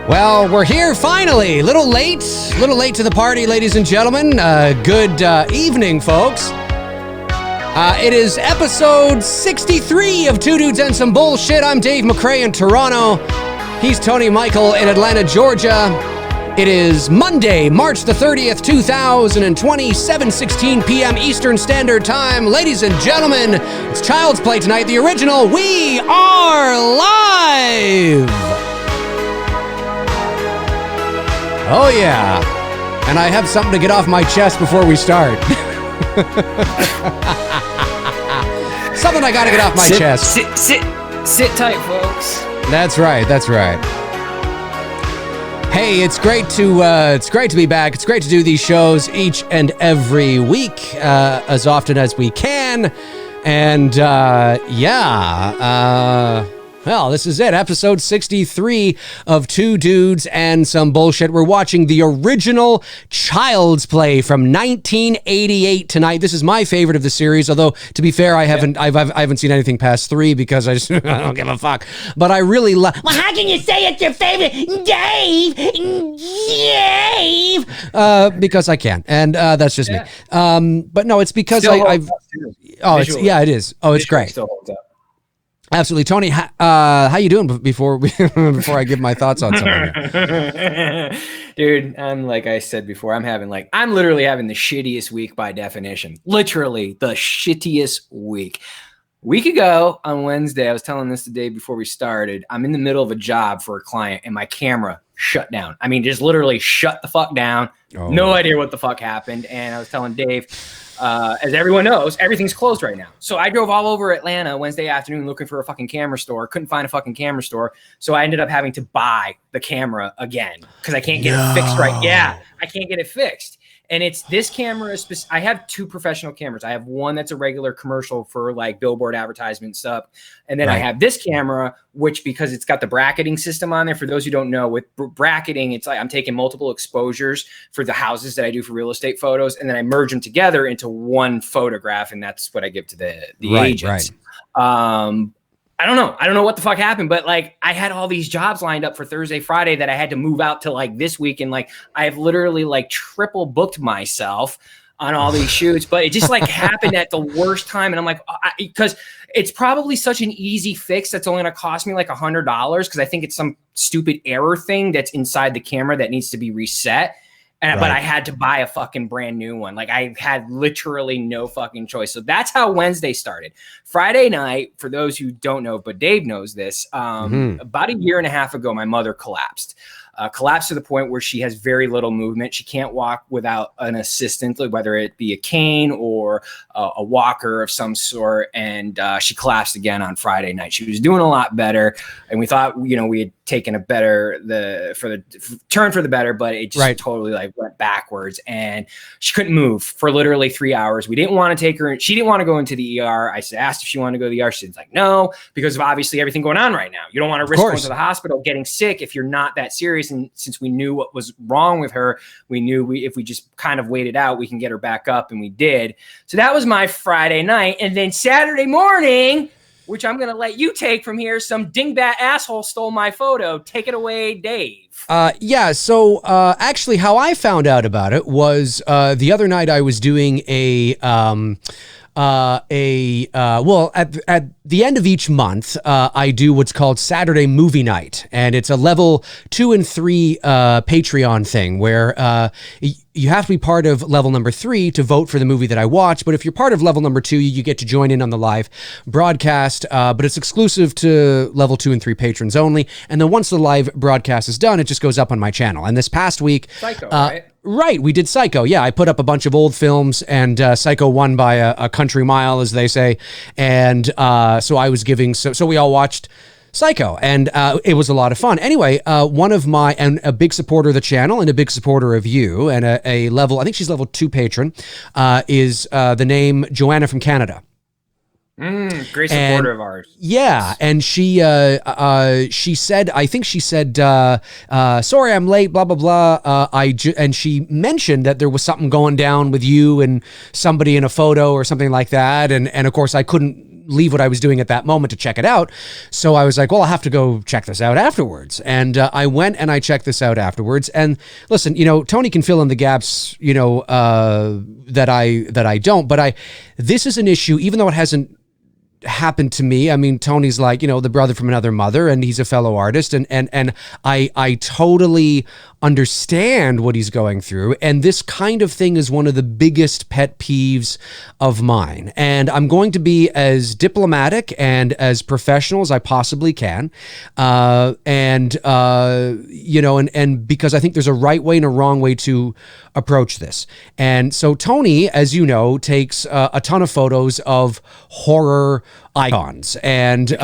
Well, we're here finally. Little late to the party, ladies and gentlemen. Good evening, folks. It is episode 63 of Two Dudes and Some Bullshit. I'm Dave McRae in Toronto. He's Tony Michael in Atlanta, Georgia. It is Monday, March the 30th, 2020, 7:16 p.m. Eastern Standard Time. Ladies and gentlemen, it's Child's Play tonight, the original. We are live! Oh, yeah. And I have something to get off my chest before we start. Something I gotta get off my chest. Sit tight, folks. That's right. Hey, it's great to be back. It's great to do these shows each and every week, as often as we can. And well, this is it, episode 63 of Two Dudes and Some Bullshit. We're watching the original Child's Play from 1988 tonight. This is my favorite of the series, although to be fair, I haven't seen anything past 3 because I don't give a fuck. But I really love. Well, how can you say it's your favorite, Dave? Because I can, and that's just me. But no, it's because I've. Oh, it is. Oh, it's great. Still holds up. Absolutely. Tony, how you doing before I give my thoughts on something? Dude, like I said before, I'm literally having the shittiest week by definition. Literally the shittiest week. Week ago on Wednesday, I was telling this the day before we started, I'm in the middle of a job for a client and my camera shut down. I mean, just literally shut the fuck down. Oh. No idea what the fuck happened. And I was telling Dave, as everyone knows, everything's closed right now. So I drove all over Atlanta Wednesday afternoon looking for a fucking camera store. Couldn't find a fucking camera store. So I ended up having to buy the camera again because I can't get it fixed right. Yeah, I can't get it fixed. And it's this camera. I have 2 professional cameras. I have one that's a regular commercial for like billboard advertisement stuff. And then I have this camera, which because it's got the bracketing system on there, for those who don't know, with bracketing, it's like I'm taking multiple exposures for the houses that I do for real estate photos. And then I merge them together into one photograph. And that's what I give to the agents. Right. I don't know what the fuck happened, but like I had all these jobs lined up for Thursday, Friday that I had to move out to like this week. And like, I've literally like triple booked myself on all these shoots, but it just like happened at the worst time. And I'm like, because it's probably such an easy fix that's only going to cost me like $100. Cause I think it's some stupid error thing that's inside the camera that needs to be reset. But I had to buy a fucking brand new one. Like I had literally no fucking choice. So that's how Wednesday started. Friday night, for those who don't know, but Dave knows this, about a year and a half ago, my mother collapsed to the point where she has very little movement. She can't walk without an assistant, whether it be a cane or a walker of some sort. And she collapsed again on Friday night. She was doing a lot better. And we thought, we had taken a turn for the better, but it just totally like went backwards and she couldn't move for literally 3 hours. We didn't want to take her. She didn't want to go into the ER. I asked if she wanted to go to the ER. She was like, no, because of obviously everything going on right now. You don't want to risk going to the hospital, getting sick if you're not that serious. And since we knew what was wrong with her, we knew if we just kind of waited out, we can get her back up. And we did. So that was my Friday night. And then Saturday morning, which I'm going to let you take from here, some dingbat asshole stole my photo. Take it away, Dave. So actually how I found out about it was the other night I was doing at the end of each month, I do what's called Saturday Movie Night, and it's a level 2 and 3 Patreon thing where you have to be part of level number 3 to vote for the movie that I watch. But if you're part of level number 2, you get to join in on the live broadcast. But it's exclusive to level 2 and 3 patrons only. And then once the live broadcast is done, it just goes up on my channel. And this past week, Psycho, right? Right, we did Psycho. Yeah, I put up a bunch of old films, and Psycho won by a country mile, as they say. And so I was giving. So we all watched Psycho, and it was a lot of fun. Anyway, one of my, and a big supporter of the channel and a big supporter of you, and a level, I think she's level 2 patron, is the name Joanna from Canada. Great supporter of ours. Yeah, and she said, I think she said, sorry I'm late, blah, blah, blah. And she mentioned that there was something going down with you and somebody in a photo or something like that. And of course I couldn't leave what I was doing at that moment to check it out. So I was like, well, I'll have to go check this out afterwards. And I went and I checked this out afterwards. And listen, Tony can fill in the gaps, that I don't. But this is an issue, even though it hasn't happened to me. I mean, Tony's like, the brother from another mother, and he's a fellow artist, and I totally understand what he's going through. And this kind of thing is one of the biggest pet peeves of mine. And I'm going to be as diplomatic and as professional as I possibly can. And because I think there's a right way and a wrong way to approach this. And so Tony, as you know, takes a ton of photos of horror icons and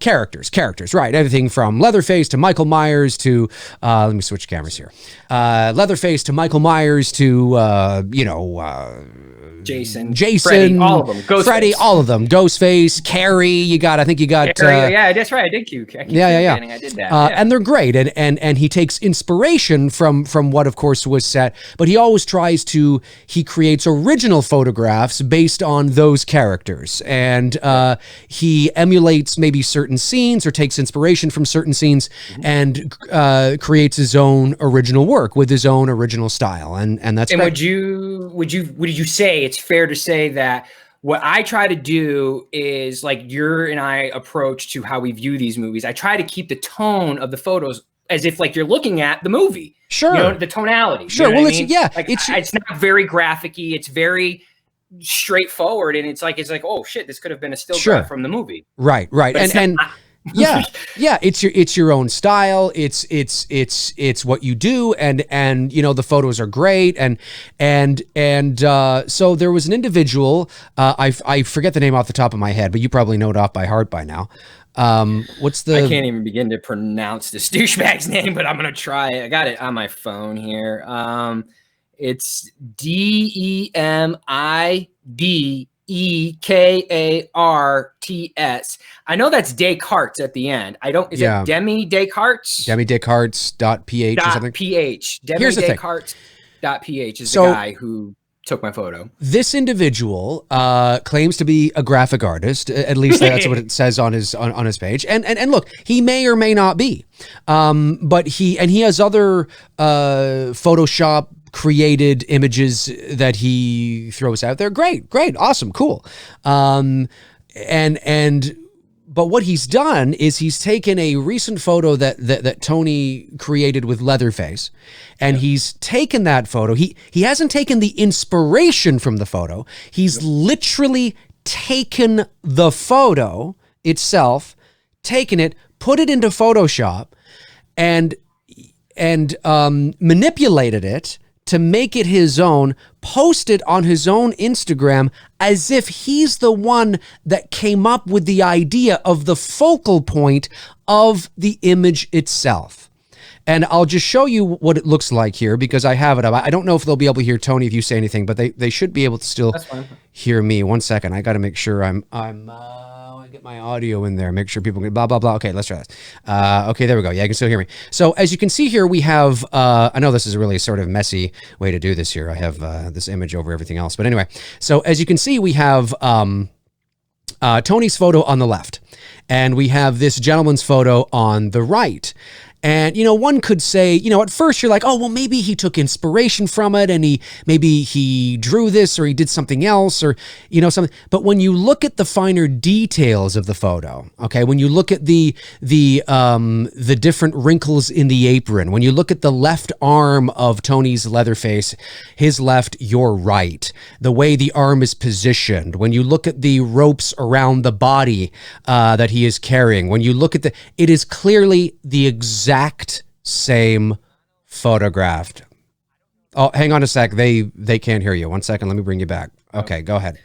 characters, right? Everything from Leatherface to Michael Myers to let me switch cameras here. Leatherface to Michael Myers to Jason, Freddy, all of them, Ghostface. Freddy, all of them, Ghostface, Carrie. I think you got. Yeah, that's right. I did cue. I did that. And they're great, and he takes inspiration from what, of course, was set, but he always he creates original photographs based on those characters, and he emulates maybe certain scenes or takes inspiration from certain scenes, and creates his own original work with his own original style, and that's. And great. Would you say it's fair to say that what I try to do is like your and I approach to how we view these movies? I try to keep the tone of the photos as if like you're looking at the movie. Sure. The tonality. Sure. You know Well, it's not very graphic-y. It's very straightforward, and it's like, oh shit, this could have been a still shot from the movie. Right. And yeah, it's your own style. It's what you do, and the photos are great, and so there was an individual. I forget the name off the top of my head, but you probably know it off by heart by now. I can't even begin to pronounce this douchebag's name, but I'm gonna try it. I got it on my phone here. It's DEMIDEKARTS. I know that's Descartes at the end. Is it Demi Descartes? Demi Descartes.ph or something? .ph. Demi Descartes.ph is the guy who took my photo. This individual claims to be a graphic artist. At least that's what it says on his page. And look, he may or may not be. But he has other Photoshop created images that he throws out there. Great, awesome, cool. But what he's done is he's taken a recent photo that Tony created with Leatherface, and he's taken that photo. He hasn't taken the inspiration from the photo. He's literally taken the photo itself, taken it, put it into Photoshop, and manipulated it to make it his own, post it on his own Instagram as if he's the one that came up with the idea of the focal point of the image itself. And I'll just show you what it looks like here because I have it up. I don't know if they'll be able to hear Tony if you say anything, but they should be able to still hear me. 1 second. I got to make sure I get my audio in there. Make sure people can blah, blah, blah. Okay, let's try this. Okay, there we go. Yeah, you can still hear me. So as you can see here, we have, I know this is a really sort of messy way to do this here. I have this image over everything else. But anyway, so as you can see, we have Tony's photo on the left, and we have this gentleman's photo on the right. And, one could say, at first you're like, oh, well, maybe he took inspiration from it and maybe he drew this or he did something else or, something. But when you look at the finer details of the photo, okay, when you look at the different wrinkles in the apron, when you look at the left arm of Tony's Leatherface, his left, your right, the way the arm is positioned, when you look at the ropes around the body that he is carrying, when you look at it is clearly the exact same photographed. Oh, hang on a sec. They can't hear you. 1 second. Let me bring you back. Okay, go ahead.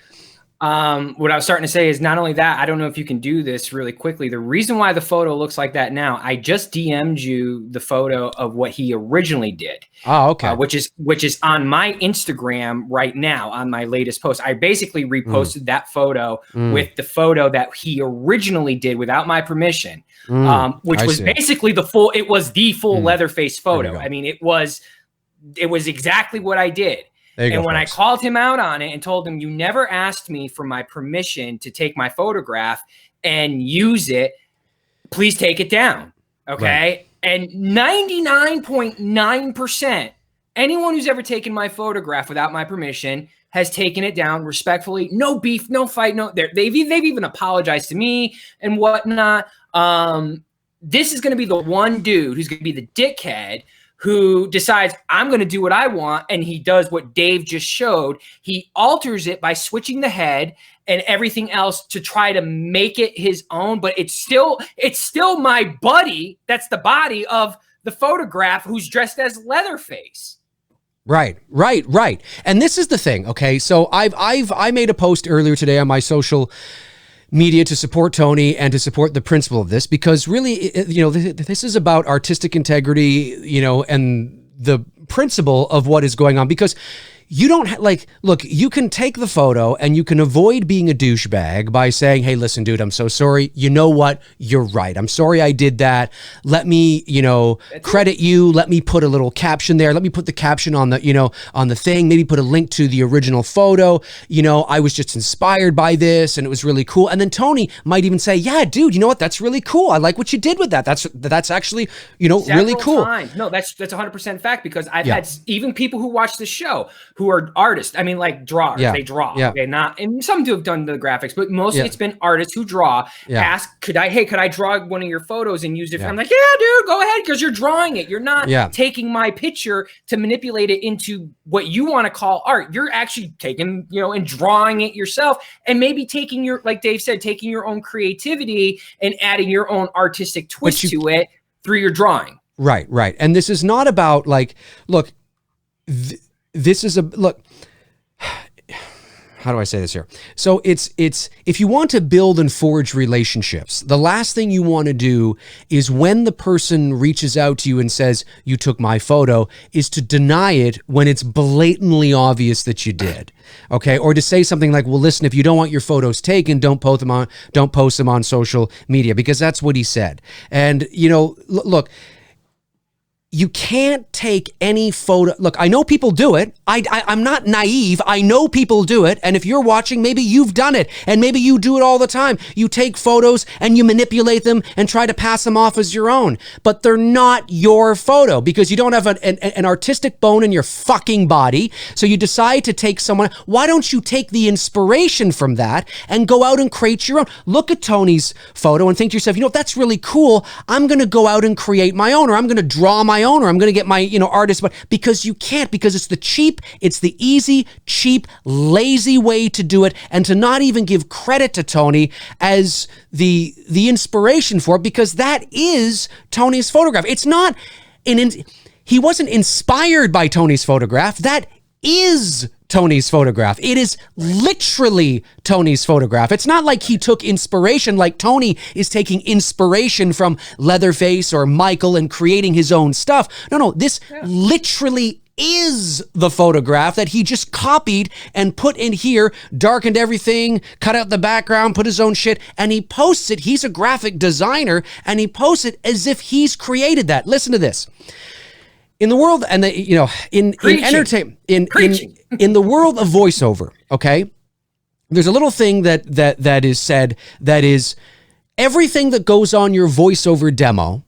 What I was starting to say is not only that, I don't know if you can do this really quickly. The reason why the photo looks like that now, I just DM'd you the photo of what he originally did. Oh, okay. Which is on my Instagram right now on my latest post. I basically reposted that photo with the photo that he originally did without my permission, which was basically the full Leatherface photo. I mean, it was exactly what I did. There you And go, when I folks. called him out on it and told him, you never asked me for my permission to take my photograph and use it, please take it down. Okay. Right. And 99.9%, anyone who's ever taken my photograph without my permission has taken it down respectfully. No beef, no fight. No, they've even apologized to me and whatnot. This is going to be the one dude who's going to be the dickhead who decides I'm going to do what I want. And he does what Dave just showed. He alters it by switching the head and everything else to try to make it his own. But it's still my buddy. That's the body of the photograph who's dressed as Leatherface. Right. And this is the thing. Okay. So I made a post earlier today on my social media to support Tony and to support the principle of this, because really, this is about artistic integrity, and the principle of what is going on, because you don't look, you can take the photo and you can avoid being a douchebag by saying, hey, listen, dude, I'm so sorry. You know what? You're right. I'm sorry I did that. Let me, credit you. Let me put a little caption there. Let me put the caption on the, on the thing, maybe put a link to the original photo. I was just inspired by this and it was really cool. And then Tony might even say, yeah, dude, you know what? That's really cool. I like what you did with that. That's actually, really cool. Times. No, that's 100% fact, because I've had even people who watch the show who are artists. I mean, like drawers, they draw. Yeah. Okay, and some do have done the graphics, but mostly it's been artists who draw. Ask, could I draw one of your photos and use it? I'm like, yeah, dude, go ahead, because you're drawing it. You're not taking my picture to manipulate it into what you want to call art. You're actually taking, and drawing it yourself, and maybe taking your, like Dave said, taking your own creativity and adding your own artistic twist to it through your drawing. Right. And this is not about look, this is look, how do I say this here? So it's if you want to build and forge relationships, the last thing you want to do is, when the person reaches out to you and says, you took my photo, is to deny it when it's blatantly obvious that you did. Okay. Or to say something like, well, listen, if you don't want your photos taken, don't post them on social media, because that's what he said. And, look, you can't take any photo. Look, I know people do it. I'm not naive. I know people do it. And if you're watching, maybe you've done it, and maybe you do it all the time. You take photos and you manipulate them and try to pass them off as your own, but they're not your photo, because you don't have an artistic bone in your fucking body. So you decide to take someone. Why don't you take the inspiration from that and go out and create your own? Look at Tony's photo and think to yourself, that's really cool. I'm going to go out and create my own, or I'm going to draw my own, or I'm going to get my, artist, but because you can't, because it's the easy, cheap, lazy way to do it, and to not even give credit to Tony as the inspiration for it, because that is Tony's photograph. It's not he wasn't inspired by Tony's photograph. That is Tony's photograph. It is literally Tony's photograph. It's not like he took inspiration, like Tony is taking inspiration from Leatherface or Michael and creating his own stuff. No, this literally is the photograph that he just copied and put in here, darkened everything, cut out the background, put his own shit, and he posts it. He's a graphic designer, and he posts it as if he's created that. Listen to this. In the world, and in entertainment, in the world of voiceover, okay, there's a little thing that is said, that is everything that goes on your voiceover demo,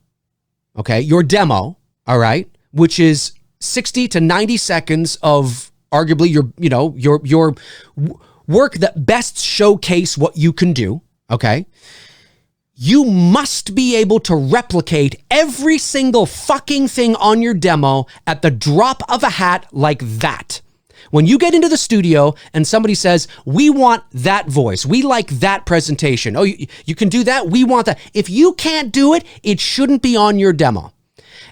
okay, your demo, all right, which is 60 to 90 seconds of arguably your work that best showcase what you can do, okay? You must be able to replicate every single fucking thing on your demo at the drop of a hat, like that. When you get into the studio and somebody says, we want that voice, we like that presentation. Oh, you can do that? We want that. If you can't do it, it shouldn't be on your demo.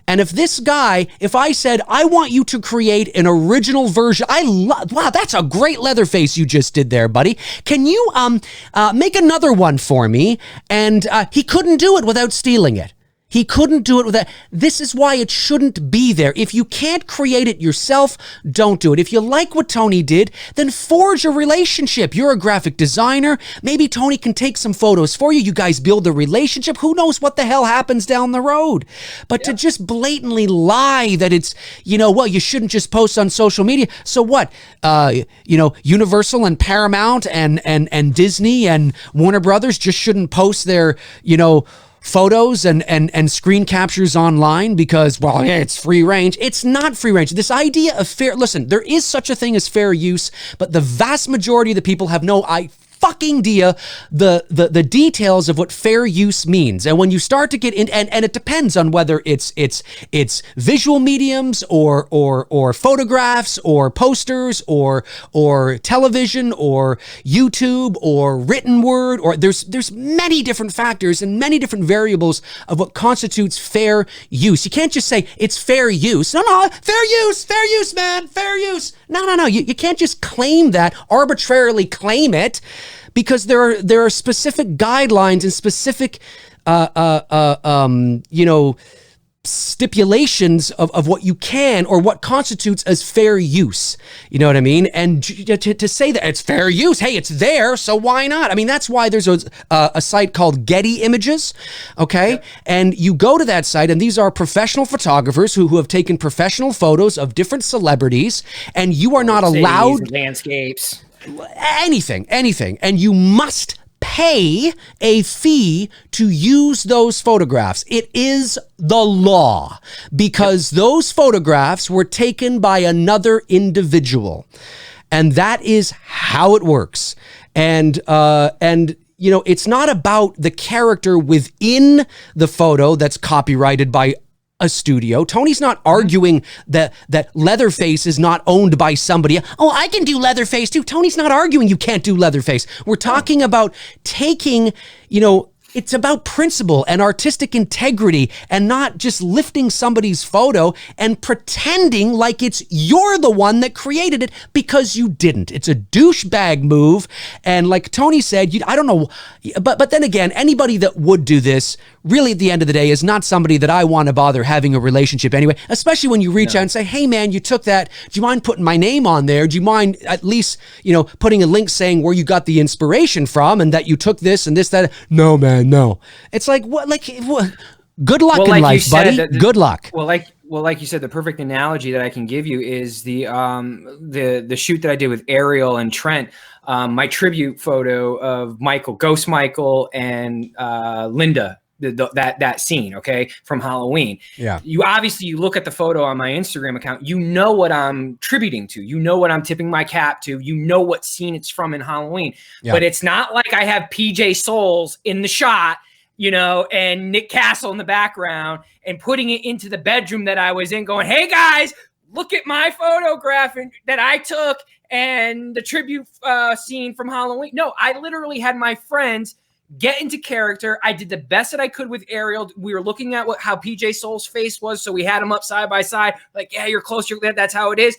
And if I said, I want you to create an original version, wow, that's a great Leatherface you just did there, buddy. Can you make another one for me? And he couldn't do it without stealing it. He couldn't do it with that. This is why it shouldn't be there. If you can't create it yourself, don't do it. If you like what Tony did, then forge a relationship. You're a graphic designer. Maybe Tony can take some photos for you. You guys build a relationship. Who knows what the hell happens down the road? But to just blatantly lie that it's, you shouldn't just post on social media. So what? Universal and Paramount and Disney and Warner Brothers just shouldn't post their, photos and screen captures online because, it's free range. It's not free range. This idea of listen, there is such a thing as fair use, but the vast majority of the people have no fucking idea the details of what fair use means. And when you start to get in, and it depends on whether it's visual mediums or photographs or posters or television or YouTube or written word, or there's many different factors and many different variables of what constitutes fair use. You can't just say it's fair use. No, fair use, man, fair use. No. You can't just claim that, arbitrarily claim it, because there are specific guidelines and specific stipulations of what you can or what constitutes as fair use. You know what I mean? And to say that it's fair use, hey, it's there, so why not? I mean, that's why there's a site called Getty Images, okay? Yep. And you go to that site, and these are professional photographers who have taken professional photos of different celebrities, and you are not allowed... landscapes. Anything. And you must pay a fee to use those photographs. It is the law, because those photographs were taken by another individual. And that is how it works. And it's not about the character within the photo that's copyrighted by a studio. Tony's not arguing that Leatherface is not owned by somebody. Oh, I can do Leatherface too. Tony's not arguing you can't do Leatherface. We're talking about taking, it's about principle and artistic integrity, and not just lifting somebody's photo and pretending like it's you're the one that created it, because you didn't. It's a douchebag move. And like Tony said, I don't know, but then again, anybody that would do this, really at the end of the day, is not somebody that I want to bother having a relationship anyway, especially when you reach out and say, hey man, you took that. Do you mind putting my name on there? Do you mind at least, putting a link saying where you got the inspiration from and that you took this and this, that? No, man. No, it's like what? Good luck in life, buddy. Good luck. Well, like you said, the perfect analogy that I can give you is the shoot that I did with Ariel and Trent. My tribute photo of Ghost Michael, and Linda. That scene, okay, from Halloween. Yeah. You look at the photo on my Instagram account, you know what I'm tributing to, you know what I'm tipping my cap to, you know what scene it's from in Halloween. Yeah. But it's not like I have PJ Souls in the shot, and Nick Castle in the background, and putting it into the bedroom that I was in, going, hey guys, look at my photograph that I took and the tribute scene from Halloween. No, I literally had my friends get into character. I did the best that I could with Ariel. We were looking at how PJ Soul's face was, so we had them up side by side. Like, yeah, you're closer. That's how it is.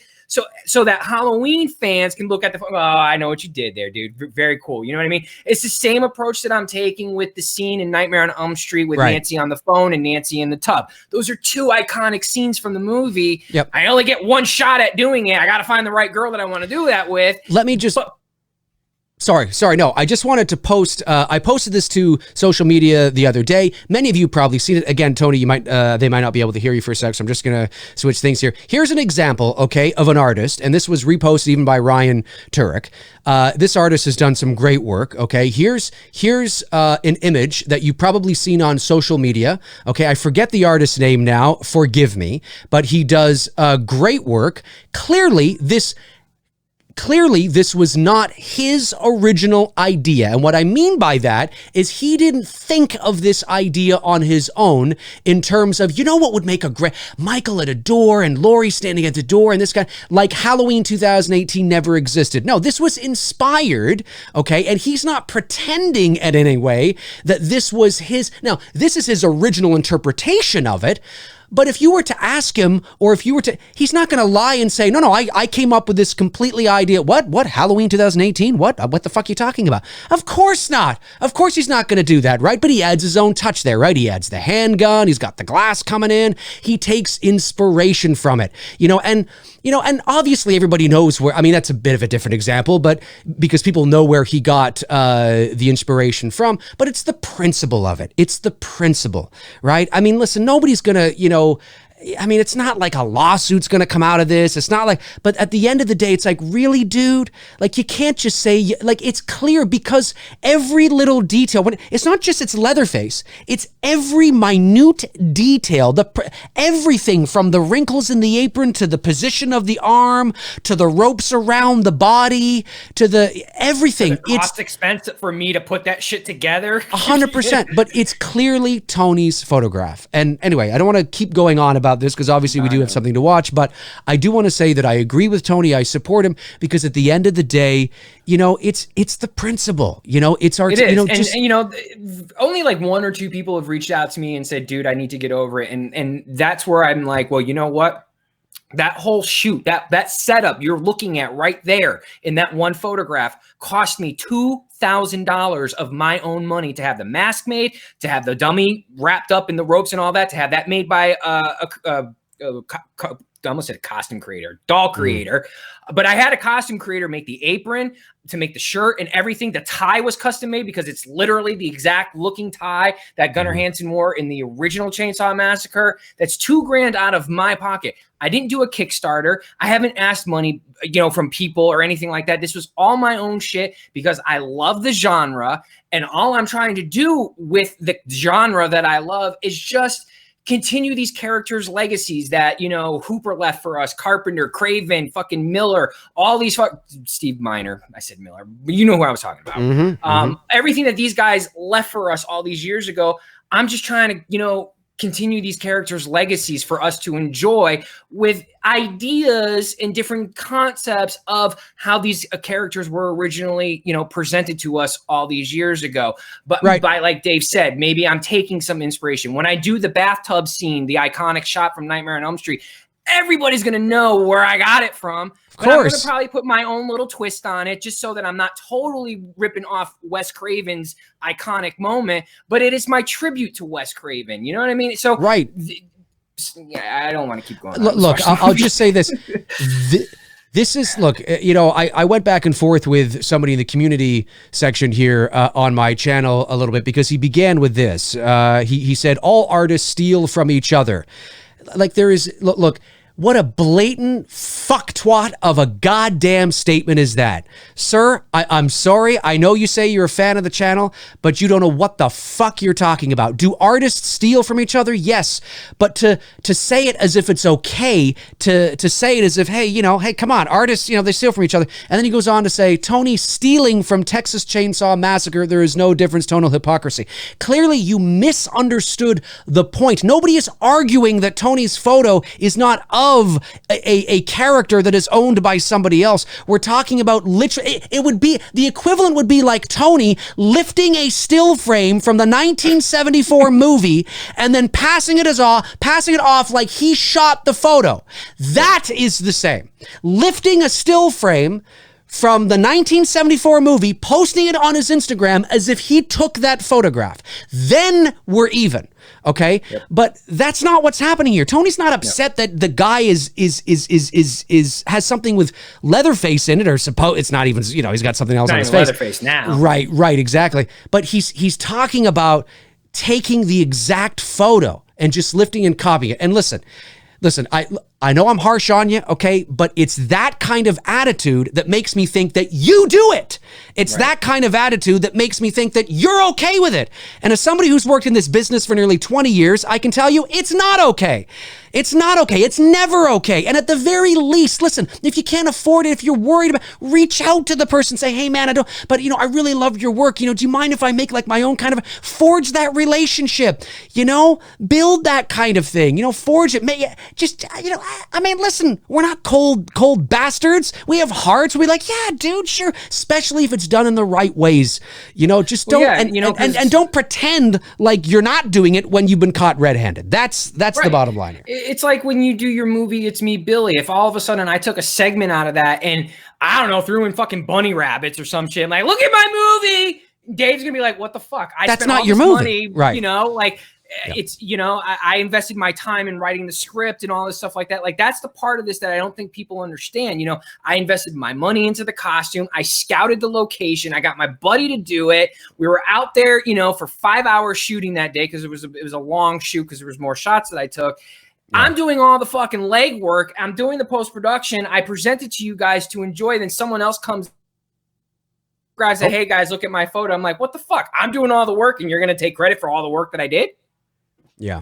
So that Halloween fans can look at the, oh, I know what you did there, dude. Very cool. You know what I mean? It's the same approach that I'm taking with the scene in Nightmare on Elm Street with Nancy on the phone and Nancy in the tub. Those are two iconic scenes from the movie. Yep. I only get one shot at doing it. I got to find the right girl that I want to do that with. Let me just... Sorry. No, I just wanted to post. I posted this to social media the other day. Many of you probably seen it. Again, Tony, they might not be able to hear you for a sec, so I'm just gonna switch things here. Here's an example, okay, of an artist, and this was reposted even by Ryan Turek. This artist has done some great work. Okay, here's an image that you've probably seen on social media. Okay, I forget the artist's name now. Forgive me, but he does great work. Clearly, this was not his original idea. And what I mean by that is he didn't think of this idea on his own in terms of, what would make a great Michael at a door and Laurie standing at the door and this guy, like Halloween 2018 never existed. No, this was inspired, okay? And he's not pretending in any way that this was his. Now, this is his original interpretation of it. But if you were to ask him, or if you were to, he's not going to lie and say, no, I came up with this completely idea. What? Halloween 2018? What the fuck are you talking about? Of course not. Of course he's not going to do that, right? But he adds his own touch there, right? He adds the handgun. He's got the glass coming in. He takes inspiration from it, and obviously everybody knows where, I mean, that's a bit of a different example, but because people know where he got the inspiration from, but it's the principle of it. It's the principle, right? I mean, listen, nobody's going to, I mean, it's not like a lawsuit's going to come out of this. It's not like, but at the end of the day, it's like, really, dude? Like, you can't just say, like, it's clear because every little detail, it's not just its Leatherface, it's every minute detail, everything from the wrinkles in the apron to the position of the arm, to the ropes around the body, to the everything. It's expensive for me to put that shit together. 100%, but it's clearly Tony's photograph. And anyway, I don't want to keep going on about this because obviously we do have something to watch, but I do want to say that I agree with Tony. I support him because at the end of the day, it's the principle. It's our. It is. And only like one or two people have reached out to me and said, "Dude, I need to get over it." And that's where I'm like, well, you know what? That whole shoot, that setup you're looking at right there in that one photograph cost me $2,000 of my own money to have the mask made, to have the dummy wrapped up in the ropes and all that, to have that made by I almost said a costume creator, doll creator. But I had a costume creator make the apron, to make the shirt and everything. The tie was custom made because it's literally the exact looking tie that Gunnar Hansen wore in the original Chainsaw Massacre. That's $2,000 out of my pocket. I didn't do a Kickstarter. I haven't asked money, from people or anything like that. This was all my own shit because I love the genre. And all I'm trying to do with the genre that I love is just continue these characters' legacies that, Hooper left for us, Carpenter, Craven, fucking Miller, all these, Steve Miner, I said Miller, but you know who I was talking about. Everything that these guys left for us all these years ago, I'm just trying to, continue these characters' legacies for us to enjoy with ideas and different concepts of how these characters were originally, presented to us all these years ago. But by, like Dave said, maybe I'm taking some inspiration. When I do the bathtub scene, the iconic shot from Nightmare on Elm Street, everybody's going to know where I got it from. But I'm going to probably put my own little twist on it just so that I'm not totally ripping off Wes Craven's iconic moment, but it is my tribute to Wes Craven. You know what I mean? So, yeah, I don't want to keep going. Look, I'll just say this. This is, look, I went back and forth with somebody in the community section here on my channel a little bit because he began with this. He said, all artists steal from each other. Like there is, look, what a blatant fucktwat of a goddamn statement is that? Sir, I'm sorry. I know you say you're a fan of the channel, but you don't know what the fuck you're talking about. Do artists steal from each other? Yes. But to say it as if it's okay, to say it as if, hey, hey, come on, artists, they steal from each other. And then he goes on to say, Tony stealing from Texas Chainsaw Massacre, there is no difference, tonal hypocrisy. Clearly, you misunderstood the point. Nobody is arguing that Tony's photo is not of a character that is owned by somebody else. We're talking about literally, it would be, the equivalent would be like Tony lifting a still frame from the 1974 movie and then passing it off like he shot the photo. That is the same. Lifting a still frame from the 1974 movie, posting it on his Instagram as if he took that photograph. Then we're even. Okay. Yep. But that's not what's happening here. Tony's not upset that the guy has something with Leatherface in it, or it's not even, he's got something else on his face. Leatherface now. Right, exactly. But he's talking about taking the exact photo and just lifting and copying it. And listen, I know I'm harsh on you, okay? But it's that kind of attitude that makes me think that you do it. It's that kind of attitude that makes me think that you're okay with it. And as somebody who's worked in this business for nearly 20 years, I can tell you it's not okay. It's not okay. It's never okay. And at the very least, listen, if you can't afford it, if you're worried about, reach out to the person, say, hey man, I really love your work. Do you mind if I make like my own kind of, forge that relationship, build that kind of thing, forge it, just, I mean, listen, we're not cold bastards. We have hearts. We're like, yeah, dude, sure. Especially if it's done in the right ways. Just don't and don't pretend like you're not doing it when you've been caught red-handed. That's right. The bottom line here. It's like when you do your movie, It's Me, Billy. If all of a sudden I took a segment out of that and I don't know, threw in fucking bunny rabbits or some shit, I'm like, look at my movie. Dave's gonna be like, what the fuck? That's not your movie, right? It's, I invested my time in writing the script and all this stuff like that. Like, that's the part of this that I don't think people understand. I invested my money into the costume. I scouted the location. I got my buddy to do it. We were out there, for 5 hours shooting that day because it was a long shoot because there was more shots that I took. Yeah. I'm doing all the fucking leg work. I'm doing the post-production. I present it to you guys to enjoy. Then someone else comes, grabs it. Hey guys, look at my photo. I'm like, what the fuck? I'm doing all the work and you're going to take credit for all the work that I did? Yeah.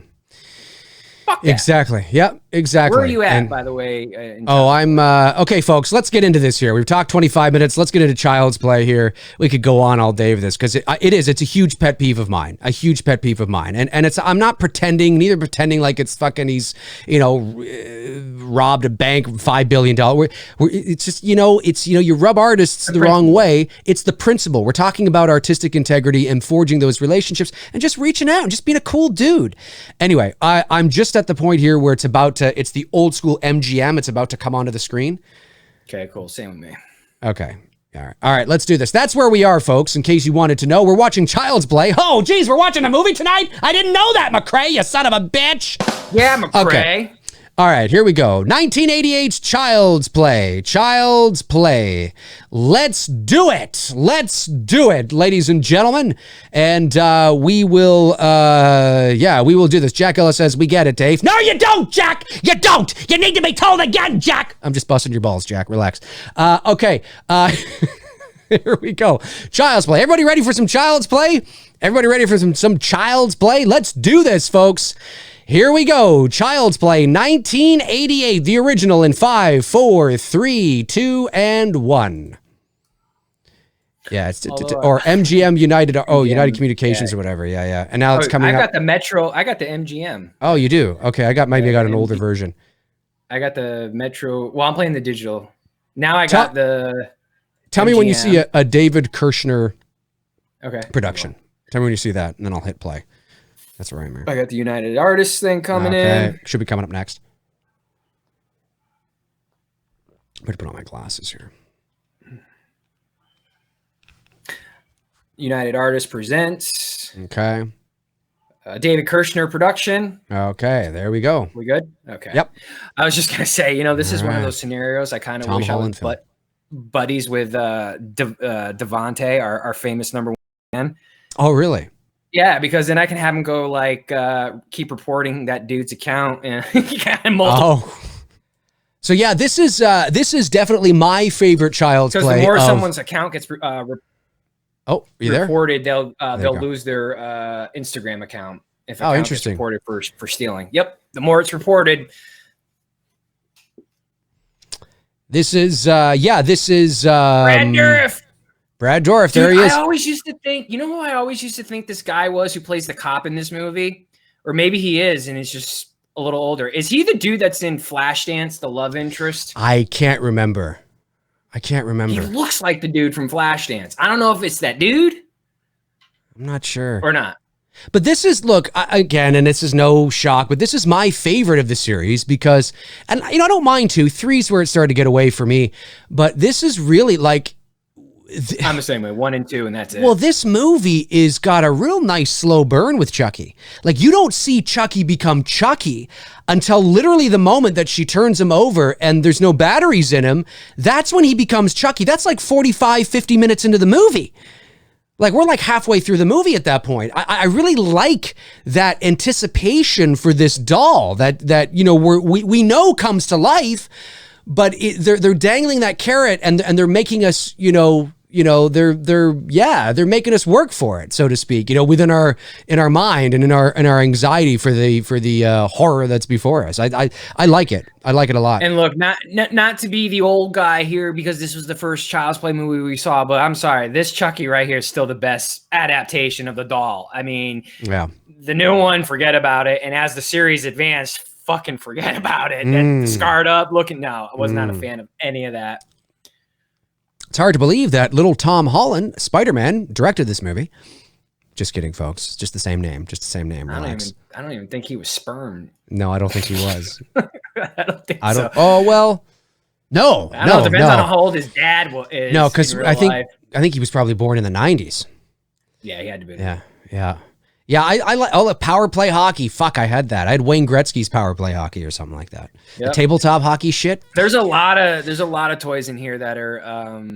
Fuck that. Exactly. Yep. Exactly. Where are you at, by the way? I'm okay, folks. Let's get into this here. We've talked 25 minutes. Let's get into Child's Play here. We could go on all day with this because it's a huge pet peeve of mine. A huge pet peeve of mine. And it's I'm not pretending like it's fucking he's robbed a bank $5 billion. It's just you rub artists the wrong way. It's the principle. We're talking about artistic integrity and forging those relationships and just reaching out and just being a cool dude. Anyway, I'm just at the point here where it's the old school MGM. It's about to come onto the screen. Okay, cool. Same with me. Okay. All right. Let's do this. That's where we are, folks. In case you wanted to know, we're watching Child's Play. Oh, geez, we're watching a movie tonight? I didn't know that, McRae, you son of a bitch. Yeah, McRae. Okay. All right, here we go. 1988's Child's Play. Child's Play. Let's do it. Let's do it, ladies and gentlemen. And we will do this. Jack Ellis says, we get it, Dave. No, you don't, Jack. You don't. You need to be told again, Jack. I'm just busting your balls, Jack. Relax. Okay. Here we go. Child's Play. Everybody ready for some Child's Play? Everybody ready for some Child's Play? Let's do this, folks. Here we go. Child's Play 1988, the original in 5, 4, 3, 2, and 1. Yeah, it's or MGM United. United Communications or whatever. Yeah. And now it's coming. I got the Metro. I got the MGM. Oh, you do? Okay, I got an older version. I got the Metro. Well, I'm playing the digital. Now I got the. Tell me when you see a David Kirshner. Okay. Production. Tell me when you see that, and then I'll hit play. That's where I'm here. I got the United Artists thing coming in. Should be coming up next. I'm going to put on my glasses here. United Artists presents. Okay. David Kirshner production. Okay, there we go. We good? Okay. Yep. I was just going to say, this is one of those scenarios I kind of wish Holland I was buddies with Devontae, our famous number 1 man. Oh, really? Yeah, because then I can have him go keep reporting that dude's account and So yeah, this is definitely my favorite Child's Play. Because the more someone's account gets reported, they'll lose their Instagram account if account gets reported for stealing. Yep, the more it's reported. This is Brad Dourif. Brad Dourif, there he is. I always used to think, who I always used to think this guy was who plays the cop in this movie? Or maybe he is, and he's just a little older. Is he the dude that's in Flashdance, the love interest? I can't remember. He looks like the dude from Flashdance. I don't know if it's that dude. I'm not sure. Or not. But this is, again, and this is no shock, but this is my favorite of the series because, and I don't mind 2. 3's where it started to get away for me, but this is really I'm the same way, 1 and 2, and that's it. Well, this movie is got a real nice slow burn with Chucky. You don't see Chucky become Chucky until literally the moment that she turns him over and there's no batteries in him. That's when he becomes Chucky. That's 45, 50 minutes into the movie. We're halfway through the movie at that point. I really like that anticipation for this doll that we know comes to life, but they're dangling that carrot and they're making us they're making us work for it, so to speak, within our mind and in our anxiety for the horror that's before us. I like it. I like it a lot. And look, not to be the old guy here because this was the first Child's Play movie we saw, but I'm sorry, this Chucky right here is still the best adaptation of the doll. I mean, yeah, the new one, forget about it. And as the series advanced, fucking forget about it. And scarred up looking. No, I was not a fan of any of that. It's hard to believe that little Tom Holland, Spider-Man, directed this movie. Just kidding, folks. Just the same name. Relax. I don't even think he was sperm. No, I don't think he was. I don't think so. Oh, well, no. I don't know. Depends on how old his dad is. No, because I think he was probably born in the 90s. Yeah, he had to be. Yeah. I like the power play hockey. Fuck, I had that. I had Wayne Gretzky's power play hockey or something like that. Yep. The tabletop hockey shit. There's a lot of toys in here that are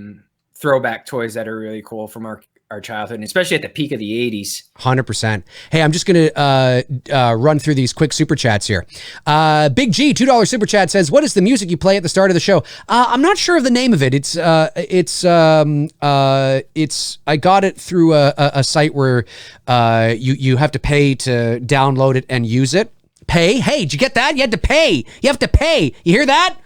throwback toys that are really cool from our childhood, and especially at the peak of the 80s. 100%. Hey, I'm just going to run through these quick super chats here. Big G, $2 super chat says, what is the music you play at the start of the show? I'm not sure of the name of it. It's I got it through a site where you have to pay to download it and use it. Pay? Hey, did you get that? You had to pay. You have to pay. You hear that?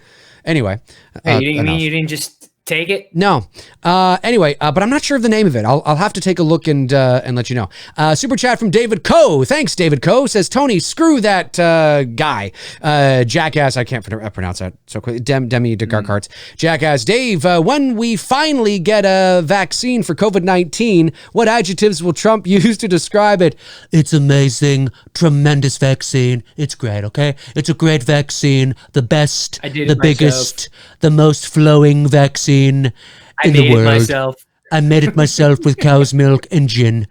Anyway. Hey, you didn't just take it? No. Anyway, but I'm not sure of the name of it. I'll have to take a look and let you know. Super chat from David Coe. Thanks, David Coe. Says, Tony, screw that guy. Jackass. I can't pronounce that so quickly. Demi DeGarcarts. Jackass. Dave, when we finally get a vaccine for COVID-19, what adjectives will Trump use to describe it? It's amazing. Tremendous vaccine. It's great, okay? It's a great vaccine. The best, the biggest, the most flowing vaccine in the world. I made it myself with cow's milk and gin.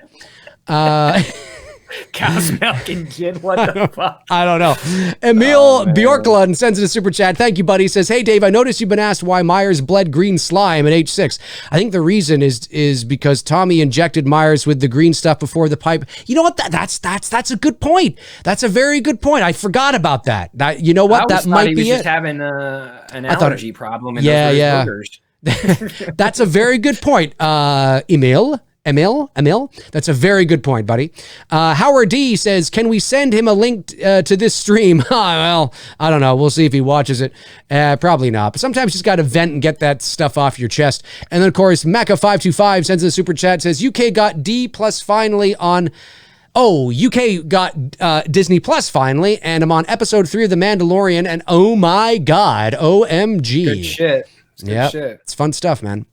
Cow's milk and gin? What the fuck? I don't know. Emil Bjorklund sends in a super chat. Thank you, buddy. Says, hey, Dave, I noticed you've been asked why Myers bled green slime at age 6. I think the reason is because Tommy injected Myers with the green stuff before the pipe. You know what? That's a good point. That's a very good point. I forgot about that. You know what? That might be it. Just having an allergy problem. Yeah. That's a very good point, Emil. That's a very good point, buddy. Howard D says, can we send him a link to this stream? Well, I don't know. We'll see if he watches it. Probably not. But sometimes you just got to vent and get that stuff off your chest. And then, of course, Mecha525 sends a super chat, says, UK got D+ finally on... Oh, UK got Disney Plus finally, and I'm on episode 3 of The Mandalorian, and oh my God, OMG. Good shit. Yeah, it's fun stuff, man.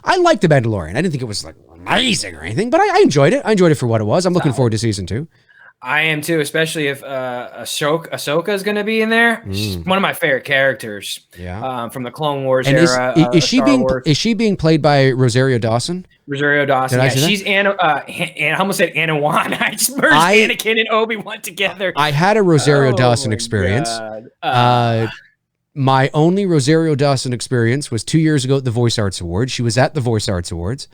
I liked The Mandalorian. I didn't think it was like amazing or anything, but I enjoyed it. I enjoyed it for what it was. I'm looking forward to season 2. I am too, especially if Ahsoka is going to be in there. She's one of my favorite characters. Yeah, from the Clone Wars era. Is she being played by Rosario Dawson? Rosario Dawson. Yeah, she's Anna. I almost said Anna Wan. I just merged Anakin and Obi-Wan together. I had a Rosario Dawson experience. My only Rosario Dawson experience was 2 years ago at the Voice Arts Awards. She was at the Voice Arts Awards,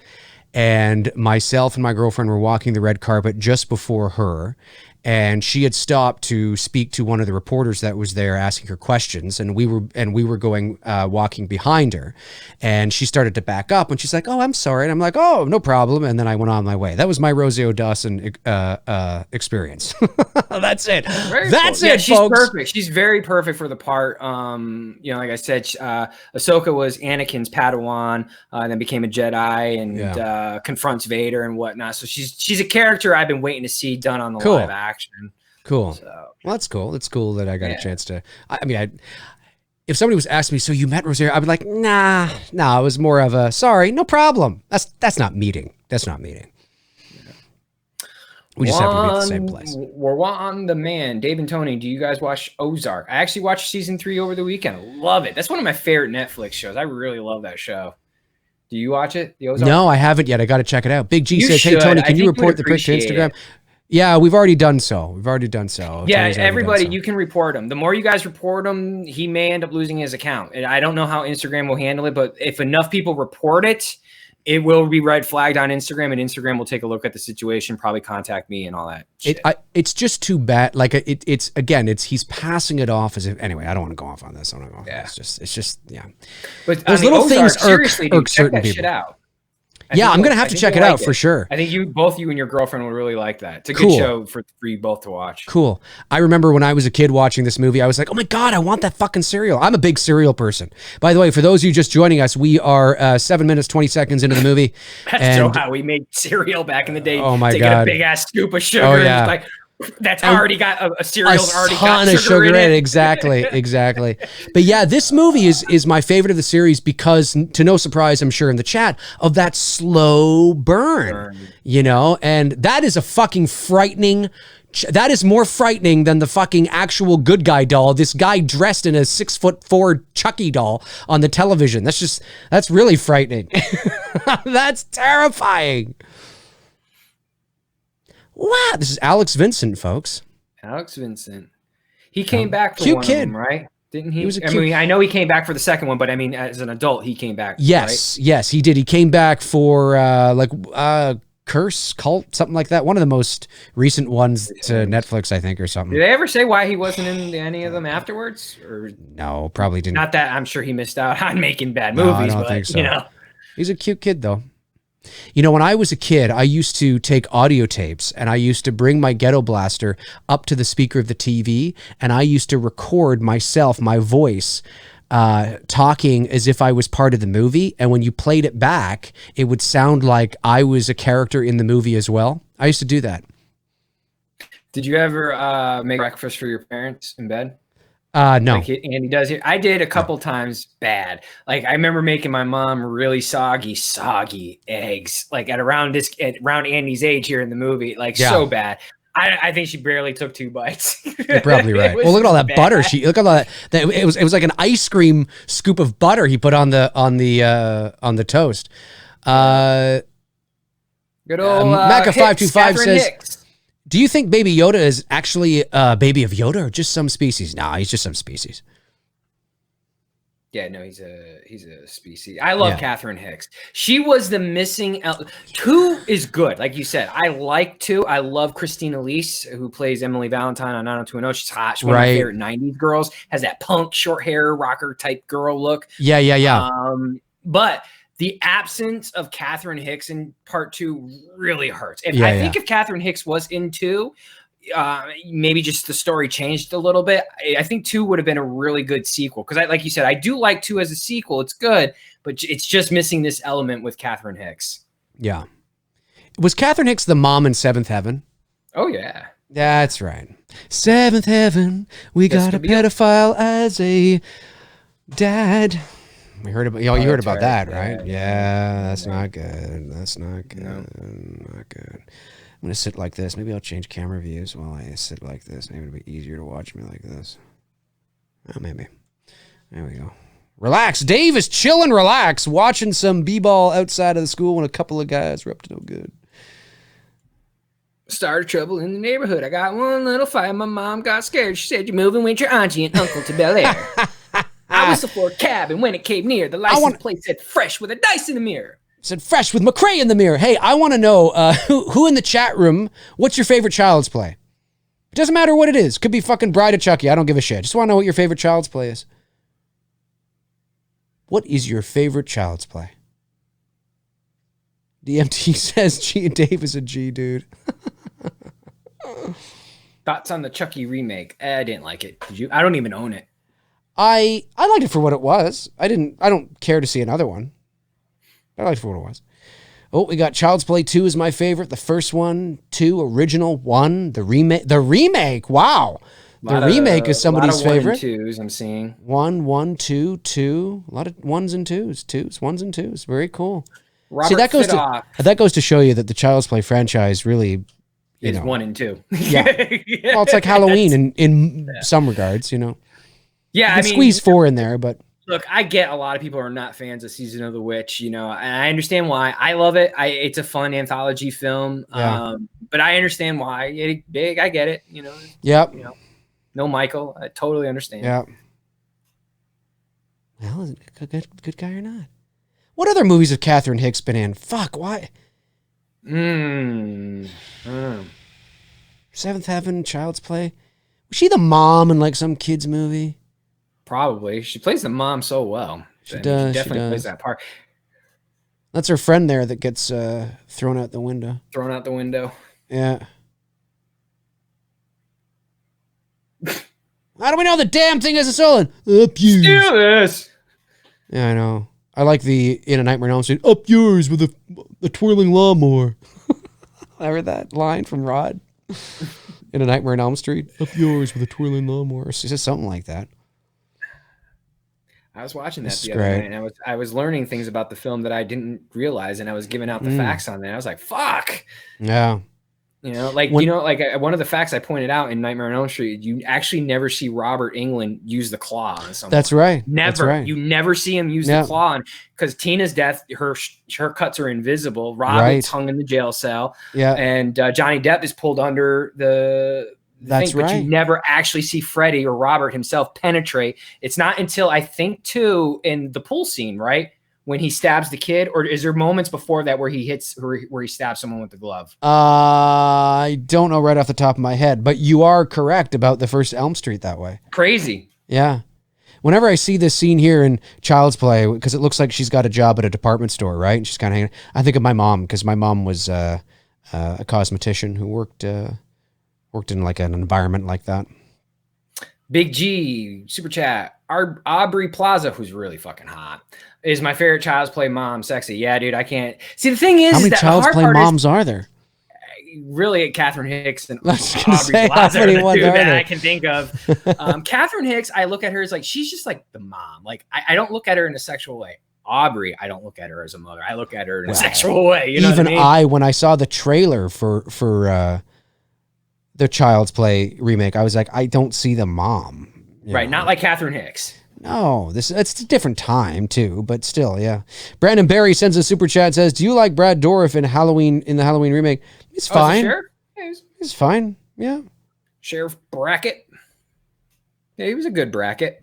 and myself and my girlfriend were walking the red carpet just before her, and she had stopped to speak to one of the reporters that was there asking her questions, and we were going walking behind her, and she started to back up, and she's like, oh, I'm sorry, and I'm like, oh, no problem, and then I went on my way. That was my Rosario Dawson experience. That's it. That's it, she's folks. Perfect. She's very perfect for the part. Like I said, Ahsoka was Anakin's Padawan, and then became a Jedi and confronts Vader and whatnot. So she's a character I've been waiting to see done on the live action. Cool. So, well, that's cool. It's cool that I got a chance to. If somebody was asking me, so you met Rosario, I'd be like, nah. It was more of a sorry, no problem. That's not meeting. That's not meeting. We just happen to be at the same place. We're on the man. Dave and Tony, do you guys watch Ozark? I actually watched season 3 over the weekend. I love it. That's one of my favorite Netflix shows. I really love that show. Do you watch it? The Ozark? No, I haven't yet. I got to check it out. Big G says, hey, Tony, can you report the pic to Instagram? Yeah, we've already done so. Yeah, everybody, you can report them. The more you guys report them, he may end up losing his account. And I don't know how Instagram will handle it, but if enough people report it, it will be red flagged on Instagram, and Instagram will take a look at the situation, probably contact me and all that shit. It's just too bad. Like it's he's passing it off as if. Anyway, I don't want to go off on this. I don't want to go off. It's just. But those little things irk certain people. Shit out. I'm gonna have to check it out for sure. I think both you and your girlfriend would really like that. It's a good show for you both to watch. Cool. I remember when I was a kid watching this movie, I was like, oh my God, I want that fucking cereal. I'm a big cereal person. By the way, for those of you just joining us, we are 7 minutes, 20 seconds into the movie. That's so how we made cereal back in the day. Oh my God. A big ass scoop of sugar. Oh yeah. Like, That's already got a cereal's already got ton of sugar in it. it. Exactly. But yeah, this movie is my favorite of the series because, to no surprise, I'm sure in the chat, of that slow burn. You know, and that is a fucking frightening. That is more frightening than the fucking actual good guy doll. This guy dressed in a 6'4" Chucky doll on the television. That's really frightening. That's terrifying. Wow, this is Alex Vincent, folks. Alex Vincent. He came back for cute one kid. of them, right? Didn't he? He was a I cute- mean, I know he came back for the second one, but I mean, as an adult, he came back. Yes, yes, he did. He came back for Curse, Cult, something like that. One of the most recent ones to Netflix, I think, or something. Did they ever say why he wasn't in any of them afterwards? Or No, probably didn't. not that I'm sure he missed out on making bad No, movies, I don't but think so. you know. He's a cute kid, though. You know, when I was a kid, I used to take audio tapes and I used to bring my ghetto blaster up to the speaker of the TV and I used to record myself, my voice, talking as if I was part of the movie. And when you played it back, it would sound like I was a character in the movie as well. I used to do that. Did you ever make breakfast for your parents in bed? No. Like Andy does here. I did a couple times bad. Like I remember making my mom really soggy eggs, like at around Andy's age here in the movie, like so bad. I think she barely took 2 bites. You're probably right. Well, look at all that butter. Look at all that. It was like an ice cream scoop of butter he put on the toast. Good old Macca525 says, Hicks. do you think Baby Yoda is actually a baby of Yoda or just some species? Nah, he's just some species. Yeah, no, he's a species. I love Catherine Hicks. She was the missing 2 is good. Like you said, I like 2. I love Christina Leese, who plays Emily Valentine on 90210. She's hot. She's one of my favorite 90s girls. Has that punk, short hair, rocker type girl look. Yeah. But the absence of Catherine Hicks in part 2 really hurts. And I think if Catherine Hicks was in 2, maybe just the story changed a little bit. I think 2 would have been a really good sequel. Because like you said, I do like 2 as a sequel. It's good, but it's just missing this element with Catherine Hicks. Yeah. Was Catherine Hicks the mom in Seventh Heaven? Oh, yeah. That's right. Seventh Heaven, we got a pedophile as a dad. We heard about you heard about that, right? Yeah, that's not good. That's not good. No. Not good. I'm gonna sit like this. Maybe I'll change camera views while I sit like this. Maybe it'll be easier to watch me like this. Oh, maybe. There we go. Relax. Dave is chilling, relax, watching some b-ball outside of the school when a couple of guys were up to no good. Started trouble in the neighborhood. I got one little fight. My mom got scared. She said, "You're moving with your auntie and uncle to Bel Air." I whistled for a cab, and when it came near, the license plate said "fresh" with a dice in the mirror. Said "fresh" with McRae in the mirror. Hey, I want to know who in the chat room, what's your favorite Child's Play? It doesn't matter what it is. Could be fucking Bride of Chucky. I don't give a shit. Just want to know what your favorite Child's Play is. What is your favorite Child's Play? DMT says Dave is a G, dude. Thoughts on the Chucky remake? I didn't like it. Did you? I don't even own it. I liked it for what it was. I don't care to see another one. I liked it for what it was. Oh, we got Child's Play 2 is my favorite. The first one, 2, original, 1, the remake. Wow. The remake is somebody's favorite. 1 and 2s I'm seeing. 1, 2, 2. A lot of 1s and 2s. 1s and 2s. Very cool. Robert See, that goes to show you that the Child's Play franchise really is 1 and 2. Yeah. Well, it's like Halloween in some regards, you know. Yeah, I mean, squeeze 4 in there, but look, I get a lot of people are not fans of Season of the Witch, you know, and I understand why. I love it. It's a fun anthology film, but I understand why. It's big, I get it, you know. Yep. You know, no Michael, I totally understand. Yeah. Well, is it a good guy or not? What other movies have Catherine Hicks been in? Fuck, why? Seventh Heaven, Child's Play. Was she the mom in like some kid's movie? Probably. She plays the mom so well. She does. She definitely plays that part. That's her friend there that gets thrown out the window. Thrown out the window. Yeah. How do we know the damn thing isn't stolen? Up yours. Steal this. Yeah, I know. I like the In a Nightmare on Elm Street. Up yours with a twirling lawnmower. I heard that line from Rod. in A Nightmare on Elm Street. Up yours with a twirling lawnmower. It's just something like that. I was watching that the other night, and I was learning things about the film that I didn't realize, and I was giving out the facts on that. I was like, "Fuck." Yeah. One of the facts I pointed out in Nightmare on Elm Street, you actually never see Robert Englund use the claw on someone. That's right. Never. That's right. You never see him use the claw on, because Tina's death, her cuts are invisible. Robert's hung in the jail cell. Yeah. And Johnny Depp is pulled under the That's thing, right. But you never actually see Freddie or Robert himself penetrate. It's not until I think too in the pool scene, right? When he stabs the kid, or is there moments before that where he stabs someone with the glove? I don't know right off the top of my head, but you are correct about the first Elm Street that way. Crazy. Yeah. Whenever I see this scene here in Child's Play, because it looks like she's got a job at a department store, right? And she's kind of hanging. I think of my mom, because my mom was a cosmetician who worked in like an environment like that. Big G, super chat. Aubrey Plaza, who's really fucking hot, is my favorite Child's Play mom. Sexy. Yeah, dude, I can't. See, the thing is, how many that Child's Play moms are there? Really, Catherine Hicks and Aubrey Plaza are the two that I can think of. Catherine Hicks, I look at her as like, she's just like the mom. Like, I don't look at her in a sexual way. Aubrey, I don't look at her as a mother. I look at her in a sexual way. You know even what I mean? when I saw the trailer for the Child's Play remake, I was like, I don't see the mom. Right, not like Catherine Hicks. No, it's a different time too, but still, yeah. Brandon Barry sends a super chat, says, "Do you like Brad Dourif in the Halloween remake?" He's fine. Sure. He's fine. Yeah. Sheriff Brackett. Yeah, he was a good Brackett.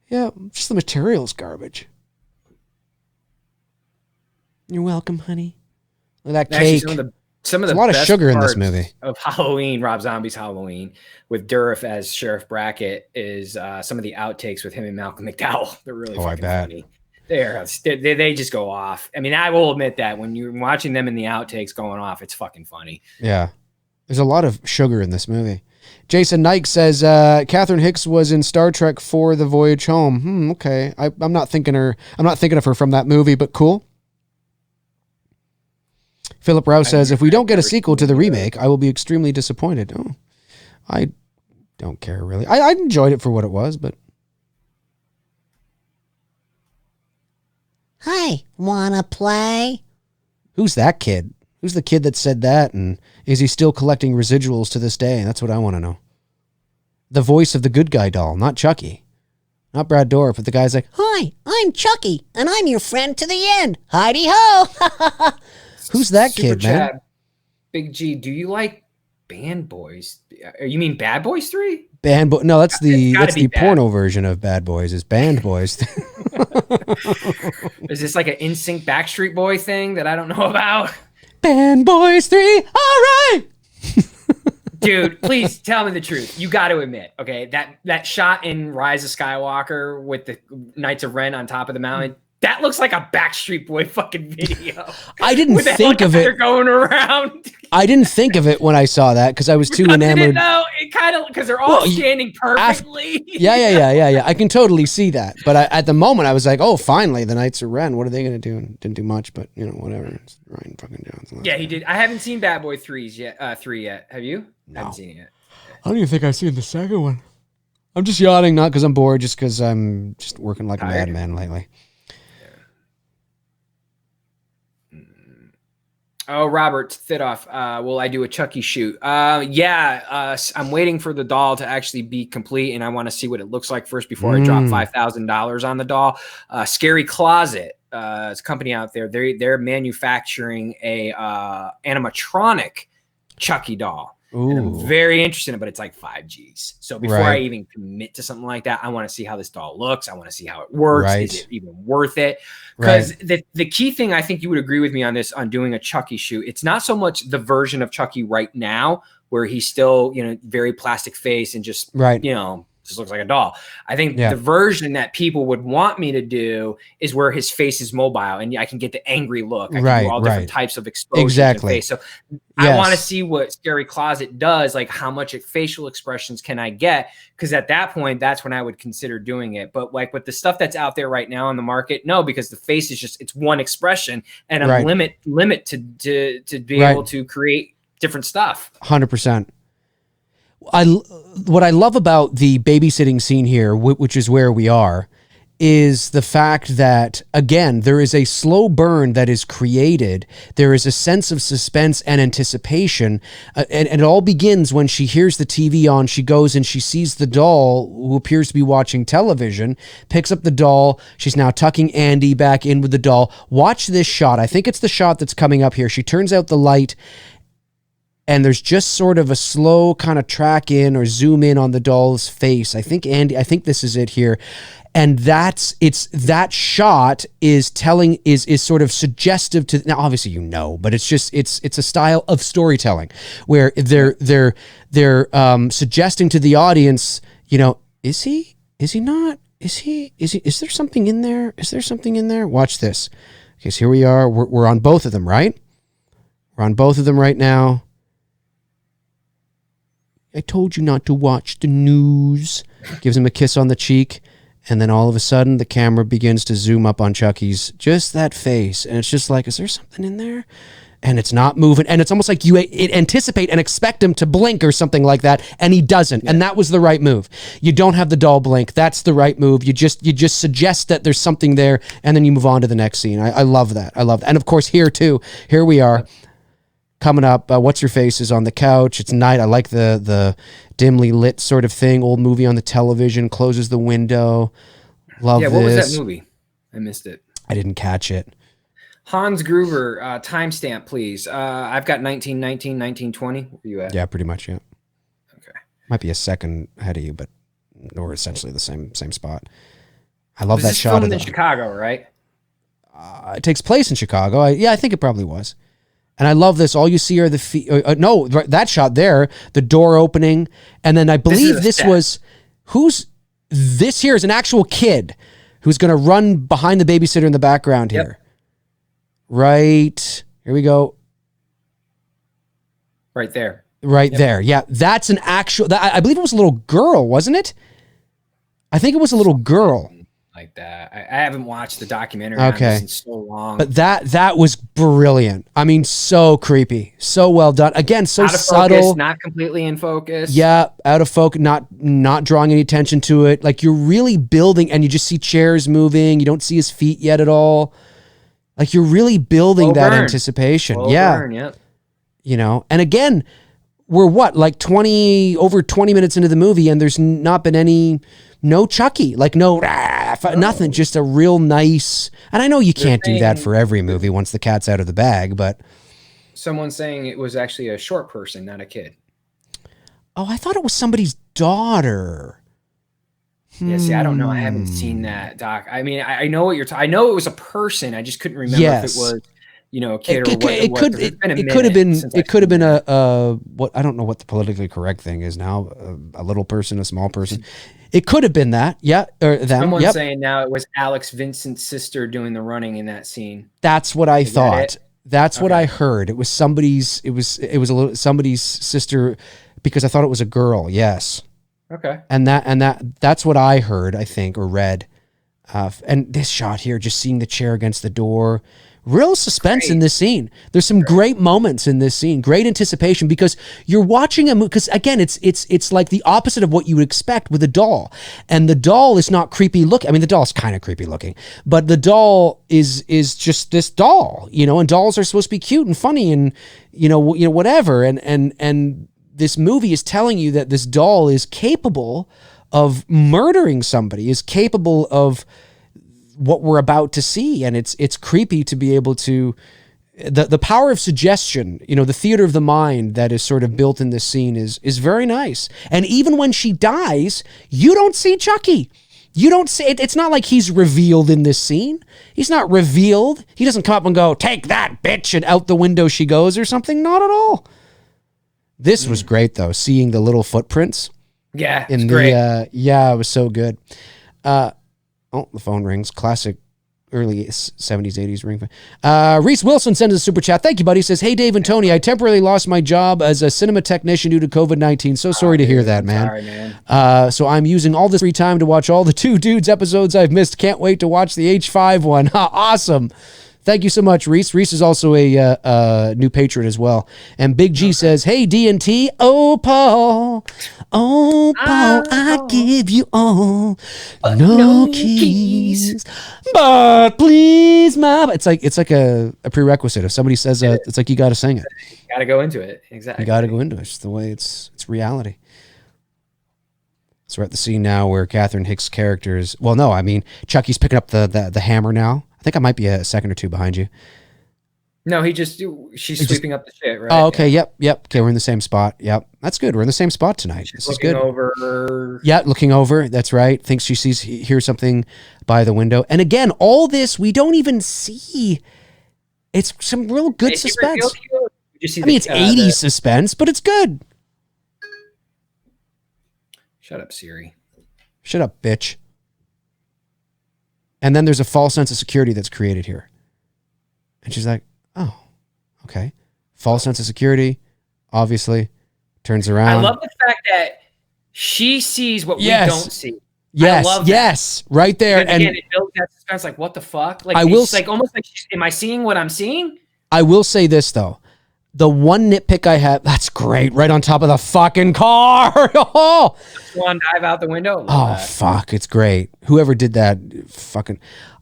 Yeah, just the material's garbage. You're welcome, honey. Look at that cake. Some of the There's a lot of best sugar in this parts movie of Halloween, Rob Zombie's Halloween, with Dourif as Sheriff Brackett, is some of the outtakes with him and Malcolm McDowell. They're really fucking funny. They just go off. I mean, I will admit that when you're watching them in the outtakes going off, it's fucking funny. Yeah, there's a lot of sugar in this movie. Jason Nike says Catherine Hicks was in Star Trek for The Voyage Home. Okay, I'm not thinking of her from that movie, but cool. Philip Rouse says, if we don't get a sequel to the remake, I will be extremely disappointed. Oh, I don't care, really. I enjoyed it for what it was, but... Hi, wanna play? Who's that kid? Who's the kid that said that? And is he still collecting residuals to this day? That's what I want to know. The voice of the good guy doll, not Chucky. Not Brad Dourif, but the guy's like, Hi, I'm Chucky, and I'm your friend to the end. Heidi-ho! who's that Super kid, chat. man? Big G, do you like Band Boys? You mean Bad Boys 3? No, that's the bad. porno version of Bad Boys, is Band Boys. Is this like an NSYNC Backstreet Boy thing that I don't know about? Band Boys 3, all right! Dude, please tell me the truth. You got to admit, okay, that shot in Rise of Skywalker with the Knights of Ren on top of the mountain, that looks like a Backstreet Boy fucking video. I didn't think of it going around. I didn't think of it when I saw that because I was too enamored. No, it kind of, because they're all standing perfectly. Yeah. I can totally see that. But at the moment, I was like, oh, finally, the Knights of Ren. What are they going to do? And didn't do much, but whatever. It's Ryan fucking Johnson. Yeah, he did. I haven't seen Bad Boy 3 yet. Have you? No. I haven't seen it yet. I don't even think I've seen the second one. I'm just yawning, not because I'm bored, just because I'm just working like a madman lately. Oh, Robert Thidoff. Will I do a Chucky shoot? I'm waiting for the doll to actually be complete, and I want to see what it looks like first before I drop $5,000 on the doll. Scary Closet, it's a company out there. They're manufacturing a animatronic Chucky doll. And I'm very interested in it, but it's like 5 Gs. So before I even commit to something like that, I want to see how this doll looks. I want to see how it works. Is it even worth it? Because the key thing, I think you would agree with me on this, on doing a Chucky shoot, it's not so much the version of Chucky right now where he's still, very plastic face and just, just looks like a doll. I think the version that people would want me to do is where his face is mobile and I can get the angry look. I can do all different types of exposures. Exactly. So I want to see what Scary Closet does, like how much facial expressions can I get? Because at that point, that's when I would consider doing it. But like with the stuff that's out there right now on the market, no, because the face is just, it's one expression and I'm limit to be able to create different stuff. 100%. what I love about the babysitting scene here, which is where we are, is the fact that, again, there is a slow burn that is created. There is a sense of suspense and anticipation. And it all begins when she hears the TV on. She goes and she sees the doll, who appears to be watching television, picks up the doll. She's now tucking Andy back in with the doll. Watch this shot. I think it's the shot that's coming up here. She turns out the light, and there's just sort of a slow kind of track in or zoom in on the doll's face. I think this is it here. And that shot is sort of suggestive to, now obviously but it's just it's a style of storytelling where they're suggesting to the audience, is he not, is there something in there? Watch this. Okay, so here we are. We're on both of them, right? We're on both of them right now. I told you not to watch the news. Gives him a kiss on the cheek. And then all of a sudden, the camera begins to zoom up on Chucky's, just that face. And it's just like, is there something in there? And it's not moving. And it's almost like you anticipate and expect him to blink or something like that. And he doesn't. Yeah. And that was the right move. You don't have the doll blink. That's the right move. You just suggest that there's something there. And then you move on to the next scene. I love that. I love that. And of course, here we are. Coming up, What's Your Face is on the couch. It's night. I like the dimly lit sort of thing. Old movie on the television. Closes the window. Love this. Yeah, what was that movie? I missed it. I didn't catch it. Hans Gruber, timestamp, please. I've got 1919, 1920. Where are you at? Yeah, pretty much, yeah. Okay. Might be a second ahead of you, but we're essentially the same spot. I love that shot. Filmed in Chicago, right? It takes place in Chicago. I think it probably was. And I love this. All you see are the feet. No, that shot there, the door opening. And then I believe this here is an actual kid who's going to run behind the babysitter in the background here. Yep. Right. Here we go. Right there. Right there. Yeah. That's an actual, I believe it was a little girl, wasn't it? I think it was a little girl. Like that. I haven't watched the documentary on this in so long. But that was brilliant. I mean, so creepy. So well done. Again, so out of subtle. Focus, not completely in focus. Yeah, out of focus, not drawing any attention to it. Like you're really building, and you just see chairs moving. You don't see his feet yet at all. Like you're really building anticipation. Yep. And again, we're like over 20 minutes into the movie, and there's not been no Chucky, like nothing, just a real nice, and I know you can't do that for every movie once the cat's out of the bag, but. Someone's saying it was actually a short person, not a kid. Oh, I thought it was somebody's daughter. Yeah, see, I don't know. I haven't seen that, Doc. I mean, I know what you're talking. I know it was a person. I just couldn't remember if it was, a kid or what. It could have been. It could have been a what I don't know what the politically correct thing is now. A little person, a small person. It could have been that. Yeah, or them. Someone's saying now it was Alex Vincent's sister doing the running in that scene. That's what I thought. That's what I heard. It was somebody's. It was somebody's sister, because I thought it was a girl. Yes. Okay. And that's what I heard, I think, or read. And this shot here, just seeing the chair against the door, real suspense in this scene. There's some great moments in this scene, great anticipation, because you're watching a movie. Because again, it's like the opposite of what you would expect with a doll, and the doll is not creepy looking. I mean, the doll's kind of creepy looking, but the doll is just this doll, and dolls are supposed to be cute and funny and whatever, and this movie is telling you that this doll is capable of murdering somebody, is capable of what we're about to see. And it's creepy to be able to, the power of suggestion, the theater of the mind that is sort of built in this scene is very nice. And even when she dies, you don't see Chucky. You don't see it. It's not like he's revealed in this scene. He's not revealed. He doesn't come up and go, "Take that, bitch," and out the window she goes or something. Not at all. This was great, though, seeing the little footprints. Yeah, it's great. It was so good. The phone rings. Classic early 70s, 80s ring. Reese Wilson sends a super chat. Thank you, buddy. He says, "Hey, Dave and Tony, I temporarily lost my job as a cinema technician due to COVID-19. So sorry to hear that, man. Sorry, man. So I'm using all this free time to watch all the Two Dudes episodes I've missed. Can't wait to watch the H5 one." Awesome. Thank you so much, Reese. Reese is also a new patron as well. And Big G says, hey, D&T, oh, Paul, I give you all. No keys, but please, my... It's like a prerequisite. If somebody says it's like you got to sing it. You got to go into it. Exactly. You got to go into it. It's the way it's reality. So we're at the scene now where Catherine Hicks' characters... Well, no, I mean, Chucky's picking up the hammer now. I think I might be a second or two behind you. No, she's sweeping up the shit, right? Oh, okay, yep. Okay, we're in the same spot. Yep, that's good. We're in the same spot tonight. This is good. Over. Yeah, looking over. That's right. Thinks she hears something by the window. And again, all this we don't even see. It's some real good suspense. I mean, it's 80s suspense, but it's good. Shut up, Siri. Shut up, bitch. And then there's a false sense of security that's created here. And she's like, oh, okay. False sense of security, obviously. Turns around. I love the fact that she sees what we don't see. Yes, I love that. yes, right there. And again, it builds that suspense. Like, what the fuck? Like, almost like, am I seeing what I'm seeing? I will say this though, the one nitpick I have, that's great, right on top of the fucking car. Oh, One dive out the window. Fuck, it's great. Whoever did that, fucking.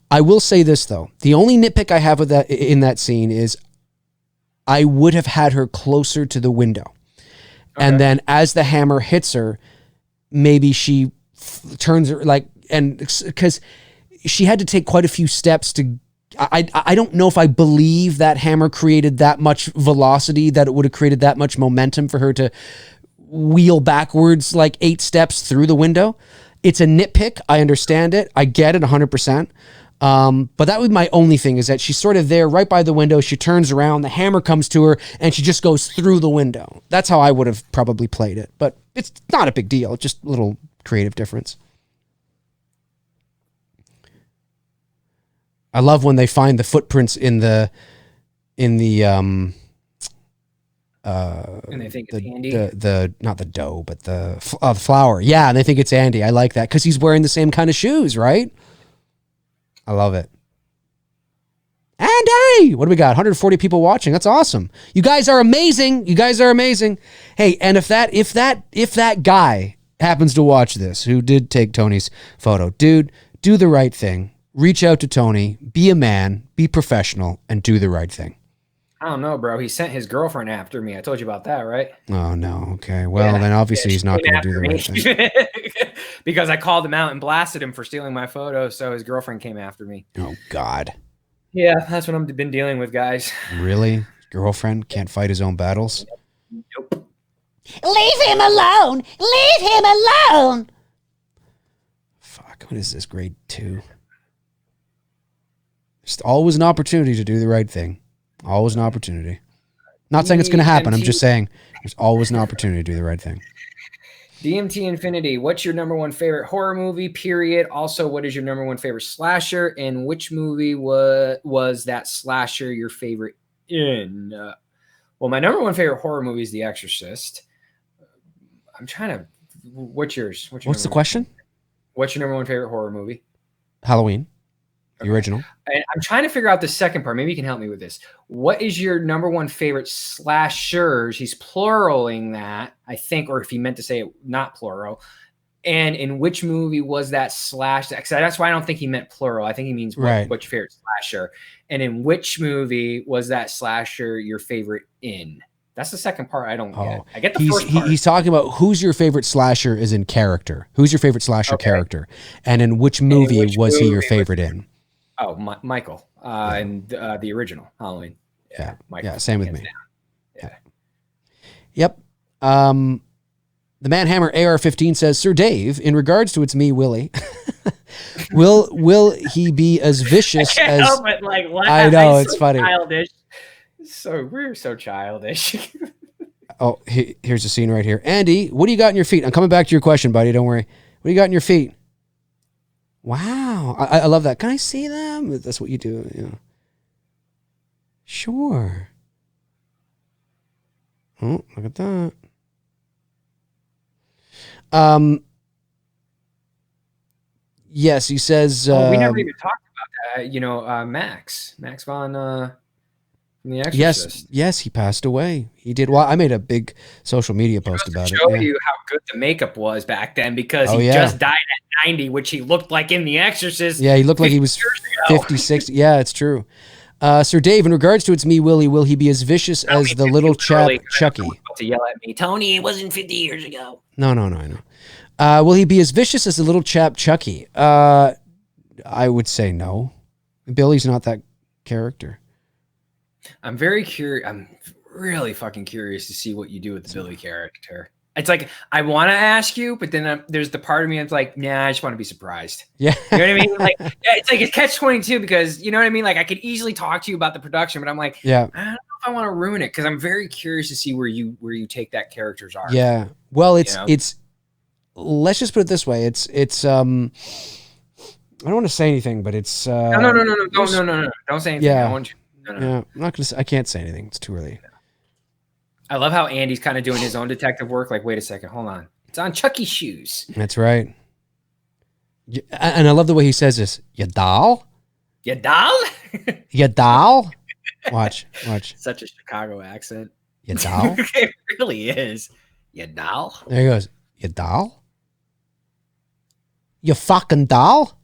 I will say this though, the only nitpick I have with that in that scene is, I would have had her closer to the window, and then as the hammer hits her, maybe she turns her and because she had to take quite a few steps to. I don't know if I believe that hammer created that much velocity, that it would have created that much momentum for her to wheel backwards like 8 steps through the window. It's a nitpick. I understand it. I get it 100%. But that was my only thing, is that she's sort of there right by the window. She turns around, the hammer comes to her, and she just goes through the window. That's how I would have probably played it. But it's not a big deal. It's just a little creative difference. I love when they find the footprints in the and they think it's Andy. The not the dough, but the flour. Yeah, and they think it's Andy. I like that because he's wearing the same kind of shoes, right? I love it. Andy, what do we got? 140 people watching. That's awesome. You guys are amazing. Hey, and if that guy happens to watch this, who did take Tony's photo, dude, do the right thing. Reach out to Tony, be a man, be professional, and do the right thing. I don't know, bro. He sent his girlfriend after me. I told you about that, right? Oh, no. Okay. Well, then obviously he's not going to do the right thing. Because I called him out and blasted him for stealing my photo, so his girlfriend came after me. Oh, God. Yeah, that's what I've been dealing with, guys. Really? Girlfriend can't fight his own battles? Nope. Leave him alone! Leave him alone! Fuck, what is this, grade 2? There's always an opportunity to do the right thing. Always an opportunity. Not saying it's going to happen. I'm just saying there's always an opportunity to do the right thing. DMT Infinity, what's your number one favorite horror movie, period? Also, what is your number one favorite slasher? And which movie was that slasher your favorite in? Well, my number one favorite horror movie is The Exorcist. I'm trying to... What's yours? What's the question? What's your number one favorite horror movie? Halloween. The original. And I'm trying to figure out the second part. Maybe you can help me with this. What is your number one favorite slashers? He's pluraling that, I think, or if he meant to say it, not plural. And in which movie was that slash? That's why I don't think he meant plural. I think he means what's your favorite slasher. And in which movie was that slasher your favorite in? That's the second part I don't get. I get the first part. He's talking about who's your favorite slasher is in character. Who's your favorite slasher character? And in which movie was he your favorite in? Oh, Michael, and the original Halloween. Yeah, Michael. Yeah, same with me. Yeah. Yep. The Manhammer AR-15 says, Sir Dave, in regards to It's Me, Willie, will he be as vicious I can't as... help it, I know, it's so funny. Childish. We're so childish. Oh, here's the scene right here. Andy, what do you got in your feet? I'm coming back to your question, buddy. Don't worry. What do you got in your feet? Wow. I love that. Can I see them? That's what you do. Yeah. Sure. Oh, look at that. Yes, he says... we never even talked about Max von from The Exorcist. Yes, he passed away. He did. Well, I made a big social media post about it. Show you how good the makeup was back then, because he just died at 90, which he looked like in The Exorcist. Yeah, he looked like he was 50, 60. Yeah, it's true. Sir Dave, in regards to It's Me, Willie, will he be as vicious as the little chap Chucky? To yell at me, Tony, it wasn't 50 years ago. No, I know. Will he be as vicious as the little chap Chucky? I would say no. Billy's not that character. I'm very curious. I'm really fucking curious to see what you do with the Billy character. It's like, I want to ask you, but then there's the part of me that's like, nah, I just want to be surprised. Yeah. You know what I mean? Like, it's like a catch-22, because, you know what I mean? Like, I could easily talk to you about the production, but I'm like, yeah, I don't know if I want to ruin it, because I'm very curious to see where you take that character's arc. Yeah. Well, it's let's just put it this way. It's I don't want to say anything, but it's no. Don't say anything. Yeah. I want you. No. Yeah, I'm not gonna. I can't say anything. It's too early. I love how Andy's kind of doing his own detective work. Like, wait a second, hold on. It's on Chucky's shoes. That's right. And I love the way he says this. Ya doll? Ya doll? Ya doll? Watch. Such a Chicago accent. Ya doll? It really is. Ya doll? There he goes. Ya doll? You fucking doll?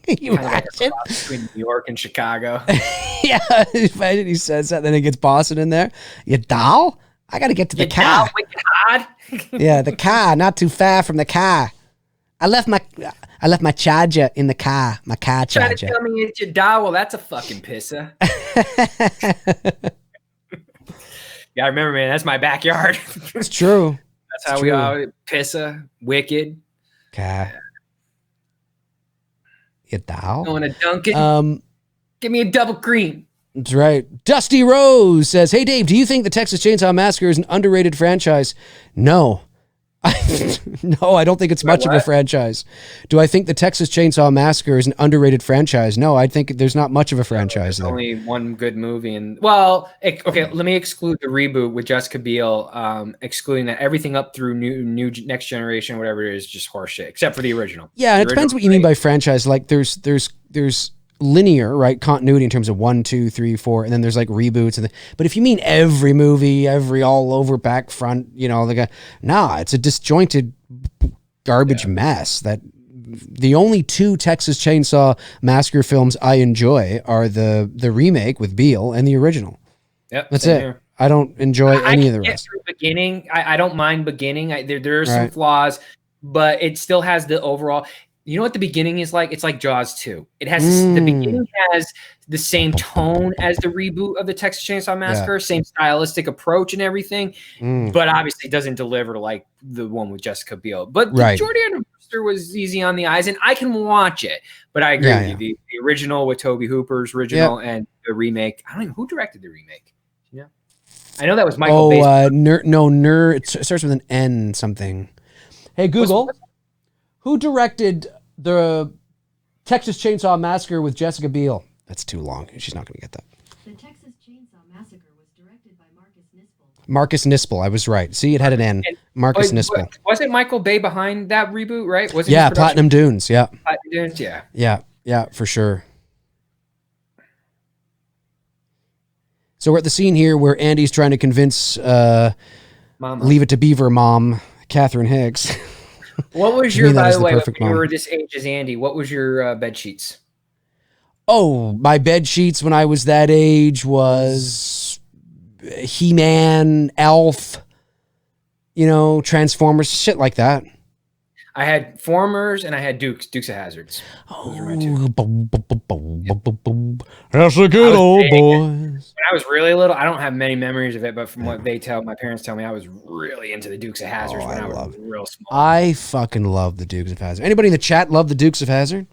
You imagine? Like between New York and Chicago. Yeah, imagine he says that, then he gets Boston in there. You doll? I got to get to the car. Yeah, the car, not too far from the car. I left my charger in the car. My car charger. Trying to tell me it's your doll? Well, that's a fucking pisser. Yeah, I remember, man. That's my backyard. It's true. That's how we all pisser, wicked. Car. You doll? Going to Dunkin'. Give me a double cream. That's right. Dusty Rose says, "Hey Dave, do you think the Texas Chainsaw Massacre is an underrated franchise?" No. No, I don't think it's much of a franchise. Do I think the Texas Chainsaw Massacre is an underrated franchise? No, I think there's not much of a franchise there. Only one good movie, and okay. Let me exclude the reboot with Jessica Biel. Excluding that, everything up through new Next Generation, whatever it is, just horseshit, except for the original. Yeah, it depends what you mean by franchise. Like there's linear, right, continuity in terms of 1, 2, 3, 4, and then there's like reboots. But if you mean every movie, every all over back front, it's a disjointed garbage mess. That the only 2 Texas Chainsaw Massacre films I enjoy are the remake with Beale and the original. Yep, that's it. Here. I don't enjoy any of the rest. Beginning, I don't mind beginning. There are some flaws, but it still has the overall. You know what the beginning is like? It's like Jaws 2. It has the beginning has the same tone as the reboot of the Texas Chainsaw Massacre, same stylistic approach and everything, but obviously doesn't deliver like the one with Jessica Biel. But Jordan Brewster was easy on the eyes, and I can watch it. But I agree with you. The original with Tobe Hooper's original and the remake. I don't even who directed the remake. Yeah, I know that was Michael. It starts with an N something. Hey Google. Who directed the Texas Chainsaw Massacre with Jessica Biel? That's too long. She's not going to get that. The Texas Chainsaw Massacre was directed by Marcus Nispel. Marcus Nispel. I was right. See, it had an N. Marcus Nispel. Wasn't Michael Bay behind that reboot, right? Platinum Dunes. Yeah. Platinum Dunes, yeah. Yeah, for sure. So we're at the scene here where Andy's trying to convince Leave It to Beaver mom, Catherine Hicks. What was your, by the way, when you were this age as Andy, what was your bed sheets? Oh, my bed sheets when I was that age was He-Man, Elf, Transformers, shit like that. I had Formers and I had Dukes of Hazzards. Those are my two. That's a good old boys. When I was really little, I don't have many memories of it, but from what my parents tell me, I was really into the Dukes of Hazzard when I was real small. I fucking love the Dukes of Hazzard. Anybody in the chat love the Dukes of Hazzard?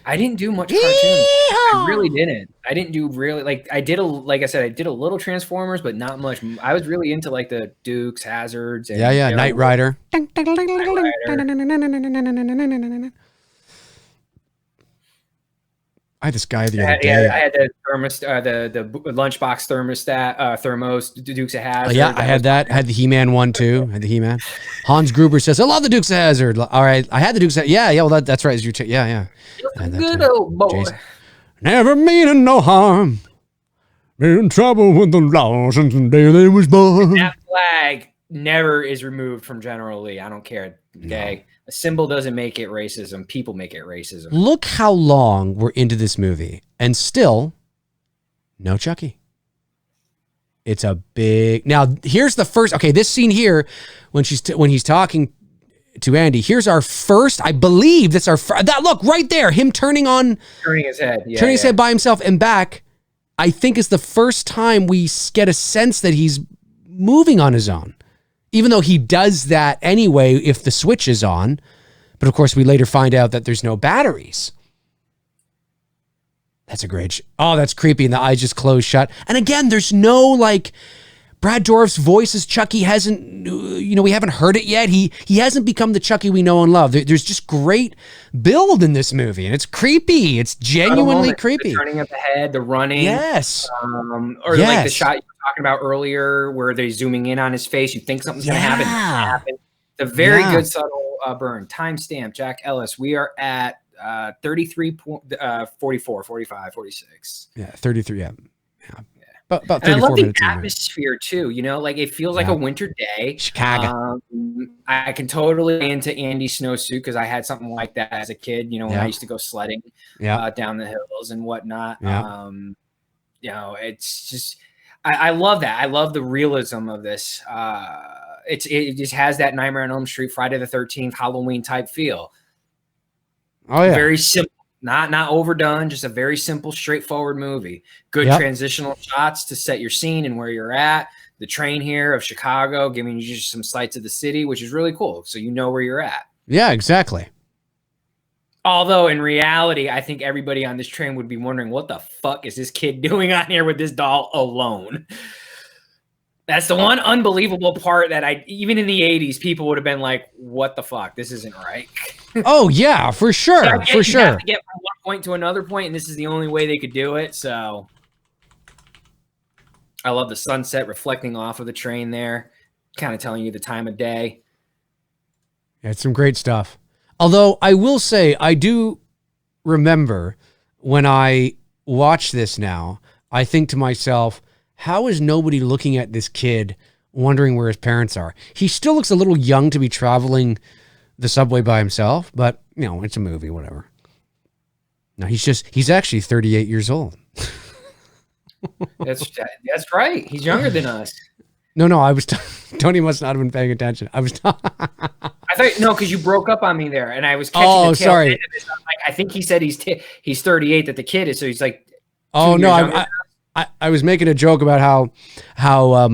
I didn't do much cartoons. I really didn't. I didn't do really like I said, I did a little Transformers, but not much. I was really into like the Dukes, Hazards, and Knight Rider. I had this guy the other day. I had the the lunchbox thermostat, thermos Dukes of Hazzard. Yeah, I had that. I had the He-Man one too. I had the He-Man. Hans Gruber says, "I love the Dukes of Hazzard." All right, I had the Dukes of Yeah. Well, that's right. Yeah. Good old boy. Jason. Never meaning no harm. In trouble with the law since the day they was born. That flag never is removed from General Lee. I don't care. Okay. No. A symbol doesn't make it racism. People make it racism. Look how long we're into this movie and still no Chucky. It's a big... Now, here's the first... Okay, this scene here, when he's talking to Andy, here's our first... I believe that's our... That look, right there, him turning his head. Yeah, turning his head by himself and back, I think is the first time we get a sense that he's moving on his own. Even though he does that anyway if the switch is on. But of course, we later find out that there's no batteries. That's a great... Oh, that's creepy. And the eyes just close shut. And again, there's no like... Brad Dourif's voice as Chucky hasn't... we haven't heard it yet. He hasn't become the Chucky we know and love. There's just great build in this movie. And it's creepy. It's genuinely creepy. The turning of the head, the running. Yes. Like the shot talking about earlier where they're zooming in on his face. You think something's going to happen. It's a very good subtle burn. Timestamp, Jack Ellis. We are at 33, 44, 45, 46. Yeah, 33, yeah. About and 34 I love the minutes atmosphere too. Like it feels like a winter day. Chicago. I can totally into Andy's snowsuit because I had something like that as a kid. When I used to go sledding down the hills and whatnot. It's just I love that. I love the realism of this. It just has that Nightmare on Elm Street, Friday the 13th, Halloween type feel. Oh yeah, very simple. Not overdone, just a very simple, straightforward movie. Good transitional shots to set your scene and where you're at. The train here of Chicago, giving you just some sights of the city, which is really cool. So you know where you're at. Yeah, exactly. Although in reality, I think everybody on this train would be wondering, what the fuck is this kid doing on here with this doll alone? That's the one unbelievable part that even in the 80s, people would have been like, what the fuck? This isn't right. Oh, yeah, for sure. You have to get from one point to another point, and this is the only way they could do it. So I love the sunset reflecting off of the train there, kind of telling you the time of day. Yeah, it's some great stuff. Although I will say, I do remember when I watch this now, I think to myself, how is nobody looking at this kid wondering where his parents are? He still looks a little young to be traveling the subway by himself, but it's a movie, whatever. No, he's actually 38 years old. That's right. He's younger than us. No, I was Tony must not have been paying attention. I thought because you broke up on me there, and I was catching the tail end of this. I'm like, I think he said he's 38 that the kid is, so he's like. Oh no, I was making a joke about how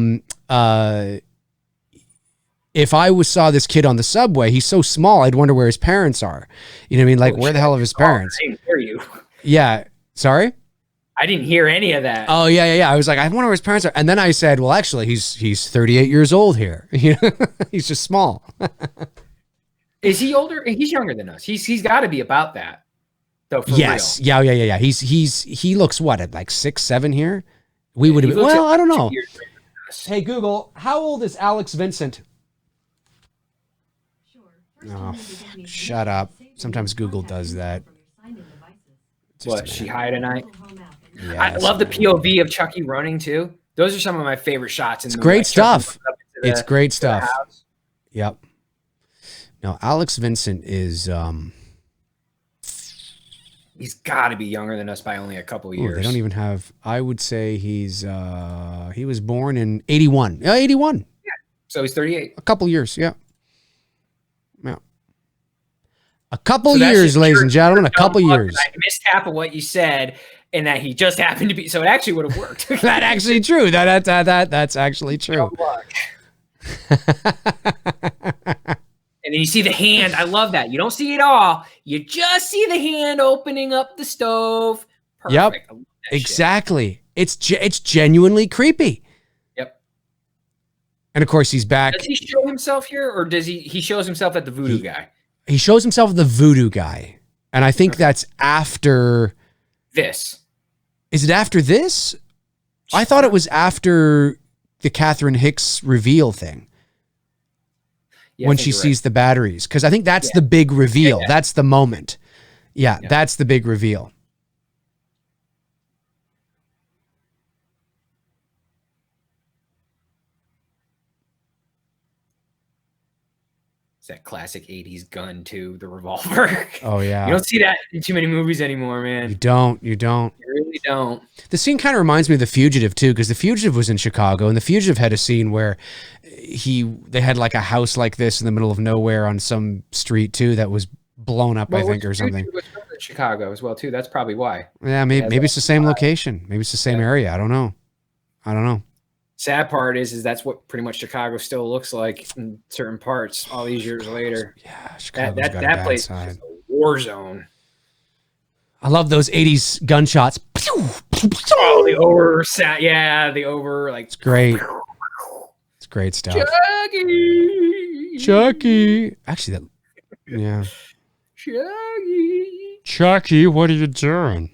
if I saw this kid on the subway, he's so small, I'd wonder where his parents are. You know what I mean? Like, where the hell are his parents? I didn't hear you. Yeah. Sorry? I didn't hear any of that. Oh, yeah. I was like, I wonder where his parents are. And then I said, well, actually, he's 38 years old here. He's just small. Is he older? He's younger than us. He's got to be about that. Though, yes. Real. Yeah. He looks what, at like 6, 7 here? We would have been. Well, I don't know. Hey, Google, how old is Alex Vincent? Oh, shut up. Sometimes Google does that. What, she high tonight? Yes, I love the POV of Chucky running too. Those are some of my favorite shots. It's great stuff. It's great stuff. Yep. No, Alex Vincent is... He's got to be younger than us by only a couple years. They don't even have... I would say he was born in 81. 81. Yeah. So he's 38. A couple years, yeah. A couple years, ladies and gentlemen, a couple years. I missed half of what you said, and that he just happened to be. So it actually would have worked. That's actually true. That's actually true. And then you see the hand. I love that. You don't see it all. You just see the hand opening up the stove. Perfect. Yep. Exactly. Shit. It's genuinely creepy. Yep. And of course, he's back. Does he show himself here, or does he shows himself at the voodoo guy? He shows himself the voodoo guy. And I think that's after This. Is it after this? I thought it was after the Catherine Hicks reveal thing. Yeah, when she sees the batteries. Because I think that's the big reveal. Yeah. That's the moment. Yeah, that's the big reveal. It's that classic 80s gun, too, the revolver. Oh, yeah. You don't see that in too many movies anymore, man. You don't. You really don't. The scene kind of reminds me of The Fugitive, too, because The Fugitive was in Chicago, and The Fugitive had a scene where they had like a house like this in the middle of nowhere on some street, too, that was blown up, I think, or something. It was filmed in Chicago as well, too. That's probably why. Yeah, maybe it's the same location. Maybe it's the same area. I don't know. Sad part is that's what pretty much Chicago still looks like in certain parts all these years later. Yeah, Chicago's got a that bad place side. is a war zone. I love those 80s gunshots. Oh, the over, like, it's great. It's great stuff. Chucky. Actually, Chucky, what are you doing?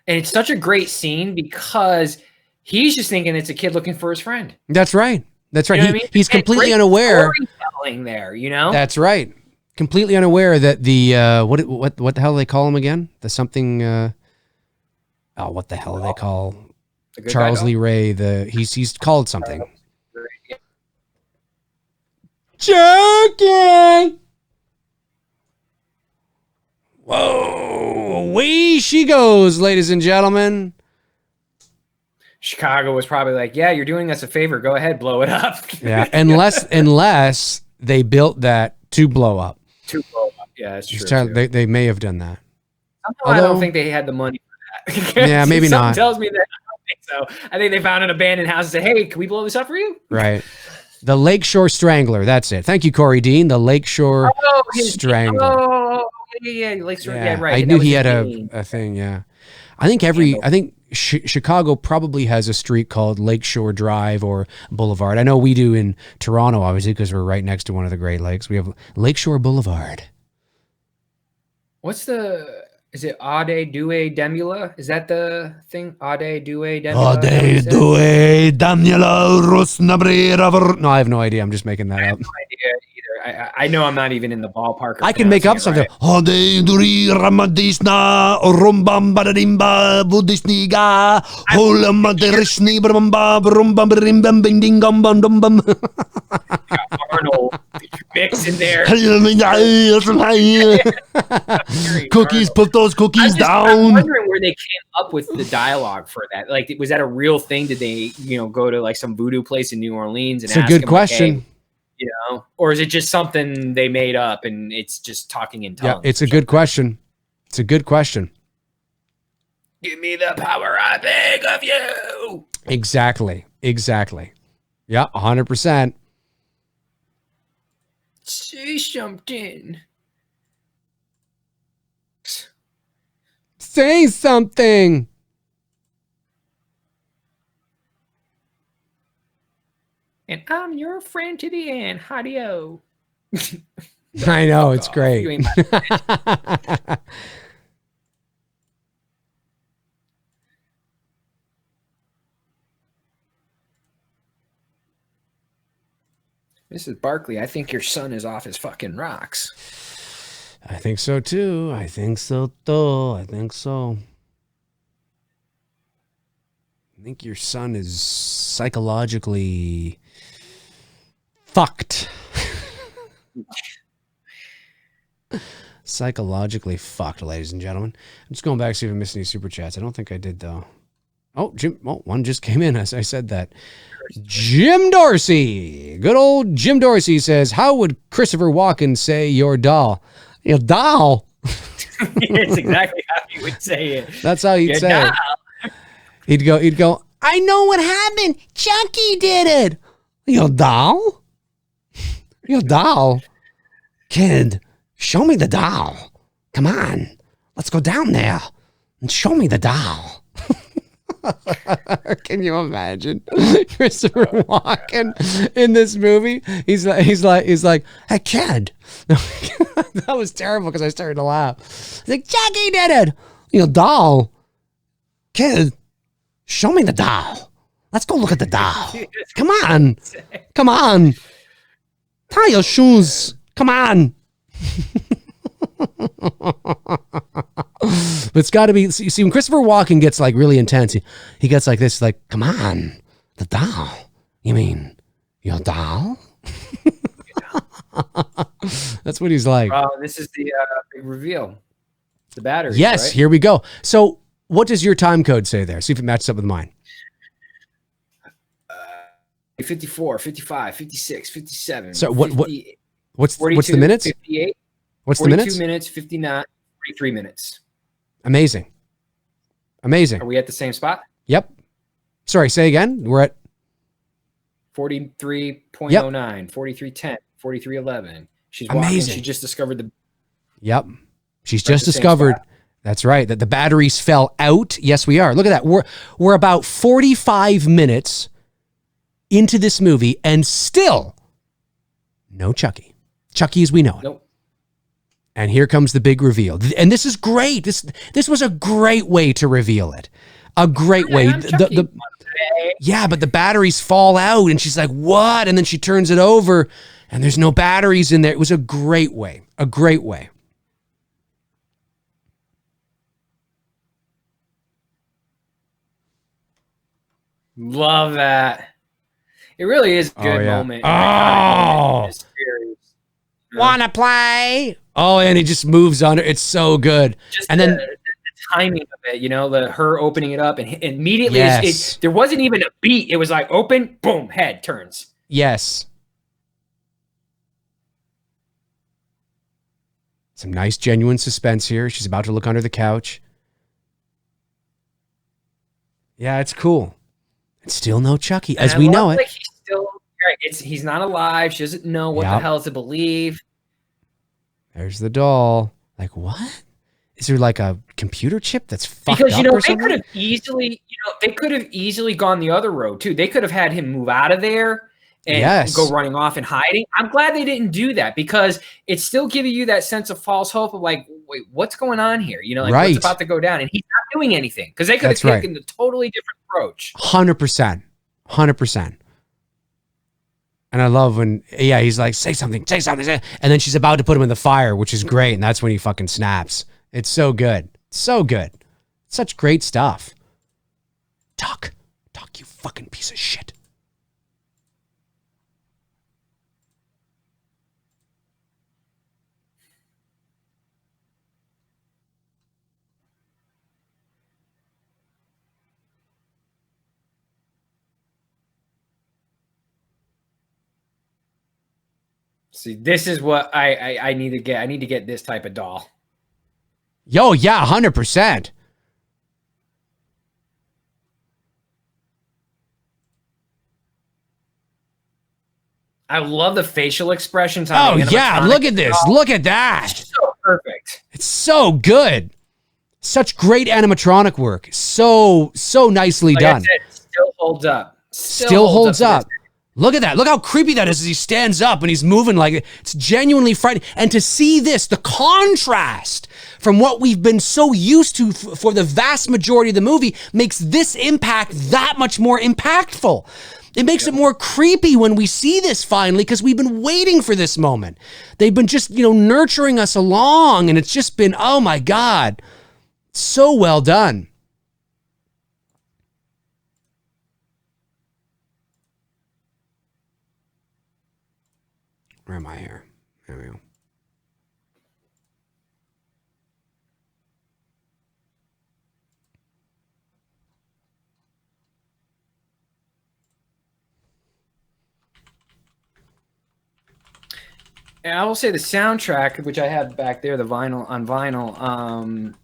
And it's such a great scene because he's just thinking it's a kid looking for his friend. That's right. You know what I mean? He's completely unaware. Storytelling there, you know? That's right. Completely unaware that the what the hell do they call him again? The something. What the hell do they call Charles Lee Ray? He's called something. Chucky. Whoa, away she goes, ladies and gentlemen. Chicago was probably like, yeah, you're doing us a favor. Go ahead, blow it up. Yeah, unless they built that to blow up. Yeah, that's true. They may have done that. I don't think they had the money for that. Yeah, maybe not. Tells me that I don't think so. I think they found an abandoned house and said, hey, can we blow this up for you? Right. The Lakeshore Strangler. That's it. Thank you, Corey Dean. The Lakeshore Strangler. Oh, yeah, Lakeshore. Yeah, right. I knew he had a thing. Yeah, I think Chicago probably has a street called Lakeshore Drive or Boulevard. I know we do in Toronto, obviously, because we're right next to one of the Great Lakes. We have Lakeshore Boulevard. Is it Ade Due Demula? Is that the thing? Ade Due Demula? Ade Due Demula Rusnabrera. No, I have no idea. I'm just making that up. I have no idea either. I know I'm not even in the ballpark. I can make up something. Ade Duri Ramadisna Rumbam Badimba Budisniga Holamadrishni Bramba Brumbam Rimbam Bindingam Bum. Arnold mix in there. Cookies, put those cookies down. I'm wondering where they came up with the dialogue for that. Like, was that a real thing? Did they, go to like some voodoo place in New Orleans and ask a good question. Like, hey, or is it just something they made up and it's just talking in tongues? Yeah, it's a good question. It's a good question. Give me the power I beg of you. Exactly. Yeah, 100%. Say something. Say something. And I'm your friend to the end. Hadio. I know, it's great. You ain't my bitch. Mrs. Barkley, I think your son is off his fucking rocks. I think so too. I think so. I think your son is psychologically fucked. Psychologically fucked, ladies and gentlemen. I'm just going back to see if I missed any super chats. I don't think I did, though. Oh, Jim. Oh, one just came in as I said that. Jim Dorsey. Good old Jim Dorsey says, how would Christopher Walken say your doll? Your doll? It's exactly how he would say it. That's how he'd say it. He'd go, I know what happened. Chucky did it. Your doll? Your doll? Kid, show me the doll. Come on. Let's go down there and show me the doll. Can you imagine Christopher Walken in this movie? He's like, hey kid. That was terrible because I started to laugh. He's like, Jackie did it. You know, doll. Kid, show me the doll. Let's go look at the doll. Come on. Come on. Tie your shoes. Come on. But it's got to be, see, when Christopher Walken gets like really intense, he gets like this, like, come on, the doll. You mean your doll? That's what he's like. This is the big reveal. The battery. Yes, right? Here we go. So what does your time code say there? See if it matches up with mine. 54, 55, 56, 57. So 50, what's 42, the minutes? 58. What's the minutes? 42 minutes, 59, 43 minutes. Amazing. Are we at the same spot? Yep. Sorry, say again. We're at 43.09, Yep. 43.10, 43.11. She's Amazing. walking. She just discovered the. Yep. She's We're at just the same discovered. spot. That's right. That the batteries fell out. Yes, we are. Look at that. We're about 45 minutes into this movie and still no Chucky. Chucky as we know it. Nope. And here comes the big reveal. And this is great. This was a great way to reveal it. A great way. I'm Chucky. Yeah, but the batteries fall out and she's like, what? And then she turns it over and there's no batteries in there. It was a great way. A great way. Love that. It really is a good moment. Oh. In this series. Wanna play? Oh, and he just moves under. It's so good. Just And then the timing of it, you know, her opening it up and immediately Yes. there wasn't even a beat. It was like open, boom, head turns. yes. Some nice genuine suspense here. She's about to look under the couch. Yeah, it's cool. It's still no Chucky, as And we I know love, it. like, he's still right. He's not alive. She doesn't know what the Yep. hell to believe. There's the doll. Like, what? Is there like a computer chip that's fucked Because up you know or they something? could have easily gone the other road too. They could have had him move out of there and Yes. go running off and hiding. I'm glad they didn't do that because it's still giving you that sense of false hope of like, wait, what's going on here? You know, like Right. what's about to go down, and he's not doing anything because they could have That's right. taken a totally different approach. 100%. 100%. And I love when, yeah, he's like, say something. And then she's about to put him in the fire, which is great. And that's when he fucking snaps. It's so good. So good. Such great stuff. Talk, you fucking piece of shit. See, this is what I need to get. I need to get this type of doll. Yo, yeah, 100%. I love the facial expressions. On Oh, the yeah, animatronic look at this. doll. Look at that. It's so perfect. It's so good. Such great animatronic work. So nicely Like done. I said, it still holds up. Still holds to this up. Look at that. Look how creepy that is as he stands up and he's moving like it. It's genuinely frightening. And to see this, the contrast from what we've been so used to for the vast majority of the movie makes this impact that much more impactful. It makes it more creepy when we see this finally because we've been waiting for this moment. They've been just, nurturing us along and it's just been, oh my God, so well done. Where am I here? There we go. And I will say the soundtrack, which I had back there, the vinyl on vinyl,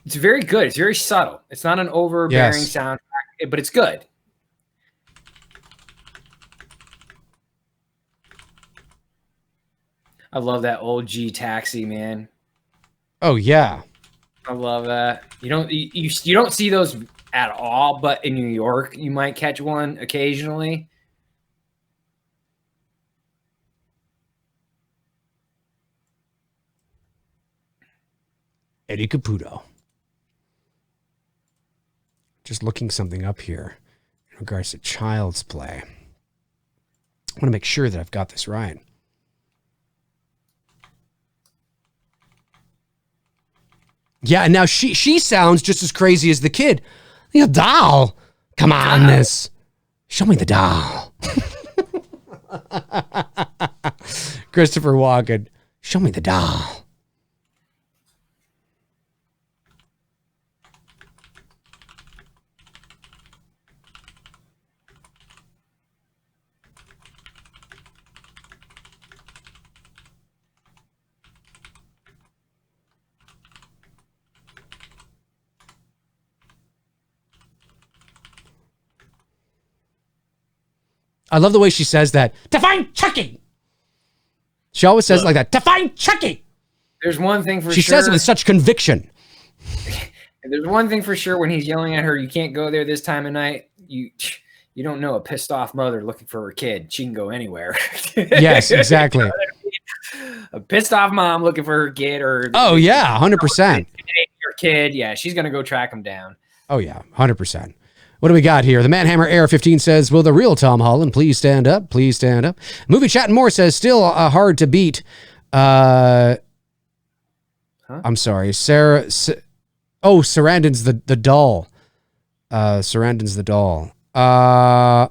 it's very good. It's very subtle. It's not an overbearing Yes. soundtrack, but it's good. I love that old G taxi, man. Oh, yeah. I love that. You don't see those at all, but in New York, you might catch one occasionally. Eddie Caputo. Just looking something up here in regards to Child's Play. I want to make sure that I've got this right. Yeah, and now she sounds just as crazy as the kid. The doll. Come on, miss. Show me the doll. Christopher Walken. Show me the doll. I love the way she says that. To find Chucky. She always says it like that. To find Chucky. There's one thing for sure. She says it with such conviction. There's one thing for sure when he's yelling at her, you can't go there this time of night. You don't know a pissed off mother looking for her kid. She can go anywhere. Yes, exactly. A pissed off mom looking for her kid, or oh yeah, 100%. Your kid, yeah, she's gonna go track him down. Oh yeah, 100%. What do we got here? The Manhammer Air 15 says, will the real Tom Holland please stand up? Please stand up. Movie Chat and More says, still hard to beat. I'm sorry. Sarandon's the doll. Sarandon's the doll. I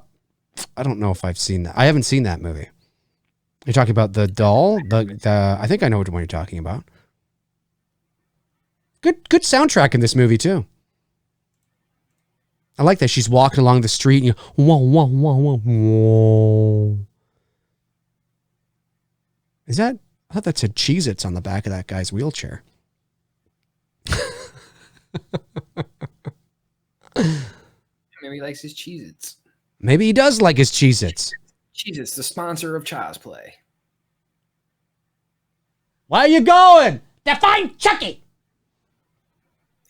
don't know if I've seen that. I haven't seen that movie. You're talking about the doll? I think I know what one you're talking about. Good soundtrack in this movie too. I like that she's walking along the street and you whoa, whoa, whoa, whoa, whoa. Is that? I thought that said Cheez-Its on the back of that guy's wheelchair. Maybe he likes his Cheez-Its. Maybe he does like his Cheez-Its. Cheez-Its, the sponsor of Child's Play. Where are you going? To find Chucky.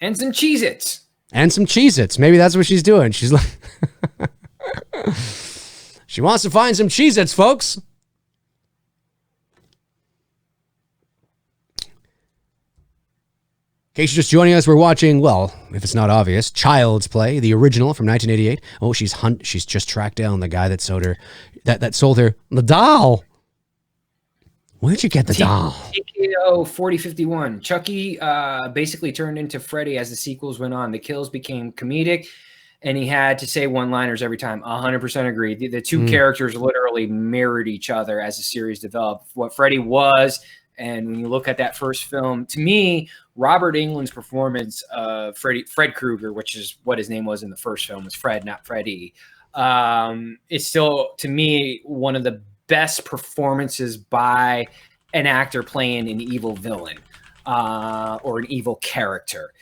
And some Cheez-Its. And some Cheez-Its. Maybe that's what she's doing. She's like, she wants to find some Cheez-Its, folks. In case you're just joining us, we're watching, well, if it's not obvious, Child's Play, the original from 1988. Oh, she's just tracked down the guy that sold her, that sold her the doll. Where'd you get the doll? TKO 4051. Chucky basically turned into Freddy as the sequels went on. The kills became comedic, and he had to say one-liners every time. 100% agree. The two characters literally mirrored each other as the series developed. What Freddy was, and when you look at that first film, to me, Robert Englund's performance of Fred Krueger, which is what his name was in the first film, was Fred, not Freddy. It's still, to me, one of the best performances by an actor playing an evil villain or an evil character.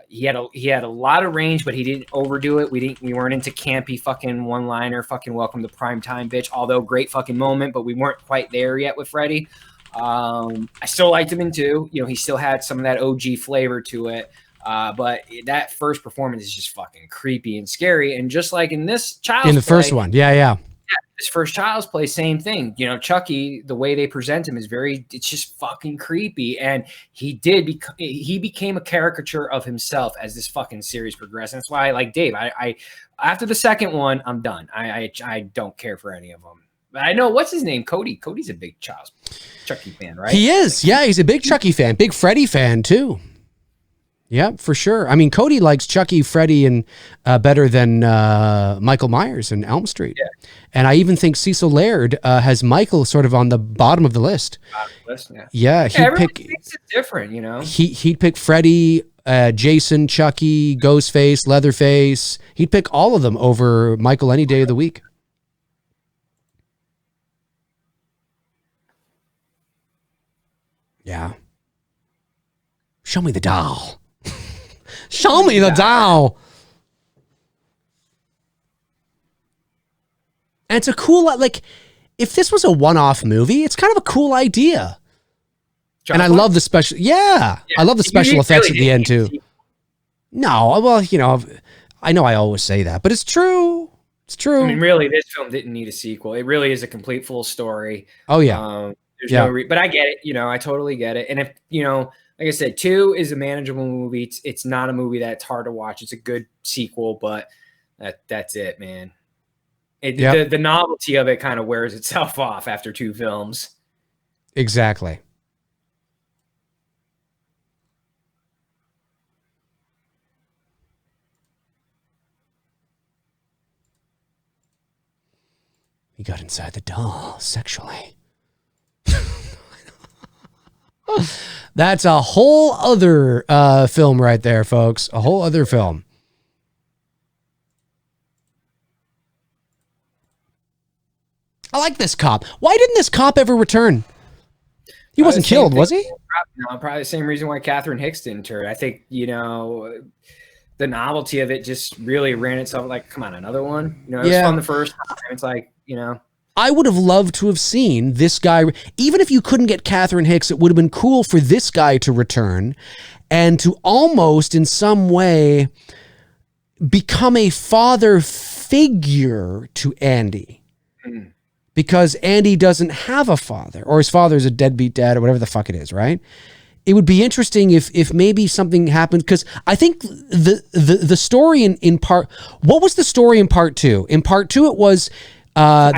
He had a lot of range, but he didn't overdo it. We weren't into campy fucking one-liner, fucking welcome to prime time, bitch. Although great fucking moment, but we weren't quite there yet with Freddy. I still liked him in 2. You know, he still had some of that OG flavor to it. But that first performance is just fucking creepy and scary. And just like in this Child's In the first one. Yeah. This first Child's Play, same thing. You know, Chucky, the way they present him is it's just fucking creepy. And he became a caricature of himself as this fucking series progressed. And that's why, like Dave, I after the second one, I'm done. I don't care for any of them. But I know, what's his name? Cody. Cody's a big Chucky fan, right? He is. Yeah, he's a big Chucky fan. Big Freddy fan, too. Yeah, for sure. I mean, Cody likes Chucky, Freddy, and better than Michael Myers and Elm Street. Yeah. And I even think Cecil Laird has Michael sort of on the bottom of the list. Yeah, everyone thinks it's different, you know. He'd pick Freddy, Jason, Chucky, Ghostface, Leatherface. He'd pick all of them over Michael any day of the week. Yeah. Show me the doll. Show me the doll. And it's a cool, like, if this was a one-off movie, it's kind of a cool idea. And I love the special, I love the special effects at the end too. No, well, you know, I know I always say that, but it's true. It's true. I mean, really, this film didn't need a sequel. It really is a complete full story. Oh yeah. There's no but I get it. I totally get it. And if like I said, 2 is a manageable movie. It's not a movie that's hard to watch. It's a good sequel, but that's it, man. The novelty of it kind of wears itself off after 2 films. Exactly. He got inside the doll sexually. That's a whole other film right there, folks. A whole other film. I like this cop. Why didn't this cop ever return? He wasn't killed, was he? No, probably the same reason why Catherine Hicks didn't turn. I think, the novelty of it just really ran itself like, come on, another one? It was fun the first time. It's like, I would have loved to have seen this guy. Even if you couldn't get Catherine Hicks, it would have been cool for this guy to return and to almost in some way become a father figure to Andy. Because Andy doesn't have a father, or his father's a deadbeat dad, or whatever the fuck it is, right? It would be interesting if maybe something happened, because I think the story in part, what was the story in part 2? In part 2, it was that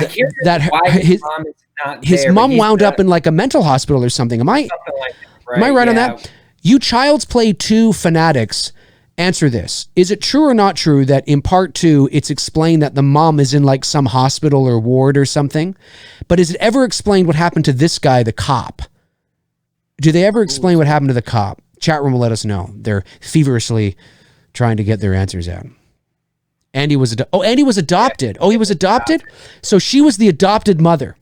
his mom wound up in like a mental hospital or something. Am I right on that? You Child's Play 2 fanatics, answer this. Is it true or not true that in part 2, it's explained that the mom is in like some hospital or ward or something? But is it ever explained what happened to this guy, the cop? Do they ever explain what happened to the cop? Chat room will let us know. They're feverishly trying to get their answers out. Andy was adopted. Oh, he was adopted? So she was the adopted mother.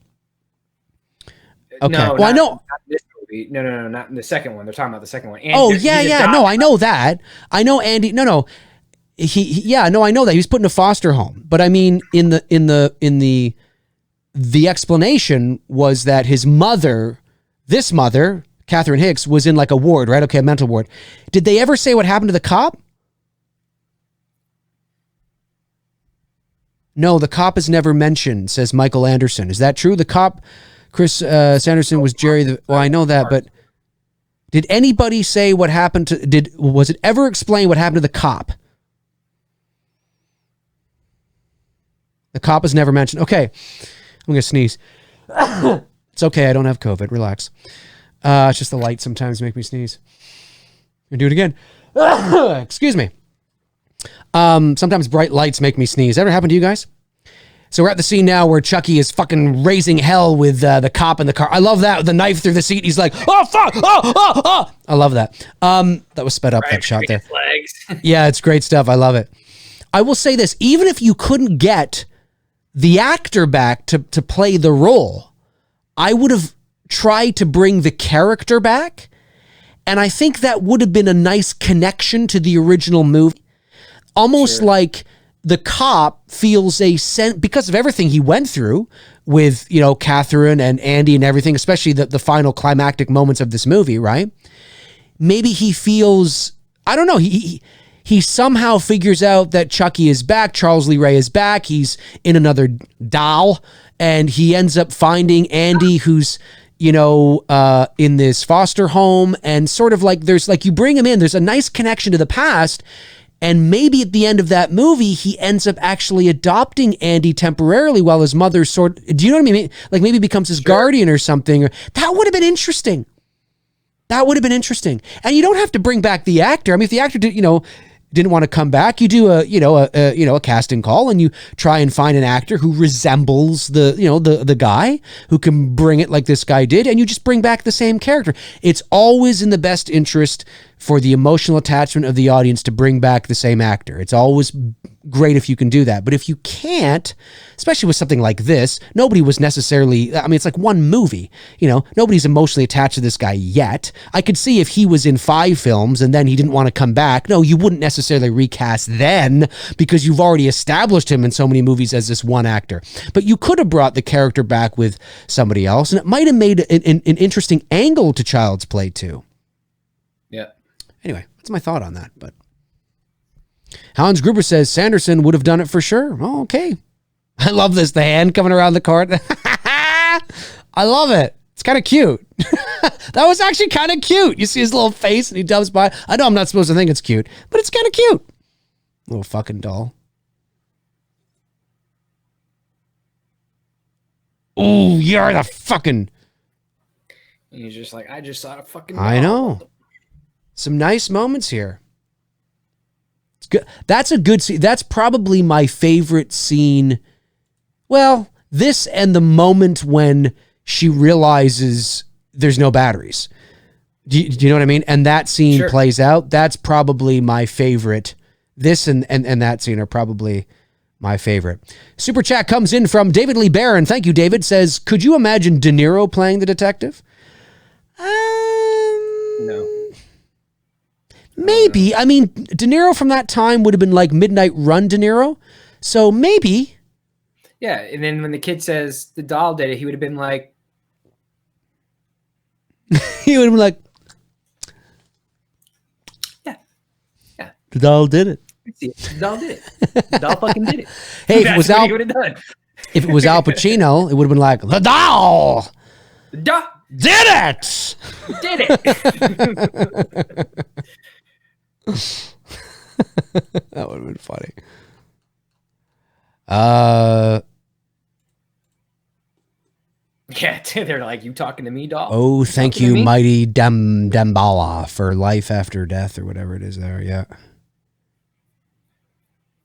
Okay. No, well, I know. Not in this movie. No, not in the second one. They're talking about the second one. No, I know that. I know Andy. No. I know that he was put in a foster home. But I mean, in the explanation was that his mother, this mother, Catherine Hicks, was in like a ward, right? Okay, a mental ward. Did they ever say what happened to the cop? No, the cop is never mentioned, says Michael Anderson. Is that true? The cop, Chris Sanderson, was Jerry. Well, I know that, but did anybody say what happened to? Was it ever explained what happened to the cop? The cop is never mentioned. Okay, I'm gonna sneeze. It's okay. I don't have COVID. Relax. It's just the lights sometimes make me sneeze. I'm gonna do it again. Excuse me. Sometimes bright lights make me sneeze. Ever happen to you guys? So we're at the scene now where Chucky is fucking raising hell with the cop in the car. I love that. The knife through the seat. He's like, oh, fuck. Oh. I love that. That was sped up, that shot there. Yeah, it's great stuff. I love it. I will say this. Even if you couldn't get the actor back to play the role, I would have tried to bring the character back. And I think that would have been a nice connection to the original movie. Almost like the cop feels a sense, because of everything he went through with, Catherine and Andy and everything, especially the final climactic moments of this movie, right? Maybe he feels, I don't know, he somehow figures out that Chucky is back, Charles Lee Ray is back, he's in another doll, and he ends up finding Andy, who's, in this foster home, and sort of like, there's like, you bring him in, there's a nice connection to the past. And maybe at the end of that movie, he ends up actually adopting Andy temporarily while his mother do you know what I mean? Like maybe becomes his guardian or something. That would have been interesting. And you don't have to bring back the actor. I mean, if the actor didn't want to come back, you do a casting call and you try and find an actor who resembles the guy who can bring it like this guy did, and you just bring back the same character. It's always in the best interest for the emotional attachment of the audience to bring back the same actor. It's always great if you can do that. But if you can't, especially with something like this, nobody was necessarily, I mean, it's like one movie, nobody's emotionally attached to this guy yet. I could see if he was in 5 films and then he didn't want to come back. No, you wouldn't necessarily recast then because you've already established him in so many movies as this one actor. But you could have brought the character back with somebody else, and it might have made an interesting angle to Child's Play too. Yeah. Anyway, that's my thought on that. But Hans Gruber says Sanderson would have done it for sure. Oh, okay. I love this. The hand coming around the court. I love it. It's kind of cute. That was actually kind of cute. You see his little face and he jumps by. I know I'm not supposed to think it's cute, but it's kind of cute. Little fucking doll. Oh, you're the fucking... And he's just like, I just saw a fucking I doll. know. Some nice moments here. It's good. That's a good scene. That's probably my favorite scene. Well, this and the moment when she realizes there's no batteries. Do you know what I mean? And that scene Sure. plays out. That's probably my favorite. This and that scene are probably my favorite. Super chat comes in from David Lee Barron. Thank you, David. Says, could you imagine De Niro playing the detective? No. Maybe. I mean, De Niro from that time would have been like Midnight Run De Niro. So maybe. Yeah, and then when the kid says the doll did it, he would have been like, He would have been like, yeah, the doll did it. see, the doll did it. The doll fucking did it. Hey, if it That's was what Al, he would have done. if it was Al Pacino, it would have been like, the doll The doll did it. did it. That would have been funny. Yeah, they're like, you talking to me, doll? Oh, thank Talking to you, me? mighty Damballa, for life after death or whatever it is there. Yeah.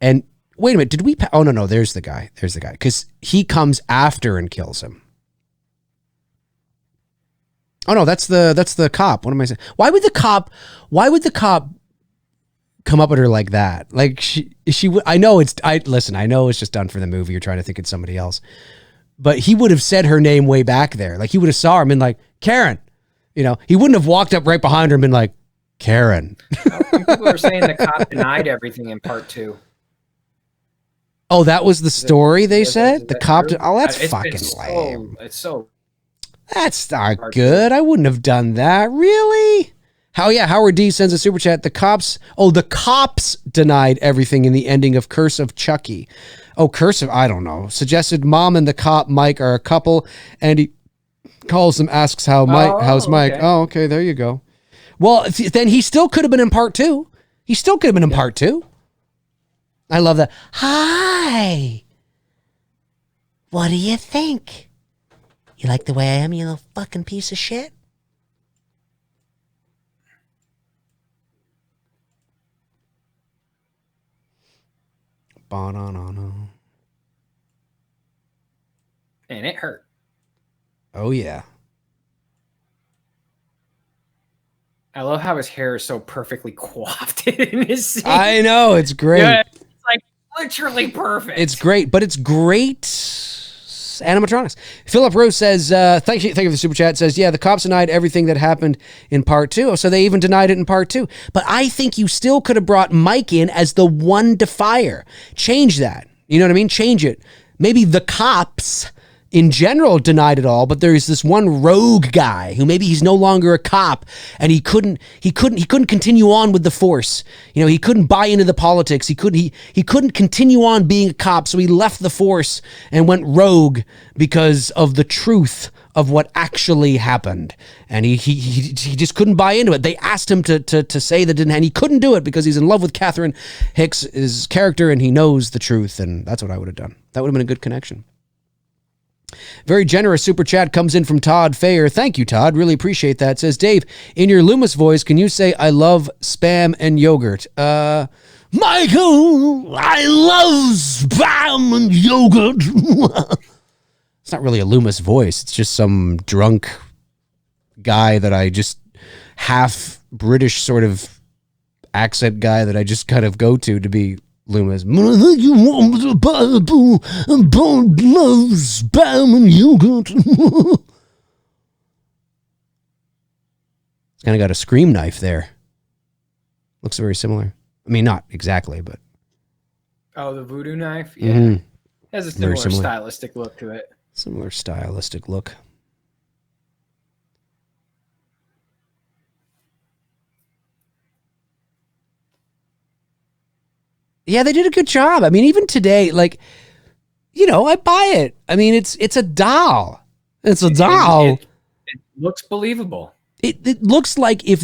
And wait a minute, did we? Oh no, there's the guy. There's the guy because he comes after and kills him. Oh no, that's the cop. What am I saying? Why would the cop come up at her like that? Like she I know it's just done for the movie. You're trying to think it's somebody else. But he would have said her name way back there. Like he would have saw her and been like, Karen. You know, he wouldn't have walked up right behind her and been like, Karen. Some people are saying the cop denied everything in part 2. Oh, that was the story they said? The cop true? that's It's fucking lame. It's so That's not good. I wouldn't have done that. Really? Howard D sends a super chat. The cops denied everything in the ending of Curse of Chucky. Oh, I don't know. Suggested mom and the cop Mike are a couple, and he calls them, asks how's Mike? Okay. Oh, okay, there you go. Well, then he still could have been in part 2. He still could have been in part 2. I love that. Hi. What do you think? You like the way I am, you little fucking piece of shit? Ba-na-na-na. and it hurt. Oh yeah. I love how his hair is so perfectly coiffed in his scene. I know, it's great. Yeah, it's like literally perfect. It's great, but it's great animatronics. Philip Rose says, thank you for the super chat. Says, yeah, the cops denied everything that happened in part 2. So they even denied it in part 2. But I think you still could have brought Mike in as the one defier. Change that. You know what I mean? Change it. Maybe the cops in general denied it all, but there's this one rogue guy who maybe he's no longer a cop and he couldn't continue on with the force. You know, he couldn't buy into the politics. He couldn't continue on being a cop, so he left the force and went rogue because of the truth of what actually happened. And he just couldn't buy into it. They asked him to say that didn't, and he couldn't do it because he's in love with Catherine Hicks' character and he knows the truth, and that's what I would have done. That would have been a good connection. Very generous super chat comes in from Todd Fayer. Thank you, Todd. Really appreciate that. Says, Dave, in your Loomis voice, can you say, I love Spam and yogurt? Michael, I love Spam and yogurt. It's not really a Loomis voice. It's just some drunk guy that I just half British sort of accent guy that I just kind of go to be Loomis. You want the Bible and Bond loves Spam and yogurt. It's kind of got a scream knife there. Looks very similar. I mean, not exactly, but. Oh, the voodoo knife? Yeah. Mm-hmm. Has a Very similar similar. stylistic look to it. Similar stylistic look. Yeah, they did a good job. I mean, even today, like, you know, I buy it. I mean, it's a doll. It's a doll. It looks believable. It looks like if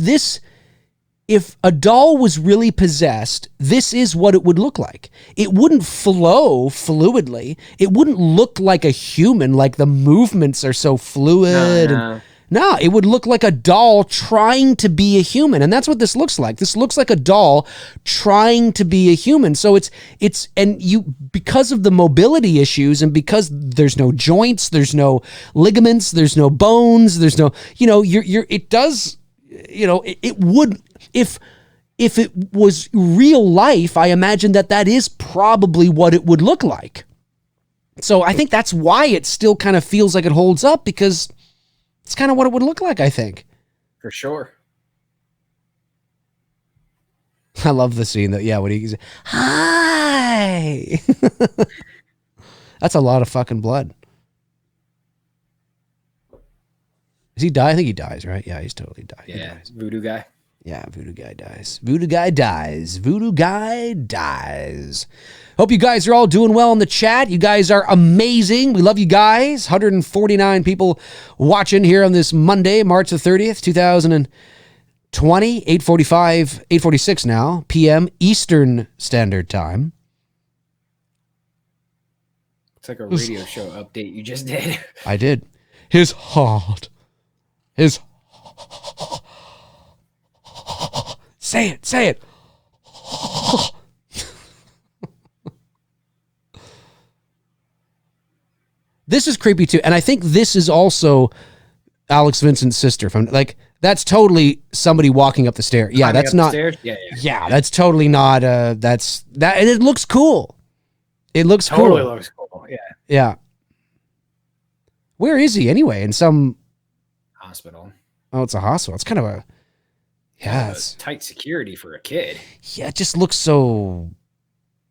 a doll was really possessed, this is what it would look like. It wouldn't flow fluidly. It wouldn't look like a human, like the movements are so fluid. No, it would look like a doll trying to be a human. And that's what this looks like. This looks like a doll trying to be a human. So because of the mobility issues and because there's no joints, there's no ligaments, there's no bones, there's no, you know, it does, you know, it would, if it was real life, I imagine that is probably what it would look like. So I think that's why it still kind of feels like it holds up, because it's kind of what it would look like, I think. For sure. I love the scene that, when he's, hi. That's a lot of fucking blood. Does he die? I think he dies, right? Yeah, he's totally died. Yeah, voodoo guy. Yeah, voodoo guy dies. Voodoo guy dies. Voodoo guy dies. Hope you guys are all doing well in the chat. You guys are amazing. We love you guys. 149 people watching here on this Monday, March the 30th, 2020, 8:46 now, p.m. Eastern Standard Time. It's like a radio show update you just did. I did. His heart. His Say it. This is creepy too. And I think this is also Alex Vincent's sister. That's totally somebody walking up the stairs. Yeah, that's not. Yeah, that's totally not. That's that. And it looks cool. It looks cool. Totally looks cool. Yeah. Yeah. Where is he anyway? In some hospital. Oh, it's a hospital. It's kind of a. Yeah, it's tight security for a kid. Yeah, it just looks so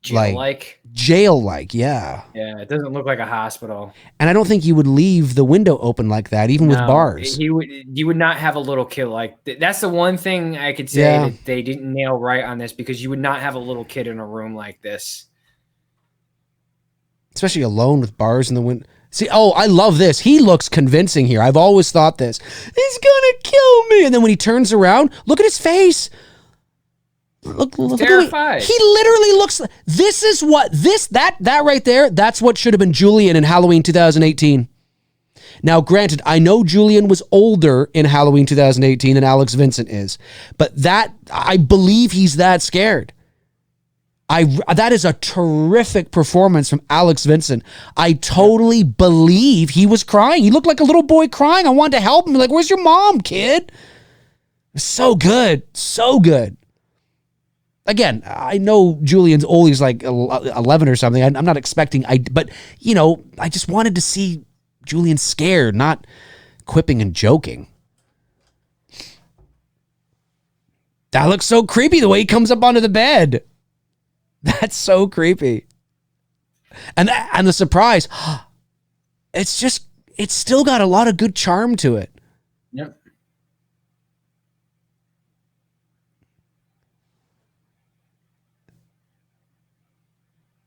jail-like. Jail-like, yeah. Yeah, it doesn't look like a hospital. And I don't think you would leave the window open like that, even with bars. You would not have a little kid like that's the one thing I could say that they didn't nail right on this, because you would not have a little kid in a room like this. Especially alone with bars in the window. See, I love this. He looks convincing here. I've always thought this. He's gonna kill me. And then when he turns around, look at his face. Look terrified. He literally looks like this is what that right there, that's what should have been Julian in Halloween 2018. Now, granted, I know Julian was older in Halloween 2018 than Alex Vincent is, but I believe he's that scared. That is a terrific performance from Alex Vincent. I totally believe he was crying. He looked like a little boy crying. I wanted to help him. Like, where's your mom, kid? So good. So good. Again, I know Julian's old. He's like 11 or something. I'm not expecting, but you know, I just wanted to see Julian scared, not quipping and joking. That looks so creepy the way he comes up onto the bed. That's so creepy. And the surprise, it's still got a lot of good charm to it. Yep.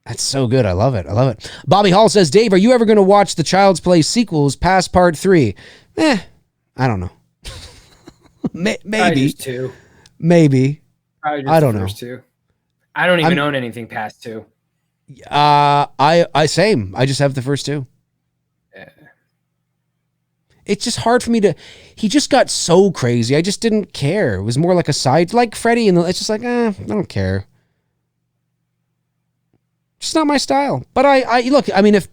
That's so good. I love it. Bobby Hall says, Dave, are you ever going to watch the Child's Play sequels past part 3? I don't know. Maybe. Just 2. Maybe. I don't know. Two. I don't even own anything past 2. I same. I just have the first 2. Yeah. It's just hard for me to. He just got so crazy. I just didn't care. It was more like a side, like Freddy, and it's just like, I don't care. Just not my style. But I look. I mean, if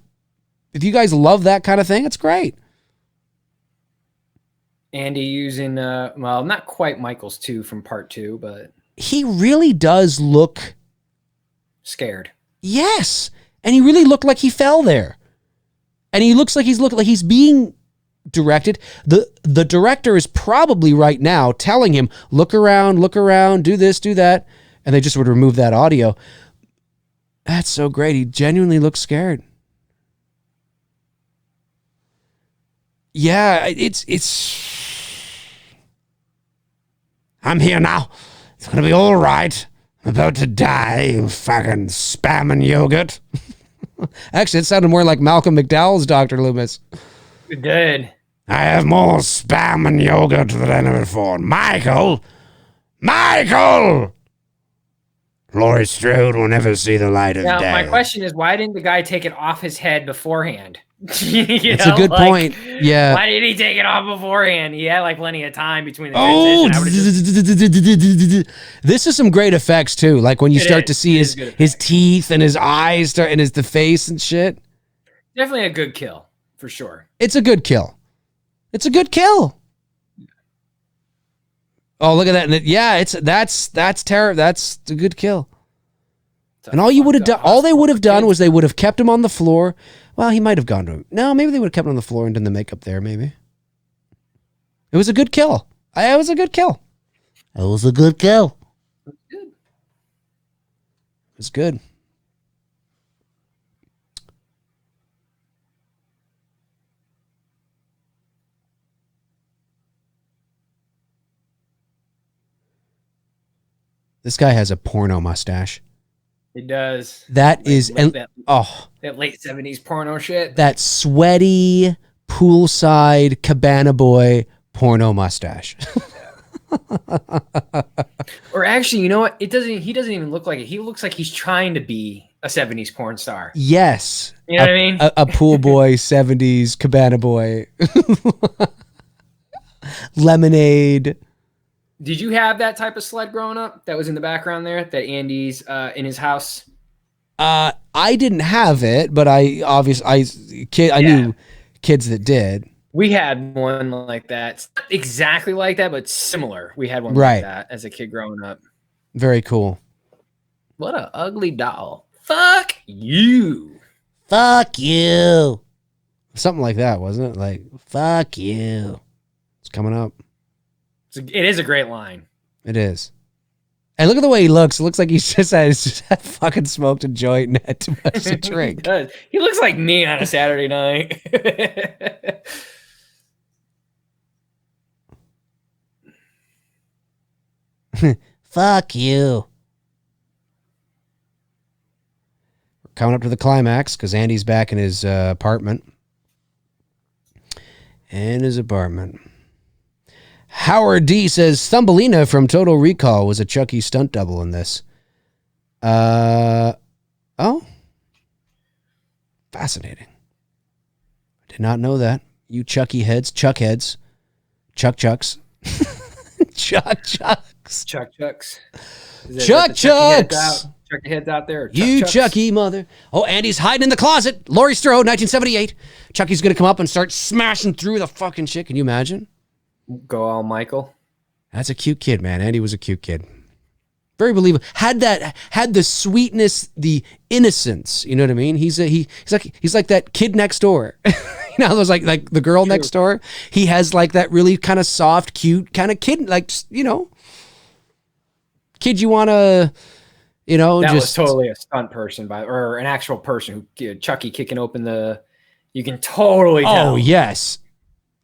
you guys love that kind of thing, it's great. Andy using well, not quite Michael's 2 from part 2, but he really does look scared. Yes, and he really looked like he fell there, and he looks like he's being directed. The director is probably right now telling him, look around, do this, do that, and they just would remove that audio. That's so great. He genuinely looks scared. Yeah, it's. I'm here now. It's gonna be all right. About to die, you fucking spam and yogurt. Actually, it sounded more like Malcolm McDowell's Dr. Loomis. Good. I have more spam and yogurt than ever before. Michael! Michael! Laurie Strode will never see the light of Now, day. my question is, why didn't the guy take it off his head beforehand? It's a good point. Yeah. Why did he take it off beforehand? He had like plenty of time between the Oh, transition. this is some great effects too. Like when you start to see his good teeth and his eyes start and the face and shit. Definitely a good kill for sure. It's a good kill. It's a good kill. Oh, look at that! That's terrible. That's a good kill. And all you would have done, all they would have done was they would have kept him on the floor. Well, he might have gone to him. No, maybe they would have kept him on the floor and done the makeup there. Maybe. It was a good kill. It was a good kill. It was a good kill. It was good. This guy has a porno mustache. He does. That is, and that late 70s porno shit. That sweaty poolside cabana boy porno mustache. Or actually, you know what? He doesn't even look like it. He looks like he's trying to be a 70s porn star. Yes. You know what I mean? A pool boy, 70s cabana boy. Lemonade. Did you have that type of sled growing up that was in the background there that Andy's in his house? I didn't have it, but I knew kids that did. We had one like that. Not exactly like that, but similar. We had one like that as a kid growing up. Very cool. What a ugly doll. Fuck you. Fuck you. Something like that, wasn't it? Like, fuck you. It's coming up. It is a great line. It is. And look at the way he looks. It looks like he's just had fucking smoked a joint and had too much to drink. He does. He looks like me on a Saturday night. Fuck you. We're coming up to the climax because Andy's back in his apartment. Howard D says Thumbelina from Total Recall was a Chucky stunt double in this. Oh, fascinating. I did not know that. You Chucky heads, Chuck heads, Chucks, Chuck Chucks, Chuck Chucks. Chuck Chucks. Chucky heads out there. You Chucks. Chucky mother. Oh, Andy's hiding in the closet. Laurie Strode, 1978. Chucky's gonna come up and start smashing through the fucking shit. Can you imagine? Go all Michael. That's a cute kid, man. Andy was a cute kid. Very believable. Had the sweetness, the innocence. You know what I mean? He's like that kid next door. You know, there's like the girl next door. He has like that really kind of soft, cute kind of kid, like, you know, kid you want to, you know, that just was totally a stunt person or an actual person who Chucky kicking open the. You can totally tell. Oh yes.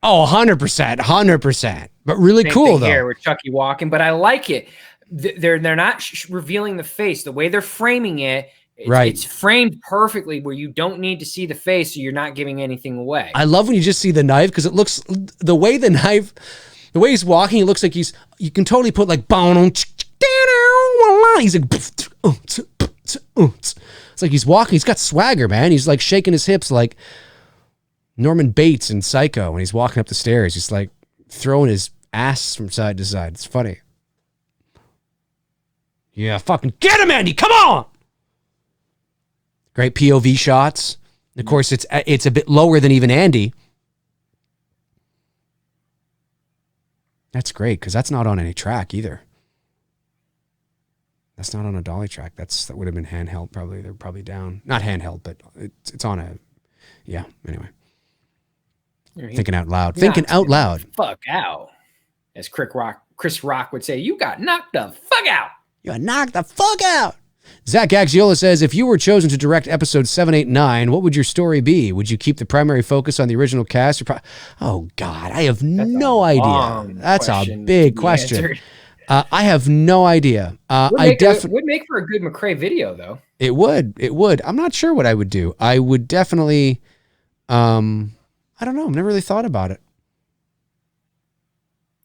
Oh, 100%. But really Same cool thing though. Here with Chucky walking, but I like it. They're not revealing the face. The way they're framing it, it's framed perfectly where you don't need to see the face, so you're not giving anything away. I love when you just see the knife because it looks the way he's walking. It looks like you can totally put like he's like it's like he's walking. He's got swagger, man. He's like shaking his hips like Norman Bates in Psycho when he's walking up the stairs. He's like throwing his ass from side to side. It's funny. Yeah, fucking get him, Andy. Come on. Great POV shots. Of course, it's a bit lower than even Andy. That's great because that's not on any track either. That's not on a dolly track. That would have been handheld probably. They're probably down. Not handheld, but it's on a... Yeah, anyway. Thinking out loud. Thinking out loud. Fuck out. As Chris Rock would say, you got knocked the fuck out. You got knocked the fuck out. Zach Axiola says, if you were chosen to direct episode 7, 8, 9, what would your story be? Would you keep the primary focus on the original cast? Oh, God, I have no idea. That's a big question. I have no idea. Would make for a good McRae video though. It would. I'm not sure what I would do. I would definitely, I don't know. I've never really thought about it.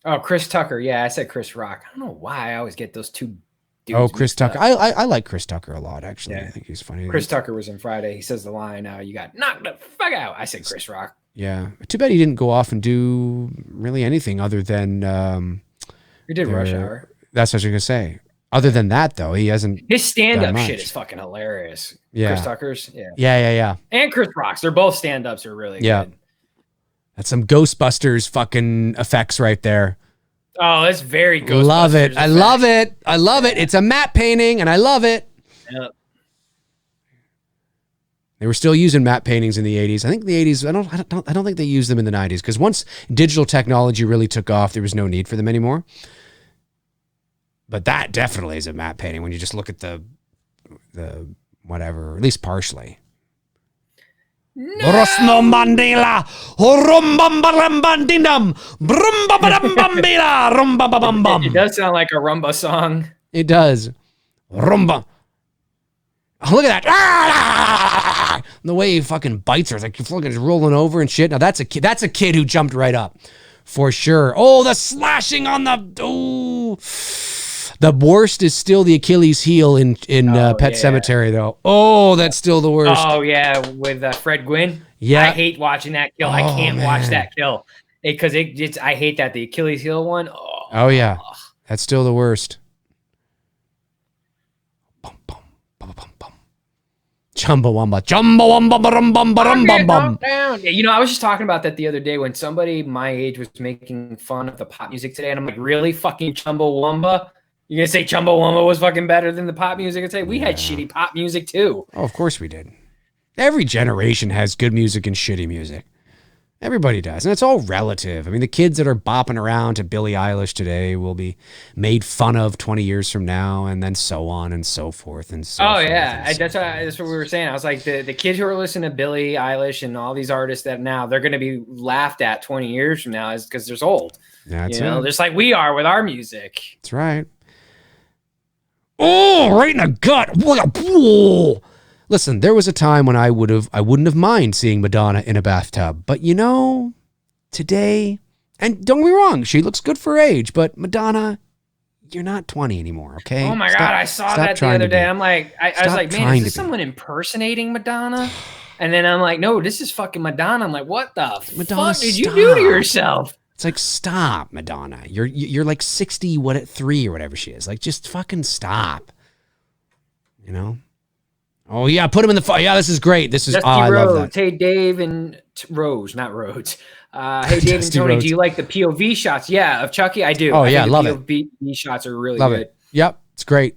Oh, Chris Tucker. Yeah, I said Chris Rock. I don't know why I always get those two dudes. Oh, Chris Tucker. I like Chris Tucker a lot, actually. Yeah. I think he's funny. Chris Tucker was in Friday. He says the line, you got knocked the fuck out. I said Chris Rock. Yeah. Too bad he didn't go off and do really anything other than... He did Rush Hour. That's what I was going to say. Other than that, though, he hasn't... His stand-up done shit much. is fucking hilarious. Yeah. Chris Tucker's. Yeah. Yeah. And Chris Rock's. They're both stand-ups are really good. That's some Ghostbusters fucking effects right there. Oh, that's very Ghostbusters. Love it. Effect. I love it. I love it. It's a matte painting, and I love it. Yep. They were still using matte paintings in the 80s. I think the 80s, I don't think they used them in the 90s, because once digital technology really took off, there was no need for them anymore. But that definitely is a matte painting when you just look at the whatever, at least partially. Rosno Mandela, Rumbambambandindam, Brumbabambambila, Rumbabambam. It does sound like a rumba song. It does. Rumba. Oh, look at that. The way he fucking bites her, it's like fucking just rolling over and shit. Now that's a kid. That's a kid who jumped right up. For sure. Oh, the slashing on the... Oh. The worst is still the Achilles heel in Pet Sematary, though. Oh, that's still the worst. Oh, yeah, with Fred Gwynn. Yeah. I hate watching that kill. I can't watch that kill. Because I hate that. The Achilles heel one. Oh, yeah. That's still the worst. Bum, bum, bum, bum, bum. Chumbawamba. Chumbawamba, bum, bum, bum, bum, bum. Yeah, you know, I was just talking about that the other day when somebody my age was making fun of the pop music today. And I'm like, really? Fucking Chumbawamba? You're going to say Chumbawamba was fucking better than the pop music? I'd say we had shitty pop music too. Oh, of course we did. Every generation has good music and shitty music. Everybody does. And it's all relative. I mean, the kids that are bopping around to Billie Eilish today will be made fun of 20 years from now, and then so on and so forth and so forth. Yeah. That's what we were saying. I was like, the kids who are listening to Billie Eilish and all these artists that now they're going to be laughed at 20 years from now is because they're old. That's just like we are with our music. That's right. Oh, right in the gut. Whoa. Listen, there was a time when I wouldn't have minded seeing Madonna in a bathtub. But you know, today, and don't get me wrong, she looks good for her age, but Madonna, you're not 20 anymore, okay? Oh my God, I saw that the other day. I'm like, I was like, man, is this someone impersonating Madonna? And then I'm like, no, this is fucking Madonna. I'm like, what the fuck did you do to yourself? It's like, stop, Madonna. You're like 60, what, at 3 or whatever she is. Like, just fucking stop. You know? Oh, yeah, put him in the fire. Yeah, this is great. This is, I love that. Hey, Dave and Rose, not Rhodes. Hey, Dave and Tony, Rhodes. Do you like the POV shots? Yeah, of Chucky? I do. Oh, I yeah, think love the it. POV shots are really Love good. it. Yep, it's great.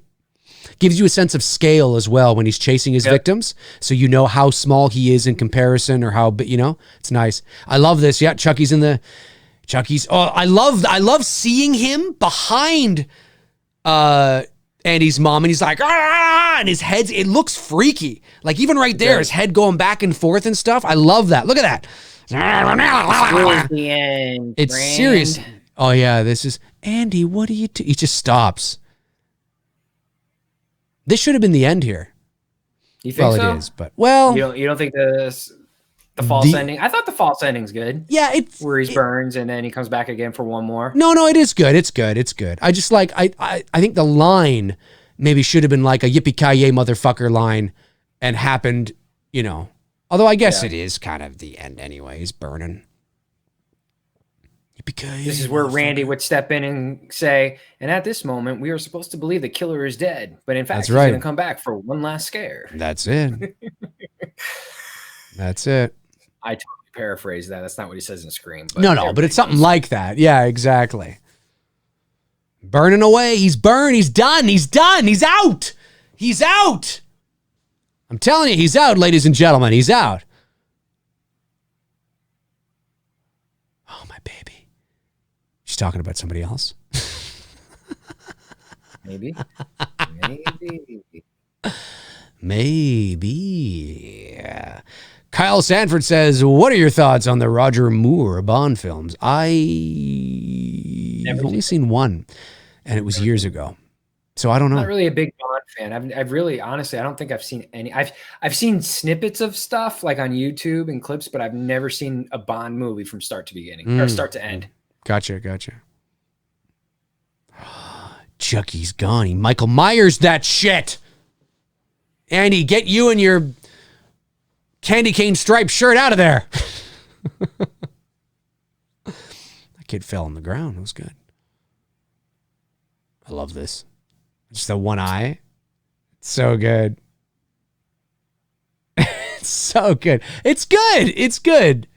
Gives you a sense of scale as well when he's chasing his victims. So you know how small he is in comparison or how, but you know, it's nice. I love this. Yeah, Chucky's. Oh, I love seeing him behind Andy's mom, and he's like, ah, and his head's, it looks freaky. Like even right there, his head going back and forth and stuff. I love that. Look at that. The end, it's Brand. serious. Oh yeah, this is Andy. What do you do? He just stops. This should have been the end here. You think so? It is, but well, you don't think the false ending? I thought the false ending's good. Yeah, it's where he burns and then he comes back again for one more. No, it is good. It's good. It's good. I just like I think the line maybe should have been like a yippee-ki-yay motherfucker line and happened, you know. Although I guess it is kind of the end anyway. He's burning. Yippee-ki-yay. This is where Randy would step in and say, and at this moment, we are supposed to believe the killer is dead. But in fact, he's going to come back for one last scare. That's it. That's it. I totally paraphrase that. That's not what he says in Scream. But no, but it's something like that. Yeah, exactly. Burning away. He's burned. He's done. He's done. He's out. He's out. I'm telling you, he's out, ladies and gentlemen. He's out. Oh, my baby. She's talking about somebody else. Maybe. Maybe. Kyle Sanford says, what are your thoughts on the Roger Moore Bond films? I've only seen one. and it was years ago. So I don't I'm know. not really a big Bond fan. I've really, honestly, I don't think I've seen any. I've seen snippets of stuff like on YouTube and clips, but I've never seen a Bond movie from start to beginning or start to end. Gotcha. Chucky's gone. He Michael Myers that shit. Andy, get you and your candy cane striped shirt out of there. That kid fell on the ground. It was good. I love this. Just the one eye. It's so good. It's so good. It's good. It's good.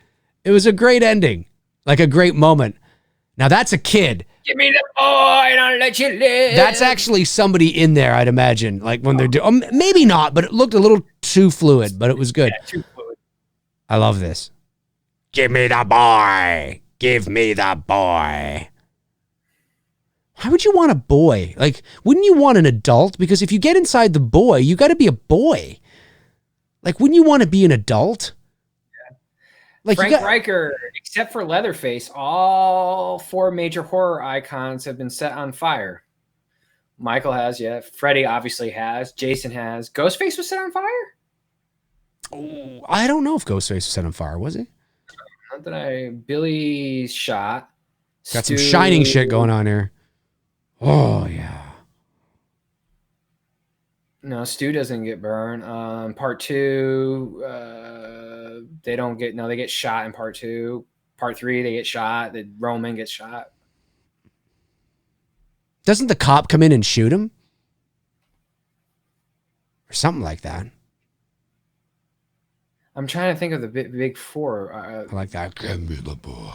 It was a great ending. Like a great moment. Now that's a kid. Give me the boy and I'll let you live. That's actually somebody in there, I'd imagine. Like when they're doing, maybe not, but it looked a little too fluid, but it was good. Yeah, too fluid. I love this. Give me the boy. Give me the boy. Why would you want a boy? Like, wouldn't you want an adult? Because if you get inside the boy, you got to be a boy. Like, wouldn't you want to be an adult? Yeah. Like Frank Riker, except for Leatherface, all 4 major horror icons have been set on fire. Michael has, yeah. Freddy obviously has. Jason has. Ghostface was set on fire? Oh, I don't know if Ghostface was set on fire, was he? Not that I. Billy shot. Got some Shining shit going on here. Oh, yeah. No, Stu doesn't get burned. Part 2, they don't get, no, they get shot in part 2. Part 3, they get shot. The Roman gets shot. Doesn't the cop come in and shoot him? Or something like that. I'm trying to think of the big 4. I like that. Give me the boy.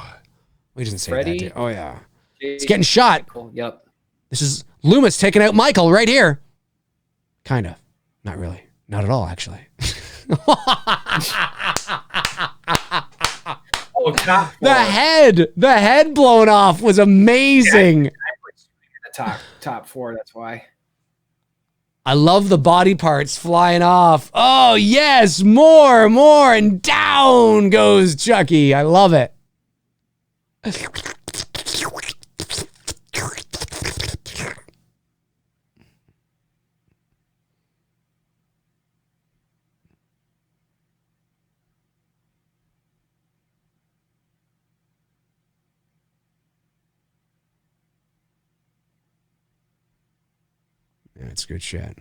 We didn't say Freddy? that. Did. Oh, yeah. Jason, He's getting shot. Michael, yep. This is Loomis taking out Michael right here. Kind of. Not really. Not at all, actually. Oh, top 4. The head blown off was amazing. Yeah, the top 4, that's why. I love the body parts flying off. Oh, yes, more, and down goes Chucky. I love it. Yeah, it's good shit.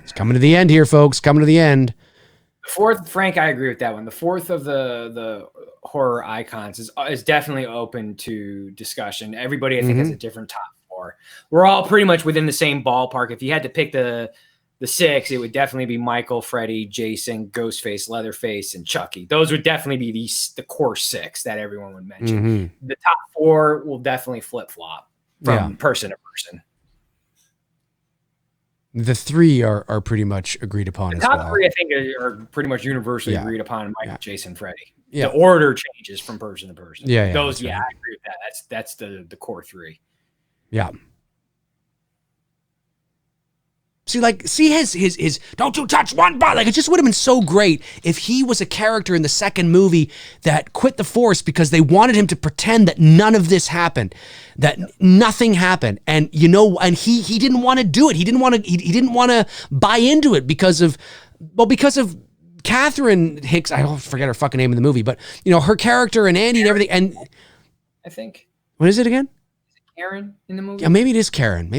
It's coming to the end here, folks. Coming to the end. The 4th, Frank, I agree with that one. The 4th of the horror icons is definitely open to discussion. Everybody, I think, has a different top 4. We're all pretty much within the same ballpark. If you had to pick the 6, it would definitely be Michael, Freddy, Jason, Ghostface, Leatherface, and Chucky. Those would definitely be the core 6 that everyone would mention. The top 4 will definitely flip-flop from person to person. The 3 are pretty much agreed upon as well. The top 3, I think, are pretty much universally agreed upon. Michael, Jason, Freddy. Yeah. The order changes from person to person. Yeah, Those, right. I agree with that. That's the core 3. Yeah. See his don't you touch one button. Like, it just would have been so great if he was a character in the second movie that quit the force because they wanted him to pretend that none of this happened, that nothing happened. And and he didn't want to do it. He didn't want to buy into it because of Catherine Hicks. I forget her fucking name in the movie, but her character and Andy and everything. And I think. What is it again? Is it Karen in the movie? Yeah, maybe it is Karen.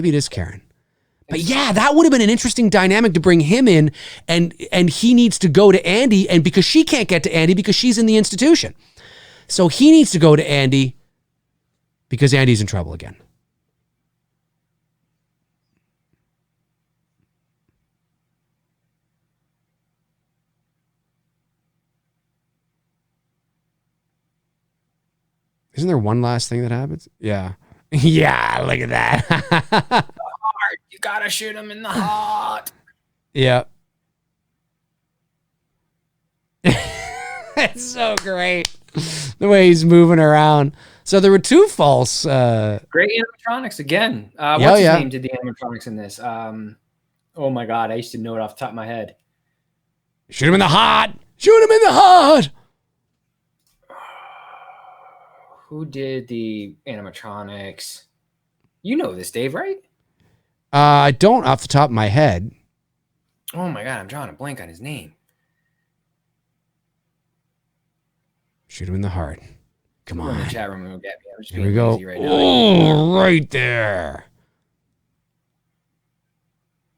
But yeah, that would have been an interesting dynamic to bring him in, and he needs to go to Andy, and because she can't get to Andy because she's in the institution. So he needs to go to Andy because Andy's in trouble again. Isn't there one last thing that happens? Yeah. Yeah, look at that. You gotta shoot him in the heart. Yeah. It's so great. The way he's moving around. So there were two false. Great animatronics again. Yeah, What's his yeah. name did the animatronics in this? Oh my God, I used to know it off the top of my head. Shoot him in the heart. Shoot him in the heart. Who did the animatronics? You know this, Dave, right? I don't off the top of my head. Oh my God, I'm drawing a blank on his name. Shoot him in the heart. Come Go in the on. chat room and get me. I'm just Here we being go. lazy right now. Oh, right there.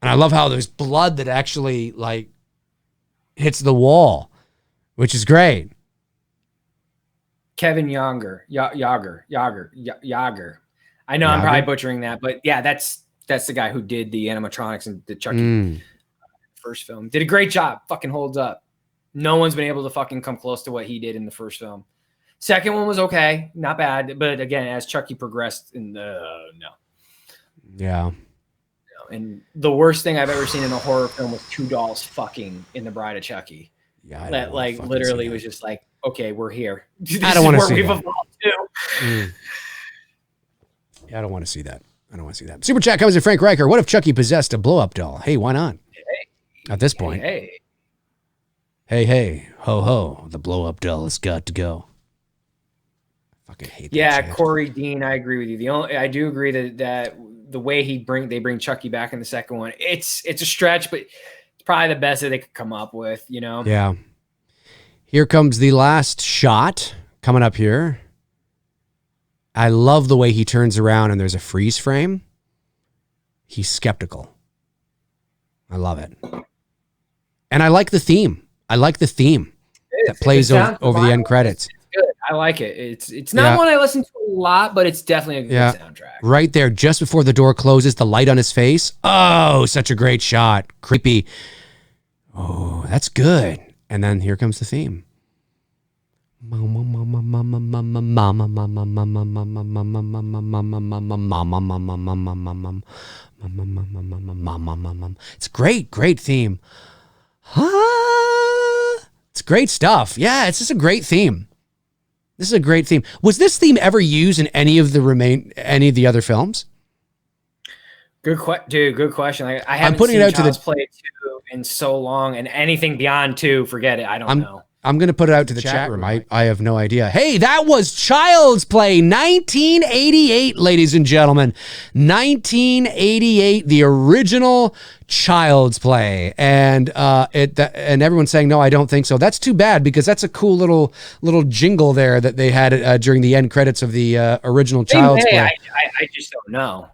And I love how there's blood that actually like hits the wall, which is great. Kevin Yager. I know I'm probably butchering that, but yeah, that's the guy who did the animatronics in the Chucky first film. Did a great job. Fucking holds up. No one's been able to fucking come close to what he did in the first film. Second one was okay, not bad, but again, as Chucky progressed in the Yeah. And the worst thing I've ever seen in a horror film was two dolls fucking in The Bride of Chucky. Yeah. That like literally was just like, okay, we're here. I don't want to see we've that. evolved to. Yeah, I don't want to see that. I don't want to see that. Super chat comes in Frank Riker. What if Chucky possessed a blow-up doll? Hey, why not? At this point. Hey, ho, ho. The blow-up doll has got to go. I fucking hate that Yeah, shit. Corey Dean, I agree with you. I do agree that the way they bring Chucky back in the second one, it's a stretch, but it's probably the best that they could come up with, you know? Yeah. Here comes the last shot coming up here. I love the way he turns around and there's a freeze frame. He's skeptical. I love it. And I like the theme. That plays over the end credits. It's good. I like it. It's not one I listen to a lot, but it's definitely a good soundtrack. Right there, just before the door closes, the light on his face. Oh, such a great shot. Creepy. Oh, that's good. And then here comes the theme. It's great theme. It's great stuff. Yeah, it's just a great theme. This is a great theme. Was this theme ever used in any of the other films? Good question. I haven't putting seen it out to Child's Play 2 in so long, and anything beyond 2, forget it. I don't know. I'm going to put it out to the chat room. I have no idea. Hey, that was Child's Play 1988, ladies and gentlemen. 1988, the original Child's Play. And and everyone's saying, no, I don't think so. That's too bad because that's a cool little jingle there that they had during the end credits of the original Child's Play. I just don't know.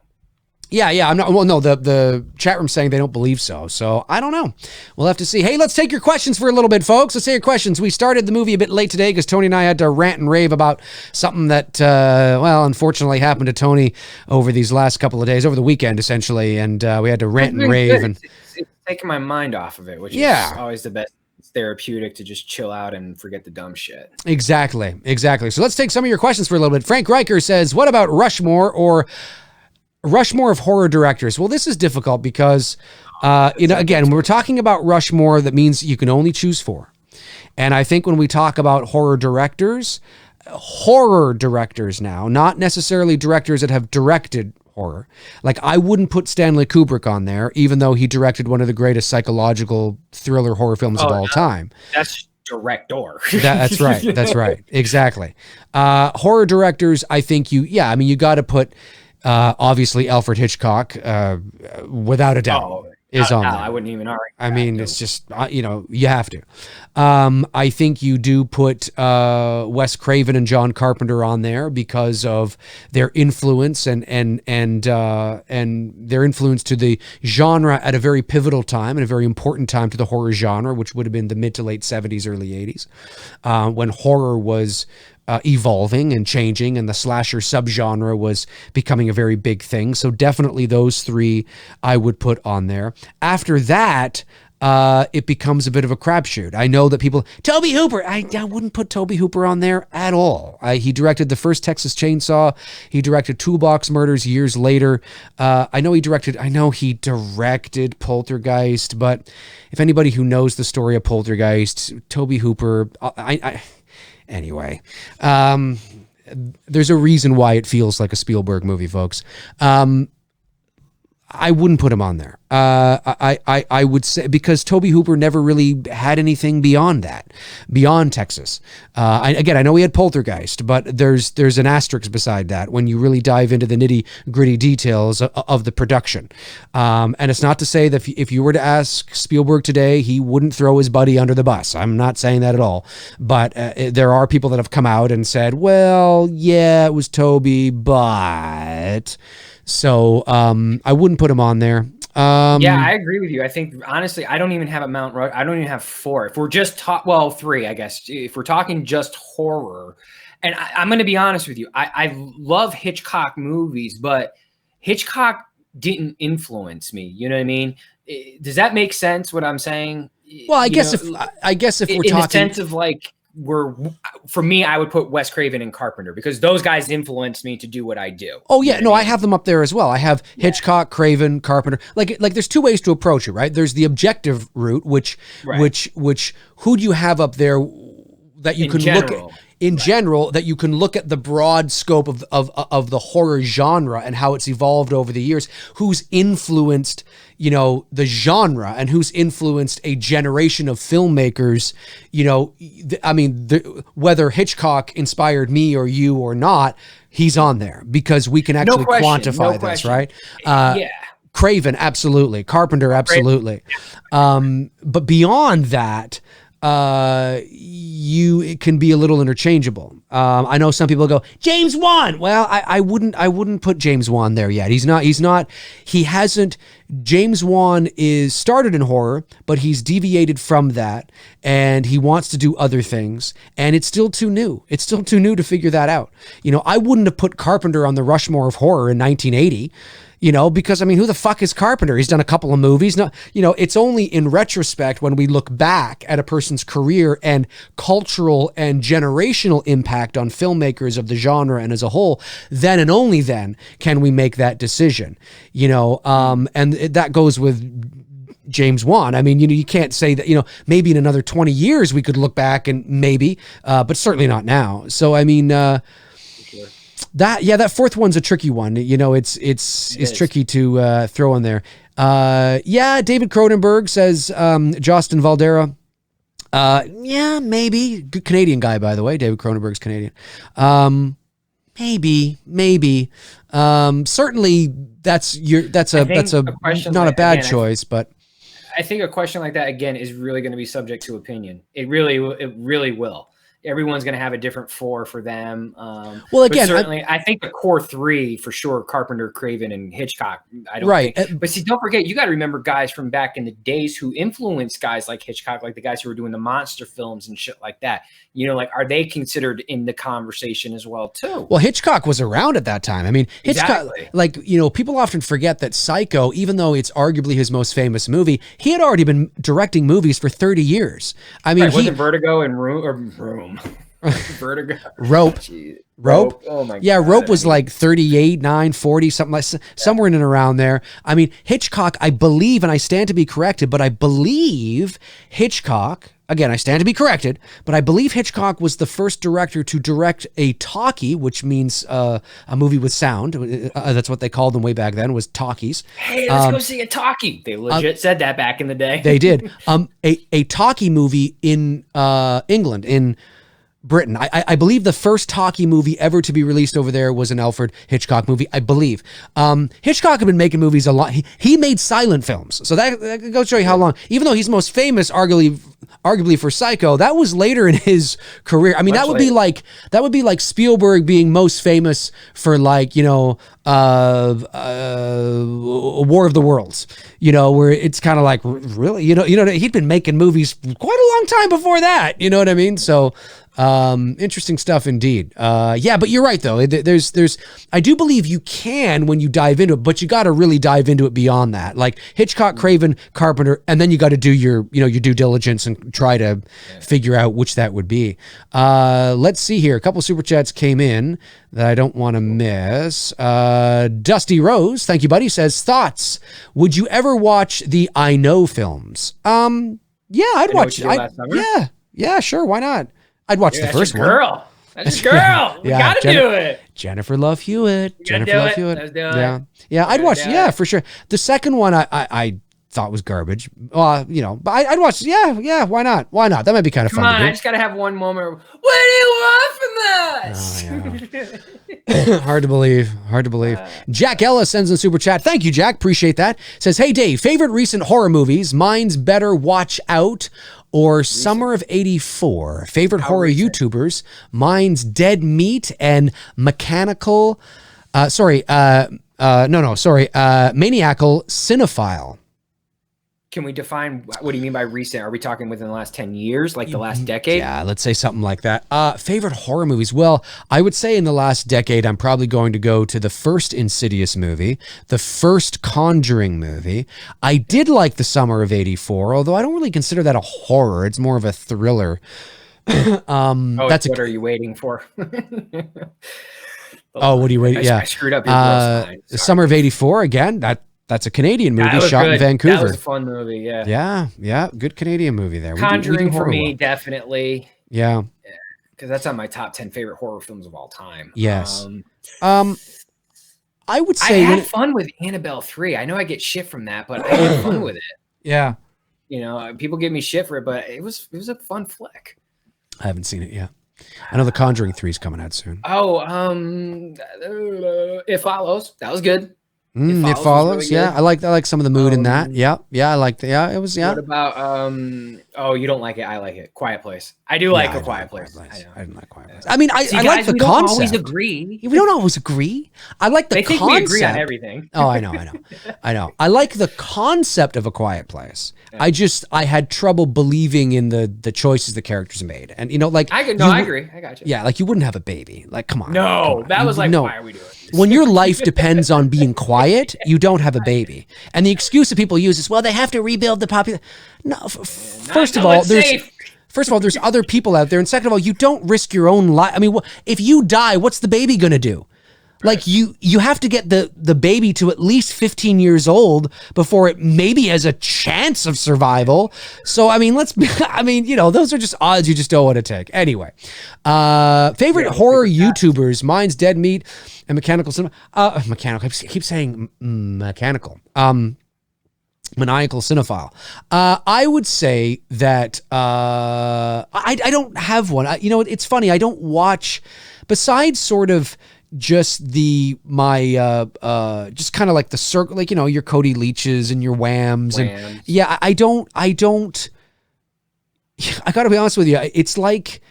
Yeah, I'm not. Well, no, the chat room's saying they don't believe so. So I don't know. We'll have to see. Hey, let's take your questions for a little bit, folks. Let's take your questions. We started the movie a bit late today because Tony and I had to rant and rave about something that, unfortunately happened to Tony over these last couple of days, over the weekend, essentially, and we had to rant and rave. And it's taking my mind off of it, which is always the best. It's therapeutic to just chill out and forget the dumb shit. Exactly. So let's take some of your questions for a little bit. Frank Riker says, "What about Rushmore or?" Rushmore of horror directors. Well, this is difficult because, again, when we're talking about Rushmore, that means you can only choose 4. And I think when we talk about horror directors now, not necessarily directors that have directed horror. Like, I wouldn't put Stanley Kubrick on there, even though he directed one of the greatest psychological thriller horror films of all time. That's director. That's right. Exactly. Horror directors, I think you got to put... obviously, Alfred Hitchcock, without a doubt, is on there. I wouldn't even argue. I mean, it's just, you have to. I think you do put Wes Craven and John Carpenter on there because of their influence and their influence to the genre at a very pivotal time and a very important time to the horror genre, which would have been the mid to late 70s, early 80s, when horror was evolving and changing and the slasher subgenre was becoming a very big thing. So definitely those 3 I would put on there. After that, it becomes a bit of a crapshoot. I know that people... Tobe Hooper! I wouldn't put Tobe Hooper on there at all. He directed the first Texas Chainsaw. He directed Toolbox Murders years later. I know he directed Poltergeist, but if anybody who knows the story of Poltergeist, Tobe Hooper... Anyway, there's a reason why it feels like a Spielberg movie, folks. I wouldn't put him on there. I would say because Tobe Hooper never really had anything beyond that, beyond Texas. I know he had Poltergeist, but there's an asterisk beside that when you really dive into the nitty gritty details of the production. And it's not to say that if you were to ask Spielberg today, he wouldn't throw his buddy under the bus. I'm not saying that at all. But there are people that have come out and said, well, yeah, it was Tobe, but... So I wouldn't put him on there. Yeah, I agree with you. I think honestly, I don't even have a Mount Rushmore. I don't even have 4. If we're just 3, I guess. If we're talking just horror, and I'm going to be honest with you, I love Hitchcock movies, but Hitchcock didn't influence me. You know what I mean? Does that make sense? What I'm saying? Well, I guess if we're talking in the sense of like. For me, I would put Wes Craven and Carpenter because those guys influenced me to do what I do. Oh yeah, no, I have them up there as well. I have Hitchcock, Craven, Carpenter. Like there's 2 ways to approach it, right? There's the objective route, which who do you have up there that you can look at in general, that you can look at the broad scope of the horror genre and how it's evolved over the years, who's influenced, the genre and who's influenced a generation of filmmakers, whether Hitchcock inspired me or you or not, he's on there because we can actually quantify this, right? Craven, absolutely. Carpenter, absolutely. But beyond that, it can be a little interchangeable. I know some people go, James Wan. Well, I wouldn't put James Wan there yet. James Wan is started in horror, but he's deviated from that and he wants to do other things. And it's still too new. It's still too new to figure that out. I wouldn't have put Carpenter on the Rushmore of horror in 1980. Because who the fuck is Carpenter? He's done a couple of movies. No, it's only in retrospect when we look back at a person's career and cultural and generational impact on filmmakers of the genre and as a whole, then and only then can we make that decision. And that goes with James Wan. You can't say that, maybe in another 20 years we could look back and maybe, but certainly not now. So, that 4th one's a tricky one. It's tricky to throw in there. David Cronenberg says Justin Valderra. Maybe. Good Canadian guy, by the way. David Cronenberg's Canadian. Maybe. Certainly that's not a bad choice, but I think a question like that again is really going to be subject to opinion. It really will. Everyone's going to have a different 4 for them. Well, again, certainly, I think the core 3 for sure: Carpenter, Craven, and Hitchcock. But see, don't forget, you got to remember guys from back in the days who influenced guys like Hitchcock, like the guys who were doing the monster films and shit like that. Are they considered in the conversation as well too? Well, Hitchcock was around at that time. Hitchcock, people often forget that Psycho, even though it's arguably his most famous movie, he had already been directing movies for 30 years. Wasn't Vertigo and Room? Vertigo. Rope. Rope. Oh my God. Yeah, Rope was like 38, 9, 40, somewhere in and around there. Hitchcock, I believe, and I stand to be corrected, but I believe Hitchcock, again, I stand to be corrected, but I believe Hitchcock was the first director to direct a talkie, which means a movie with sound. That's what they called them way back then, was talkies. Hey, let's go see a talkie. They legit said that back in the day. They did. A talkie movie in England, in Britain. I believe the first talkie movie ever to be released over there was an Alfred Hitchcock movie, I believe. Hitchcock had been making movies a lot. He made silent films. So that goes to show you how long, even though he's most famous arguably for Psycho, that was later in his career. That would be like Spielberg being most famous for War of the Worlds, where it's kind of like, really, he'd been making movies quite a long time before that. You know what I mean? So, interesting stuff indeed. But you're right though. I do believe you can when you dive into it, but you got to really dive into it beyond that. Like Hitchcock, Craven, Carpenter, and then you got to do your due diligence and try to figure out which that would be. Let's see here. A couple super chats came in that I don't want to miss. Dusty Rose, thank you, buddy, says, thoughts. Would you ever watch the I Know films? Yeah, I'd watch it. Yeah, sure. Why not? I'd watch the first one. That's your girl. We gotta do it. Jennifer Love Hewitt. Jennifer Love Hewitt. Let's do it. Yeah, yeah. I'd watch. Yeah, for sure. The second one, I thought was garbage. But I'd watch. Yeah. Why not? That might be kind of fun. Come on, I just gotta have one moment. What do you want from us? Hard to believe. Jack Ellis sends in super chat. Thank you, Jack. Appreciate that. Says, hey Dave, favorite recent horror movies? Mine's Better Watch Out or Summer of '84. Favorite horror YouTubers? Mine's Dead Meat and Maniacal Cinephile. Can we define what do you mean by recent? Are we talking within the last 10 years, like the last decade? Yeah, let's say something like that. Favorite horror movies? Well, I would say in the last decade, I'm probably going to go to the first Insidious movie, the first Conjuring movie. I did like The Summer of '84, although I don't really consider that a horror. It's more of a thriller. What are you waiting for? What are you waiting? I screwed up your gross mind. The Summer of '84, again, that's a Canadian movie shot in Vancouver. That was a fun movie, yeah. Yeah. Good Canadian movie there. Conjuring for me, definitely. Yeah. Because that's on my top 10 favorite horror films of all time. Yes. I would say I had fun with Annabelle 3. I know I get shit from that, but I had fun with it. Yeah. People give me shit for it, but it was a fun flick. I haven't seen it yet. I know The Conjuring 3 is coming out soon. It Follows. That was good. It Follows. Really, I like some of the mood in that. Yeah, I liked it. Yeah, it was. Yeah. What about you don't like it? I like it. Quiet Place. I do like A Quiet Place. I didn't like Quiet Place. I mean, I like the concept. We don't always agree. We don't always agree. I like the concept. We agree on everything. Oh, I know. I like the concept of A Quiet Place. Yeah. I had trouble believing in the choices the characters made, and I agree. I got you. Yeah, like you wouldn't have a baby. Like, come on. No, that was like, why are we doing this? When your life depends on being quiet, you don't have a baby. And the excuse that people use is, well, they have to rebuild the population. No, first of all, there's other people out there. And second of all, you don't risk your own life. I mean, if you die, what's the baby going to do? Like you have to get the baby to at least 15 years old before it maybe has a chance of survival. So, I mean, those are just odds you just don't want to take. Anyway, favorite horror YouTubers, mine's Dead Meat and Maniacal. I keep saying mechanical. Maniacal Cinephile. I would say that I don't have one. It's funny. I don't watch, besides sort of just just kind of like the circle, like, your Cody Leaches and your Whams. And yeah, I gotta be honest with you. It's like,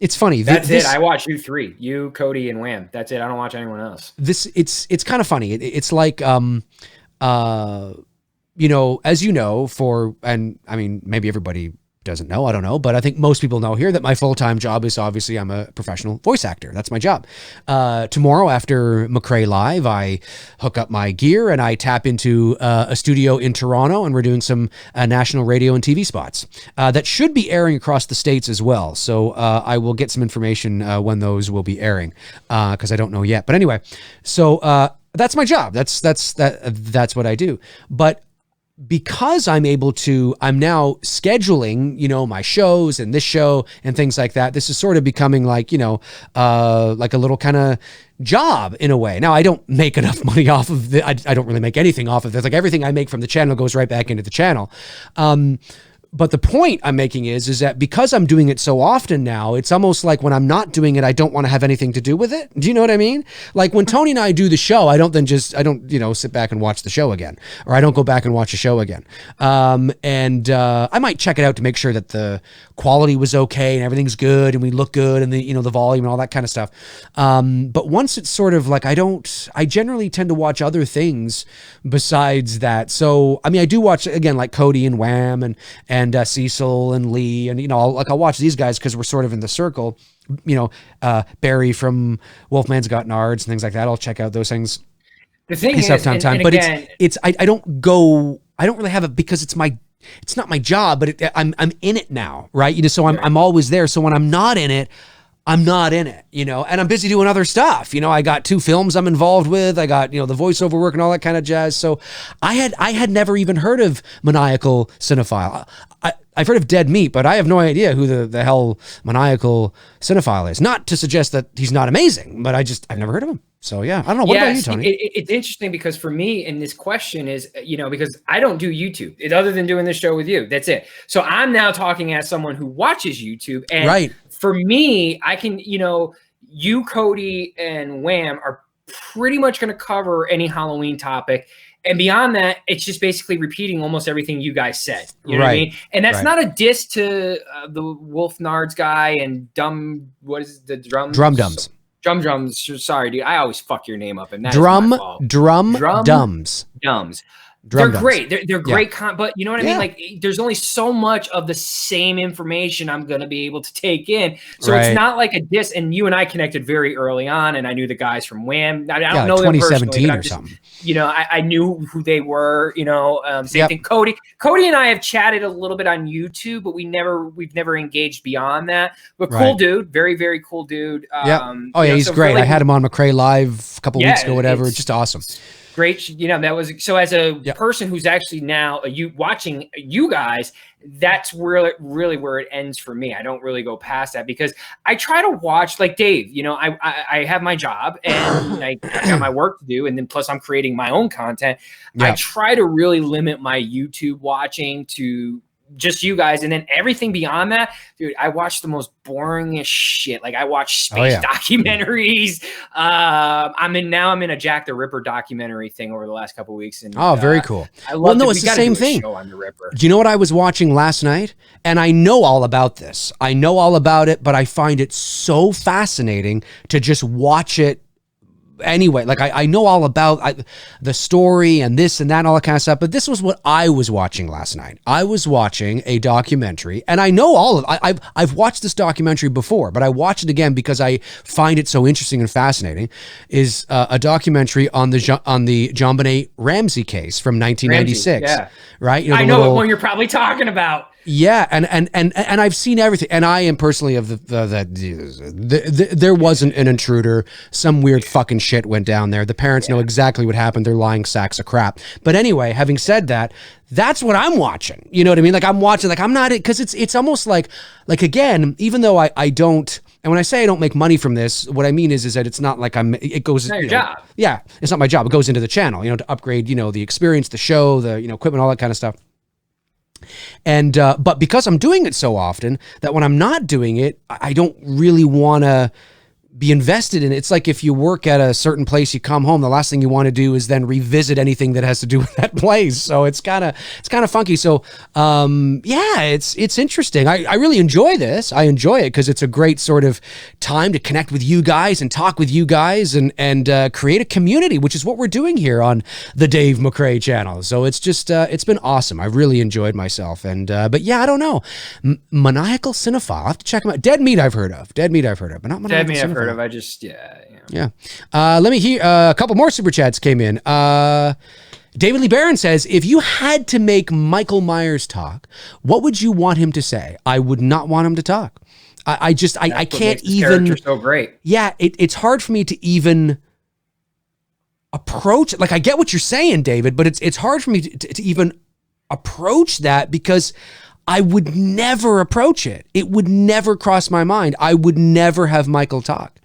it's funny. That's it. I watch you three, you, Cody, and Wham. That's it. I don't watch anyone else. It's kind of funny. It's like, as and I mean, maybe everybody doesn't know, I don't know, but I think most people know here that my full-time job is obviously I'm a professional voice actor. That's my job. Tomorrow after McRae Live, I hook up my gear and I tap into a studio in Toronto, and we're doing some national radio and TV spots that should be airing across the States as well. So I will get some information when those will be airing because I don't know yet. But anyway, so that's my job. That's what I do. But because I'm now scheduling, my shows and this show and things like that, this is sort of becoming like, like a little kind of job in a way. Now, I don't make enough money off of it. I don't really make anything off of this. Like everything I make from the channel goes right back into the channel. But the point I'm making is that because I'm doing it so often now, it's almost like when I'm not doing it, I don't want to have anything to do with it. Do you know what I mean? Like when Tony and I do the show, I don't sit back and watch the show again, or I don't go back and watch a show again. I might check it out to make sure that the quality was okay and everything's good and we look good and the volume and all that kind of stuff. But once it's sort of like, I generally tend to watch other things besides that. So, I mean, I do watch, again, like Cody and Wham and Cecil and Lee, and I'll watch these guys because we're sort of in the circle. Barry from Wolfman's Got Nards and things like that. I'll check out those things. The thing is, time, but again, I don't really have it because it's not my job, but I'm in it now, right? So I'm always there. So when I'm not in it, I'm not in it, you know, and I'm busy doing other stuff. You know, I got 2 films I'm involved with. I got, you know, the voiceover work and all that kind of jazz. So I had never even heard of Maniacal Cinephile. I've heard of Dead Meat, but I have no idea who the hell Maniacal Cinephile is. Not to suggest that he's not amazing, but I've never heard of him. So yeah, I don't know. What about you, Tony? It's interesting because for me, and this question is, you know, because I don't do YouTube other than doing this show with you. That's it. So I'm now talking as someone who watches YouTube, and right. For me, I can, you know, you, Cody, and Wham are pretty much going to cover any Halloween topic. And beyond that, it's just basically repeating almost everything you guys said. You know what I mean? And that's not a diss to the Wolf Nards guy and what is the drums? Drum Dums. Drum Drums. Sorry, dude. I always fuck your name up. And that's Drum my fault. Dums. They're great. They're great. But you know what I mean? Like, there's only so much of the same information I'm going to be able to take in. So it's not like a diss. And you and I connected very early on, and I knew the guys from Wham. I don't know them 2017 or something. You know, I knew who they were. You know, same thing. Cody and I have chatted a little bit on YouTube, but we've never engaged beyond that. But cool dude, very very cool dude. He's great. Really, I had him on McRae Live a couple weeks ago, whatever. Just awesome. Great, you know, that was so. As a person who's actually now watching you guys, that's really where it ends for me. I don't really go past that because I try to watch, like Dave. You know, I have my job and I got my work to do, and then plus I'm creating my own content. I try to really limit my YouTube watching to just you guys, and then everything beyond that, dude. I watch the most boringest shit. Like I watch space documentaries. I'm in a Jack the Ripper documentary thing over the last couple of weeks, and very cool. It's the same thing. Do you know what I was watching last night? And I know all about this. I know all about it, but I find it so fascinating to just watch it. Anyway, like I know all about the story and this and that and all that kind of stuff, but this was what I was watching last night. I was watching a documentary, and I know all of I've watched this documentary before, but I watched it again because I find it so interesting and fascinating. Is a documentary on the JonBenet Ramsey case from 1996, right? You know, I know what one you're probably talking about. Yeah, and I've seen everything, and I am personally of there wasn't an intruder. Some weird fucking shit went down there. The parents know exactly what happened. They're lying sacks of crap. But anyway, having said that, that's what I'm watching. You know what I mean? Like I'm watching, like I'm not, because it's almost like again, even though I don't. And when I say I don't make money from this, what I mean is that it's not like it goes. It's not your job. Yeah, it's not my job. It goes into the channel, you know, to upgrade, you know, the experience, the show, the, you know, equipment, all that kind of stuff. And but because I'm doing it so often that when I'm not doing it, I don't really want to be invested in it. It's like if you work at a certain place, you come home, the last thing you want to do is then revisit anything that has to do with that place. So it's kind of funky. So it's interesting. I really enjoy this. I enjoy it because it's a great sort of time to connect with you guys and talk with you guys and create a community, which is what we're doing here on the Dave McRae channel. So it's just it's been awesome. I really enjoyed myself. And but yeah, I don't know. Maniacal Cinephile. I'll have to check them out. Dead Meat I've heard of, but not Maniacal Cinephile. I just let me hear a couple more super chats came in. David Lee Barron says, if you had to make Michael Myers talk, what would you want him to say? I would not want him to talk. I can't even. Character so great. Yeah, it's hard for me to even approach it. Like I get what you're saying, David, but it's hard for me to even approach that because I would never approach it. It would never cross my mind. I would never have Michael talk.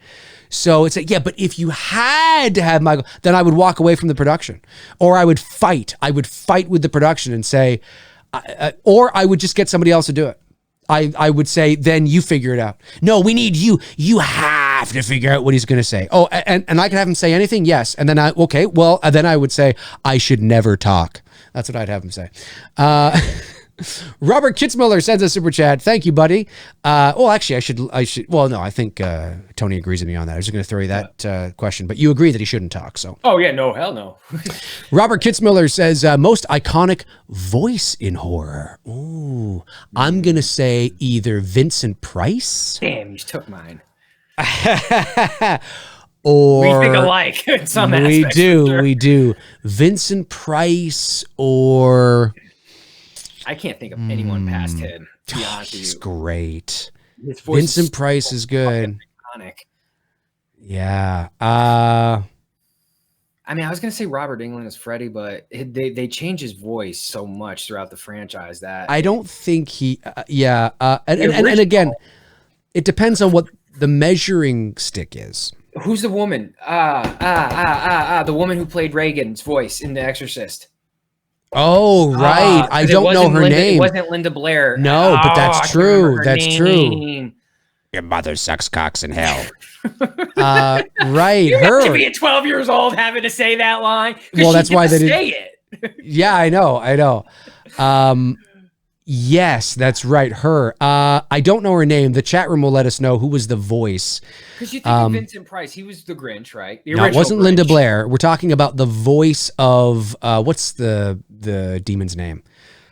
So it's like, yeah, but if you had to have Michael, then I would walk away from the production, or I would fight. I would fight with the production and say, or I would just get somebody else to do it. I would say, then you figure it out. No, we need you. You have to figure out what he's going to say. Oh, and I could have him say anything. Yes. And then then I would say, I should never talk. That's what I'd have him say. Robert Kitzmiller sends a super chat. Thank you, buddy. Actually, I should. Well, no, I think Tony agrees with me on that. I was just going to throw you that question, but you agree that he shouldn't talk. So. Oh yeah, no, hell no. Robert Kitzmiller says most iconic voice in horror. Ooh, I'm going to say either Vincent Price. Damn, you took mine. Or we think alike in some aspects. We do. Vincent Price or. I can't think of anyone past him. To be honest with you. He's great. Vincent Price is good. iconic. Yeah. I mean, I was gonna say Robert Englund as Freddy, but they change his voice so much throughout the franchise that I don't think he. Yeah. And original- again, it depends on what the measuring stick is. Who's the woman? The woman who played Reagan's voice in The Exorcist. Oh, right. I 'Cause it don't know wasn't her Linda, name. It wasn't Linda Blair. No, but I that's can't true. remember her That's true. name. Your mother sucks cocks in hell. Right. You Her. have to be at 12 years old having to say that line. Well, that's why they say it. Yeah, I know. Yes, that's right. Her. I don't know her name. The chat room will let us know who was the voice. Because you think of Vincent Price, he was the Grinch, right? The No, it original wasn't Grinch. Linda Blair. We're talking about the voice of what's the demon's name?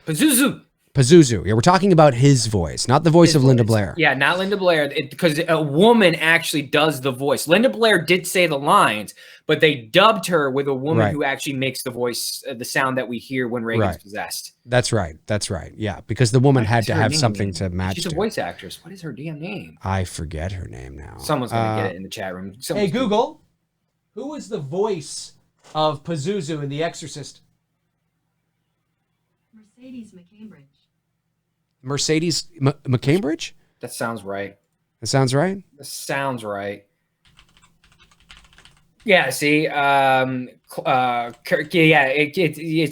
Pazuzu. Pazuzu. Yeah, we're talking about his voice, not the voice of Linda Blair. Yeah, not Linda Blair, because a woman actually does the voice. Linda Blair did say the lines, but they dubbed her with a woman Right. who actually makes the voice, the sound that we hear when Reagan's Right. possessed. That's right. That's right. Yeah, because the woman had What's to her have name, something man? to match She's a to. voice actress. What is her damn name? I forget her name now. Someone's gonna get it in the chat room. Hey Someone's gonna- Google, who is the voice of Pazuzu in The Exorcist? Mercedes McCambridge. Mercedes McCambridge? That sounds right. That sounds right. That sounds right. Yeah. See. It's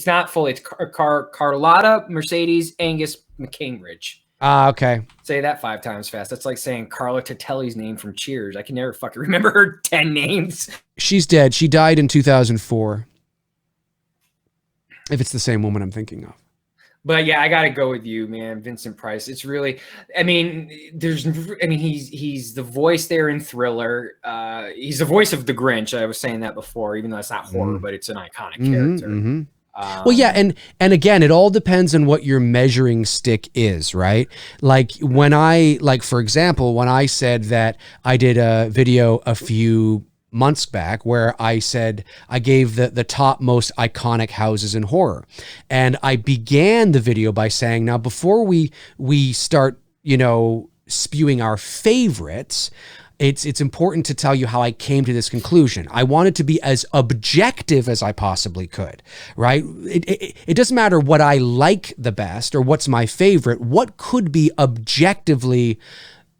not fully. It's Carlotta Mercedes Angus McCambridge. Okay. Say that 5 times fast. That's like saying Carla Titelli's name from Cheers. I can never fucking remember her 10 names. She's dead. She died in 2004. If it's the same woman I'm thinking of. But yeah, I gotta go with you, man. Vincent Price. It's really, he's the voice there in Thriller. He's the voice of the Grinch. I was saying that before, even though it's not horror, but it's an iconic character. Well, yeah, and again, it all depends on what your measuring stick is, right? Like for example, when I said that I did a video a few months back where I said I gave the top most iconic houses in horror, and I began the video by saying, now before we start, spewing our favorites, it's important to tell you how I came to this conclusion. I wanted to be as objective as I possibly could, right? It doesn't matter what I like the best or what's my favorite. What could be objectively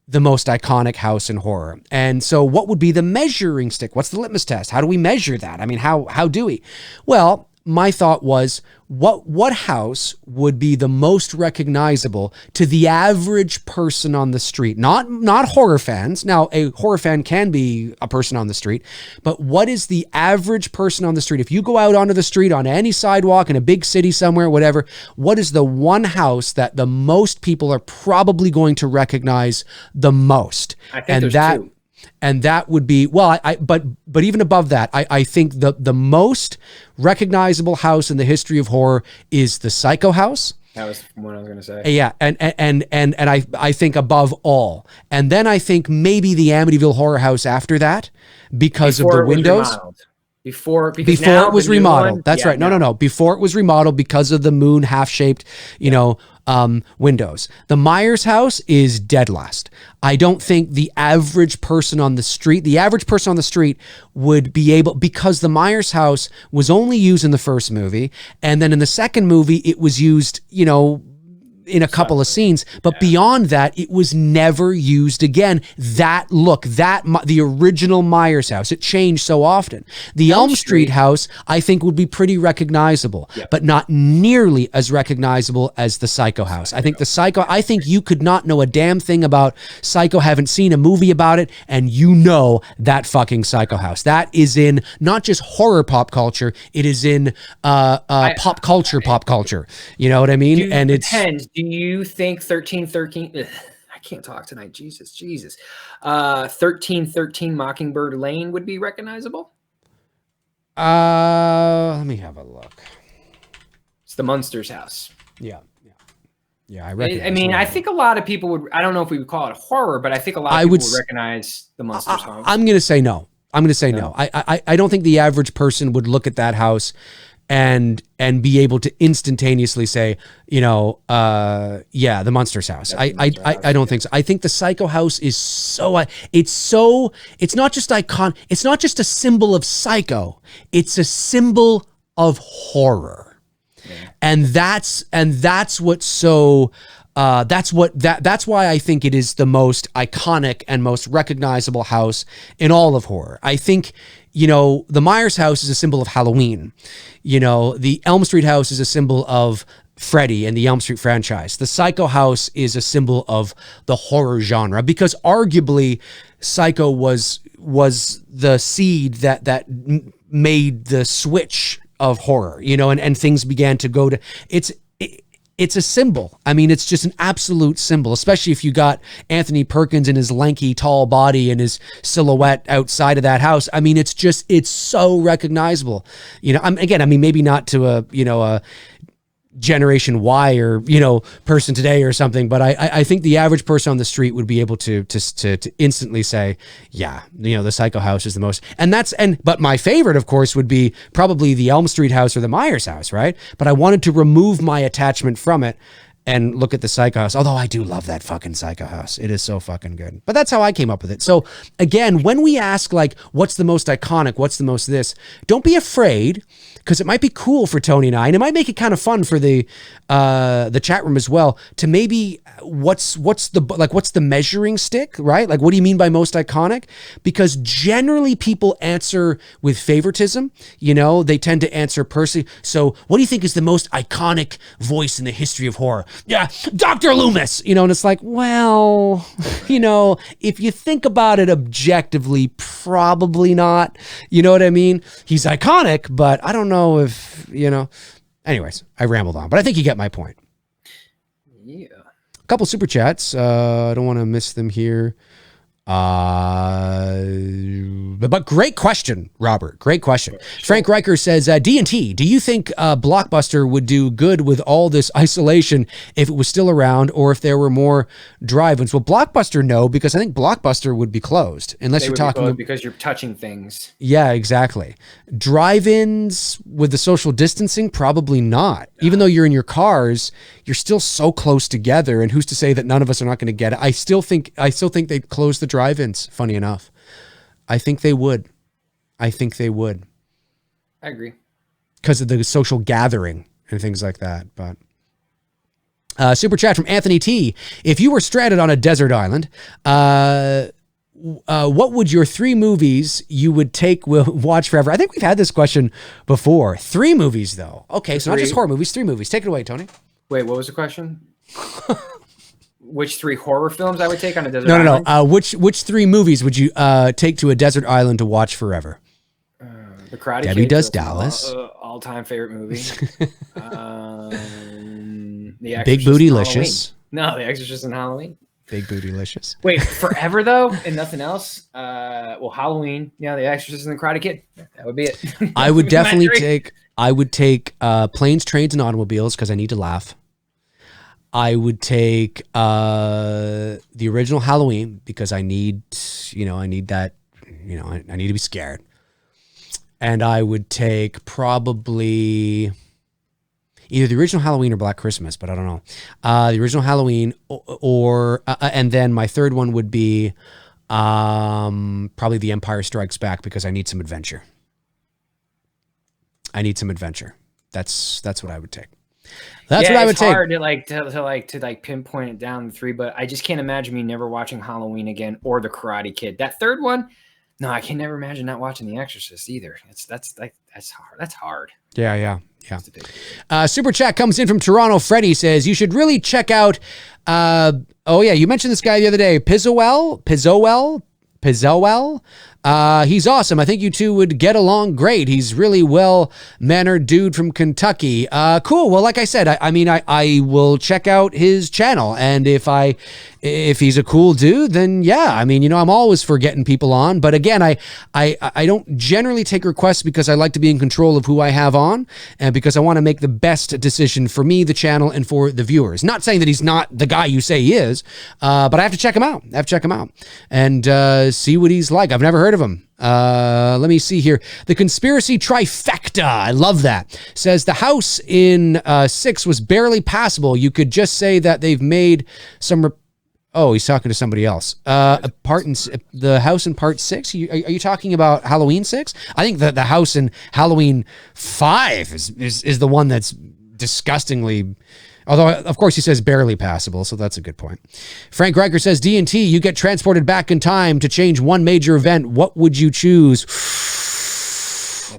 the most iconic house in horror? And so what would be the measuring stick? What's the litmus test? How do we measure that? I mean, how do we? Well, my thought was, what house would be the most recognizable to the average person on the street? Not horror fans. Now, a horror fan can be a person on the street, but what is the average person on the street? If you go out onto the street on any sidewalk in a big city somewhere, whatever, what is the one house that the most people are probably going to recognize the most? I think there's two. And that would be, well, but even above that, I think the most recognizable house in the history of horror is the Psycho house. That was what I was going to say. Yeah, and I think above all. And then I think maybe the Amityville Horror House after that, because of the windows. Before it was remodeled. That's right. No. Before it was remodeled because of the moon half-shaped, windows. The Myers house is dead last. I don't think the average person on the street would be able, because the Myers house was only used in the first movie, and then in the second movie it was used, in a couple of scenes, but beyond that, it was never used again. The original Myers house, it changed so often. The Elm Street house, I think, would be pretty recognizable, but not nearly as recognizable as the Psycho house. I think I think you could not know a damn thing about Psycho, haven't seen a movie about it, and that fucking Psycho house. That is in not just horror pop culture, it is in pop culture. You know what I mean? And it depends. Do you think 1313? I can't talk tonight. Jesus. 1313 Mockingbird Lane would be recognizable? Let me have a look. It's the Munsters house. Yeah. I recognize. I mean, I think a lot of people would. I don't know if we would call it horror, but I think a lot of people would recognize the Munsters house. I'm going to say no. No. I don't think the average person would look at that house and be able to instantaneously say, you know, yeah, the Monsters house. I don't think so. I think the Psycho house is it's not just it's not just a symbol of Psycho, it's a symbol of horror. Yeah. And that's what's so that's why I think it is the most iconic and most recognizable house in all of horror. I think, you know, the Myers house is a symbol of Halloween. You know, the Elm Street house is a symbol of Freddy and the Elm Street franchise. The Psycho house is a symbol of the horror genre, because arguably Psycho was the seed that made the switch of horror, you know, and things began to go to, it's a symbol. I mean, it's just an absolute symbol, especially if you got Anthony Perkins and his lanky, tall body and his silhouette outside of that house. I mean, it's so recognizable. You know, maybe not to a Generation Y or, you know, person today or something, but I think the average person on the street would be able to instantly say, yeah, you know, the Psycho house is the most, but my favorite, of course, would be probably the Elm Street house or the Myers house, right? But I wanted to remove my attachment from it and look at the Psycho house. Although I do love that fucking Psycho house. It is so fucking good. But that's how I came up with it. So again, when we ask like, what's the most iconic? What's the most this? Don't be afraid, because it might be cool for Tony and I, and it might make it kind of fun for the chat room as well, to maybe what's the measuring stick, right? Like, what do you mean by most iconic? Because generally people answer with favoritism. You know, they tend to answer personally. So what do you think is the most iconic voice in the history of horror? Yeah, Dr. Loomis, you know, and it's like, well, you know, if you think about it objectively, probably not, you know what I mean? He's iconic, but I don't know if, you know, anyways, I rambled on, but I think you get my point. Yeah. A couple super chats. I don't want to miss them here. But great question, Robert. Great question. Sure. Frank Riker says, D&T, do you think Blockbuster would do good with all this isolation if it was still around, or if there were more drive-ins? Well, Blockbuster, no, because I think Blockbuster would be closed unless you're talking because you're touching things. Yeah, exactly. Drive-ins with the social distancing, probably not. Even though you're in your cars, you're still so close together, and who's to say that none of us are not going to get it? I still think they'd close the drive-ins, funny enough. I think they would. I agree. Because of the social gathering and things like that. But super chat from Anthony T. If you were stranded on a desert island, what would your 3 movies you would watch forever? I think we've had this question before. 3 movies, though. Okay, so not just horror movies, 3 movies. Take it away, Tony. Wait, what was the question? Which 3 horror films I would take on a desert island? No. Which 3 movies would you take to a desert island to watch forever? The Karate Kid. Debbie Does Dallas. All-time favorite movie. The Big Bootylicious. No, The Exorcist and Halloween. Big Bootylicious. Wait, forever though, and nothing else? Well, Halloween. Yeah, The Exorcist and the Karate Kid. That would be it. I would definitely take Planes, Trains, and Automobiles, because I need to laugh. I would take the original Halloween, because I need that, I need to be scared. And I would take probably either the original Halloween or Black Christmas, but I don't know. The original Halloween or and then my third one would be probably The Empire Strikes Back, because I need some adventure. That's what I would take. That's what I would take. It's hard to pinpoint it down to 3, but I just can't imagine me never watching Halloween again or The Karate Kid. That third one, no, I can never imagine not watching The Exorcist either. That's hard. That's hard. Yeah. Super chat comes in from Toronto. Freddie says, you should really check out, you mentioned this guy the other day, Pizzowell. He's awesome. I think you two would get along great. He's really well-mannered dude from Kentucky. Cool. Well, like I said, I will check out his channel, and if he's a cool dude, then yeah. I'm always for getting people on. But again, I don't generally take requests, because I like to be in control of who I have on, and because I want to make the best decision for me, the channel, and for the viewers. Not saying that he's not the guy you say he is, but I have to check him out. And see what he's like. I've never heard of him. Let me see here. The conspiracy trifecta. I love that. Says the house in 6 was barely passable. You could just say that they've made some. Oh, he's talking to somebody else. The house in part 6. Are you talking about Halloween 6? I think that the house in Halloween 5 is the one that's disgustingly. Although, of course, he says barely passable, so that's a good point. Frank Riker says, D&T, you get transported back in time to change one major event. What would you choose?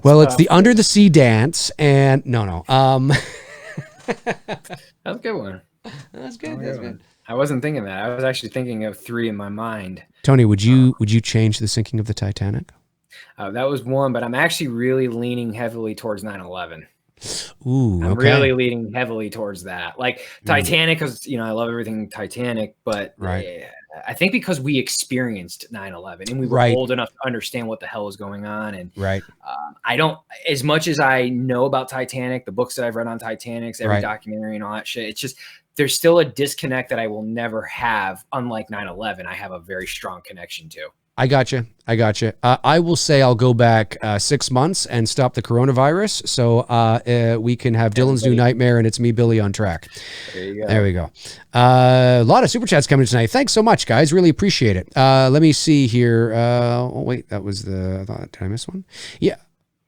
Well, it's the Under the Sea dance, and no. That's a good one. That's good. I wasn't thinking that. I was actually thinking of 3 in my mind. Tony, would you change the sinking of the Titanic? That was one, but I'm actually really leaning heavily towards 9/11. Ooh, I'm okay. really leaning heavily towards that. Like Titanic, because I love everything Titanic, but I think because we experienced 9/11 and we were old enough to understand what the hell was going on. And I don't, as much as I know about Titanic, the books that I've read on Titanic, every documentary and all that shit, it's just, there's still a disconnect that I will never have. Unlike 9/11, I have a very strong connection to. I got you. I will say I'll go back 6 months and stop the coronavirus, so we can have Dylan's new nightmare, and it's me, Billy, on track. There we go. A lot of super chats coming tonight. Thanks so much, guys. Really appreciate it. Let me see here. Oh wait, that was the. Did I miss one? Yeah.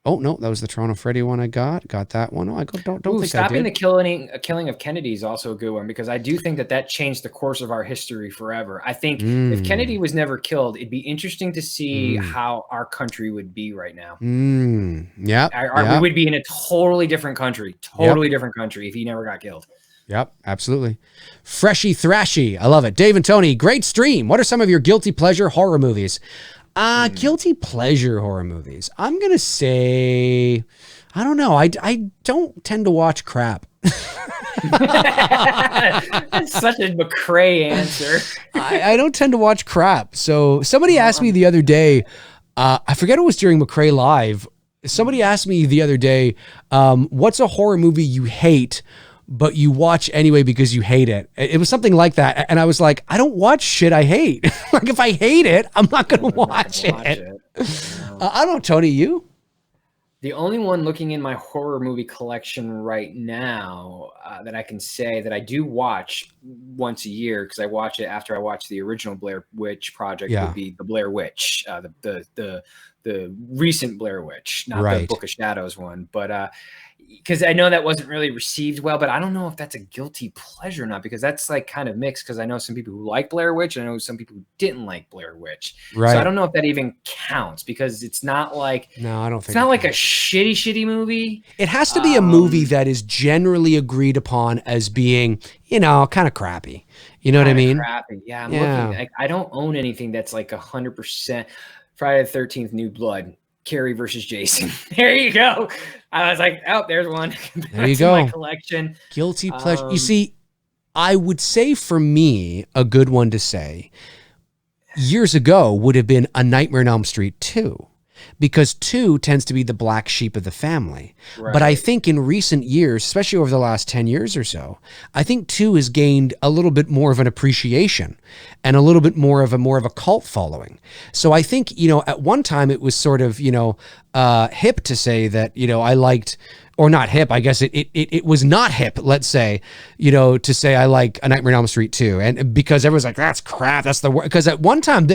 Oh no, that was the Toronto Freddy one I got. Got that one. Oh, I don't think stopping I did. the killing of Kennedy is also a good one, because I do think that changed the course of our history forever. I think if Kennedy was never killed, it'd be interesting to see how our country would be right now. Yeah. We would be in a totally different country. Different country if he never got killed. Yep, absolutely. Freshy Thrashy. I love it. Dave and Tony, great stream. What are some of your guilty pleasure horror movies? Guilty pleasure horror movies. I'm going to say, I don't know. I don't tend to watch crap. That's such a McRae answer. I don't tend to watch crap. So somebody asked me the other day, I forget it was during McRae Live. Somebody asked me the other day, what's a horror movie you hate, but you watch anyway because you hate it? It was something like that. And I was like, I don't watch shit I hate. Like, if I hate it, I'm not going to watch it. I don't know, Tony, you? The only one looking in my horror movie collection right now that I can say that I do watch once a year, because I watch it after I watch the original Blair Witch Project, would be the Blair Witch, the recent Blair Witch, not the Book of Shadows one. But because I know that wasn't really received well, but I don't know if that's a guilty pleasure or not, because that's like kind of mixed, because I know some people who like Blair Witch, and I know some people who didn't like Blair Witch. So I don't know if that even counts, because it's not like, no, I don't think it's not like a shitty movie. It has to be a movie that is generally agreed upon as being, kind of crappy. You know what I mean? Crappy. Yeah. I'm looking. I don't own anything that's like 100% Friday the 13th New Blood. Carrie versus Jason. There you go. I was like, oh, there's one. There you go. My collection. Guilty pleasure. You see, I would say for me, a good one to say years ago would have been A Nightmare on Elm Street 2. Because 2 tends to be the black sheep of the family. But I think in recent years, especially over the last 10 years or so, I think 2 has gained a little bit more of an appreciation and a little bit more of a cult following. So I think, at one time it was sort of, hip to say that, I liked, or not hip, I guess it was not hip, let's say, to say I like A Nightmare on Elm Street 2. And because everyone's like, that's crap, that's the worst. Because at one time,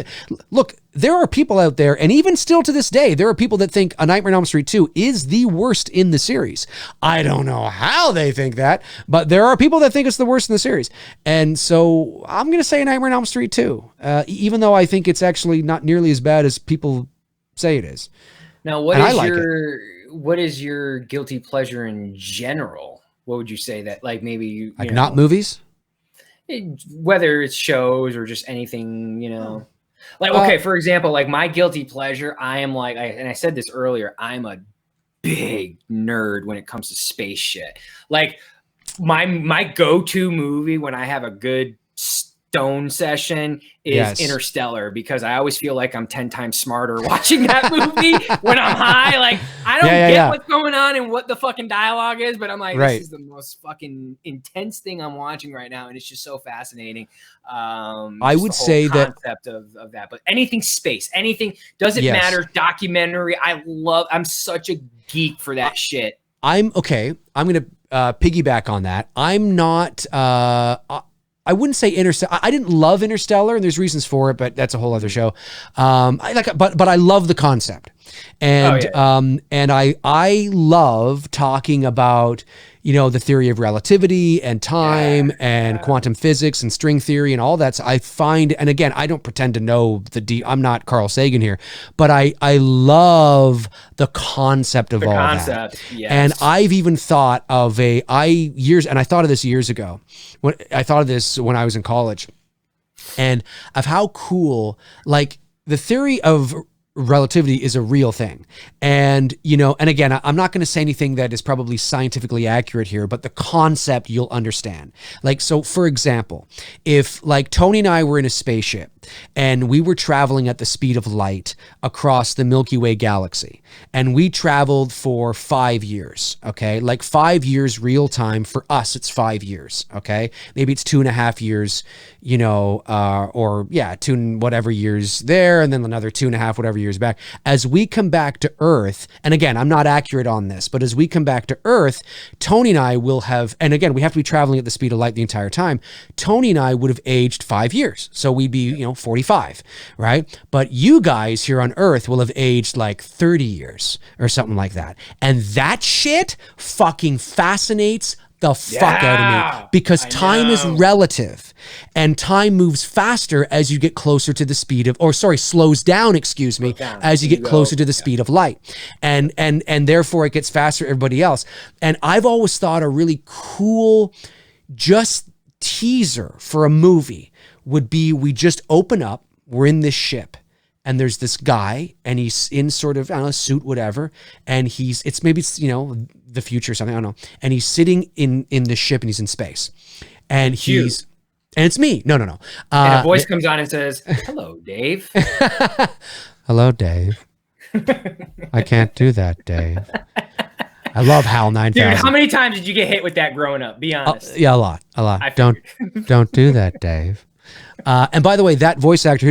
look, there are people out there, and even still to this day, there are people that think A Nightmare on Elm Street 2 is the worst in the series. I don't know how they think that, but there are people that think it's the worst in the series. And so I'm going to say A Nightmare on Elm Street 2, even though I think it's actually not nearly as bad as people say it is. Now, what is your guilty pleasure in general? What would you say that, like, maybe you not movies? Whether it's shows or just anything, Like, okay, for example, like my guilty pleasure, I am like, and I said this earlier, I'm a big nerd when it comes to space shit. Like my go-to movie when I have a good stone session is Yes. Interstellar, because I always feel like I'm 10 times smarter watching that movie when I'm high. Like, I don't get what's going on and what the fucking dialogue is, but I'm like, Right. this is the most fucking intense thing I'm watching right now, and it's just so fascinating. I would say that concept of that, but anything space, anything doesn't Yes. matter. Documentary, I'm such a geek for that shit. I'm going to piggyback on that. I'm not, I wouldn't say Interstellar. I didn't love Interstellar, and there's reasons for it, but that's a whole other show. But I love the concept. And, and I love talking about, you know, the theory of relativity and time and quantum physics and string theory and all that. So I find, and again, I don't pretend to know I'm not Carl Sagan here, but I love the concept of all that. Yes. And I've even thought of and I thought of this years ago. I thought of this when I was in college, and of how cool, like, the theory of relativity is a real thing. And, you know, and again, I'm not going to say anything that is probably scientifically accurate here, but the concept you'll understand. Like, so for example, if like Tony and I were in a spaceship and we were traveling at the speed of light across the Milky Way galaxy, and we traveled for 5 years, okay? Like 5 years real time, for us, it's 5 years, okay? Maybe it's 2.5 years, you know, or yeah, 2 whatever years there, and then another 2.5 whatever years back. As we come back to Earth, and again, I'm not accurate on this, but as we come back to Earth, Tony and I will have, and again, we have to be traveling at the speed of light the entire time. Tony and I would have aged 5 years. So we'd be, you know, 45, right? But you guys here on Earth will have aged like 30 years or something like that. And that shit fucking fascinates the fuck out of me, because time is relative, and time moves faster as you get closer to the speed of, or sorry, slows down, excuse me, as you get closer to the speed of light. And therefore it gets faster than everybody else. And I've always thought a really cool just teaser for a movie would be, we just open up, we're in this ship, and there's this guy, and he's in sort of, I don't know, suit, whatever, and it's you know, the future or something, I don't know, and he's sitting in the ship, and he's in space, and and it's me. No. And a voice comes on and says, "Hello, Dave." Hello, Dave. I can't do that, Dave. I love HAL 9000. Dude, how many times did you get hit with that growing up? Be honest. Yeah, a lot. Don't do that, Dave. And by the way, that voice actor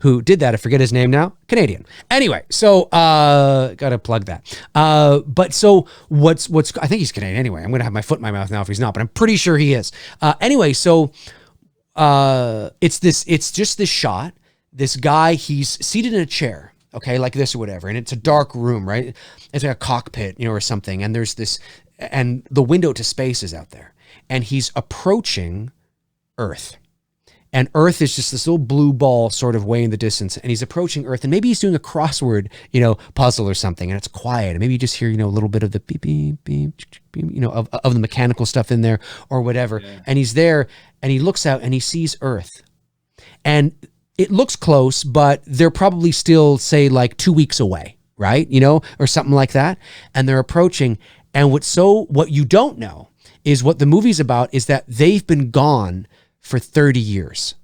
who did that, I forget his name now, Canadian. Anyway, so gotta plug that. But so what's I think he's Canadian anyway. I'm gonna have my foot in my mouth now if he's not, but I'm pretty sure he is. Anyway, so it's just this shot. This guy, he's seated in a chair, okay, like this or whatever, and it's a dark room, right? It's like a cockpit, you know, or something. And there's this, and the window to space is out there, and he's approaching Earth. And Earth is just this little blue ball sort of way in the distance, and he's approaching Earth, and maybe he's doing a crossword, you know, puzzle or something, and it's quiet, and maybe you just hear, you know, a little bit of the beep, beep, beep, beep, you know, of the mechanical stuff in there or whatever. Yeah. And he's there, and he looks out, and he sees Earth, and it looks close, but they're probably still, say, like 2 weeks away, right? You know, or something like that. And they're approaching, and what you don't know is what the movie's about is that they've been gone for 30 years,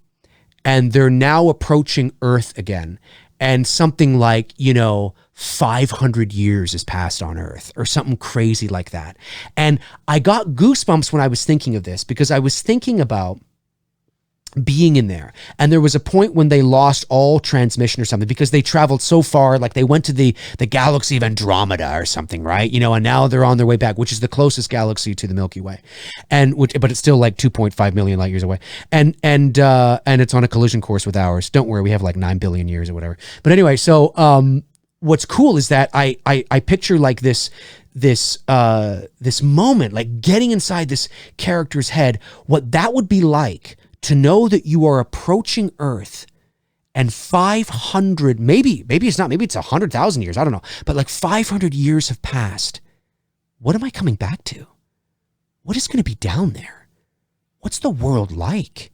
and they're now approaching Earth again, and something like, you know, 500 years has passed on Earth or something crazy like that. And I got goosebumps when I was thinking of this, because I was thinking about being in there, and there was a point when they lost all transmission or something, because they traveled so far, like they went to the galaxy of Andromeda or something, right? You know, and now they're on their way back, which is the closest galaxy to the Milky Way, but it's still like 2.5 million light years away, and it's on a collision course with ours. Don't worry, we have like 9 billion years or whatever. But anyway, so what's cool is that I picture like this moment, like getting inside this character's head, what that would be like to know that you are approaching Earth, and 500, maybe it's not, maybe it's 100,000 years, I don't know, but like 500 years have passed. What am I coming back to? What is going to be down there? What's the world like?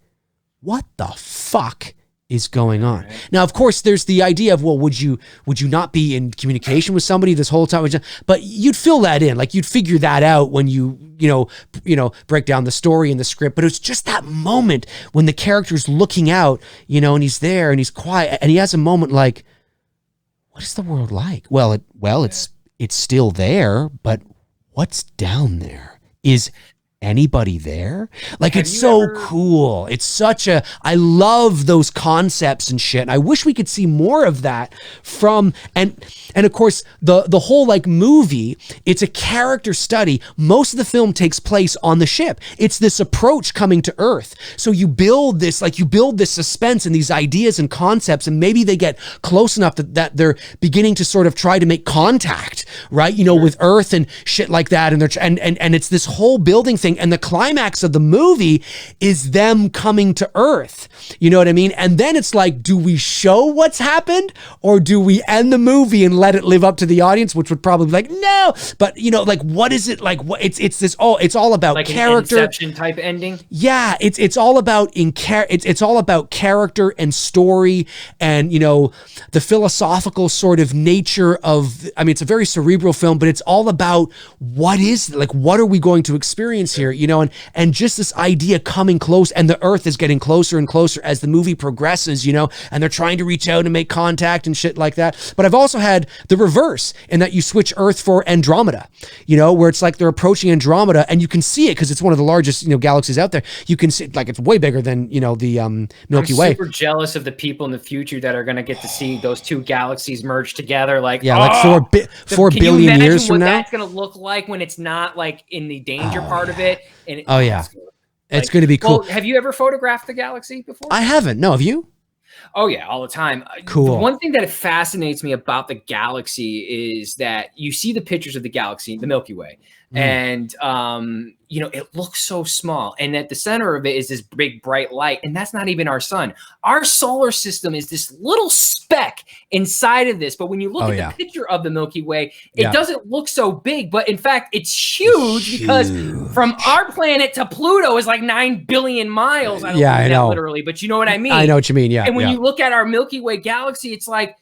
What the fuck is going on. Now, of course, there's the idea of, well, would you not be in communication with somebody this whole time? But you'd fill that in, like you'd figure that out when you break down the story and the script. But it's just that moment when the character's looking out, and he's there and he's quiet and he has a moment like, what is the world like? Well, it's still there, but what's down there? Is anybody there? Like, it's so cool. It's such I love those concepts and shit. And I wish we could see more of that and of course the whole like movie, it's a character study. Most of the film takes place on the ship. It's this approach coming to Earth. So you build this suspense and these ideas and concepts, and maybe they get close enough that they're beginning to sort of try to make contact, right? With Earth and shit like that. And it's this whole building thing. And the climax of the movie is them coming to Earth. You know what I mean? And then it's like, do we show what's happened, or do we end the movie and let it live up to the audience, which would probably be like, no. But like, what is it like? What it's this? Oh, it's all about like character. An Inception type ending. Yeah, it's all about it's all about character and story, and the philosophical sort of nature of. I mean, it's a very cerebral film, but it's all about what are we going to experience here, and just this idea coming close, and the Earth is getting closer and closer as the movie progresses, and they're trying to reach out and make contact and shit like that. But I've also had the reverse, in that you switch Earth for Andromeda, where it's like they're approaching Andromeda, and you can see it because it's one of the largest, galaxies out there. You can see, like, it's way bigger than, the Milky Way. I'm super jealous of the people in the future that are going to get to see those two galaxies merge together. Like, like 4 billion years from now. That's going to look like when it's not like in the danger part of it. And it's going to be cool. Well, have you ever photographed the galaxy before? I haven't. No, have you? Oh yeah, all the time. Cool. The one thing that fascinates me about the galaxy is that you see the pictures of the galaxy, the Milky Way, and it looks so small. And at the center of it is this big bright light, and that's not even our sun. Our solar system is this little speck inside of this. But when you look at the picture of the Milky Way, it doesn't look so big, but in fact, it's huge because from our planet to Pluto is like 9 billion miles. I don't know that literally, but you know what I mean. I know what you mean. Yeah. And when you look at our Milky Way galaxy, it's like,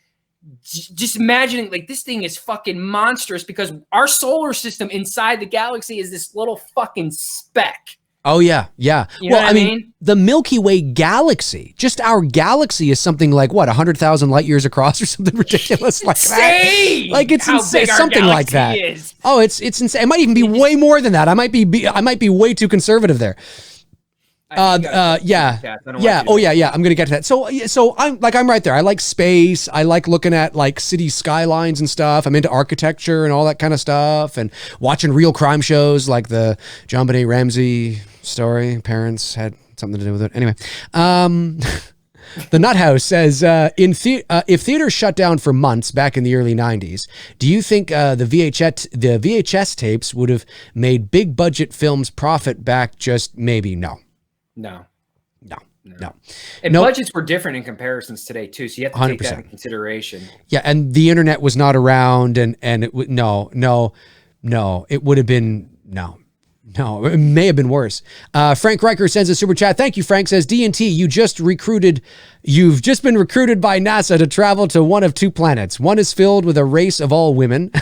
just imagining, like, this thing is fucking monstrous because our solar system inside the galaxy is this little fucking speck. Oh yeah, yeah. Well, I mean, the Milky Way galaxy, just our galaxy, is something like 100,000 light years across, or something ridiculous like that. Like, it's insane, something like that. Oh, it's insane. It might even be way more than that. I might be way too conservative there. I'm gonna get to that. So I'm right there. I like space. I like looking at like city skylines and stuff. I'm into architecture and all that kind of stuff, and watching real crime shows like the John Benet Ramsey story. Parents had something to do with it. Anyway, the Nut House says, if theaters shut down for months back in the early 90s, do you think the VHS tapes would have made big budget films profit back? Just maybe? No. No. And budgets were different in comparisons today too, so you have to take 100%. That in consideration. Yeah, and the internet was not around, and it would it would have been no, it may have been worse. Frank Riker sends a super chat. Thank you, Frank. Says D&T, you've just been recruited by NASA to travel to one of 2 planets. One is filled with a race of all women.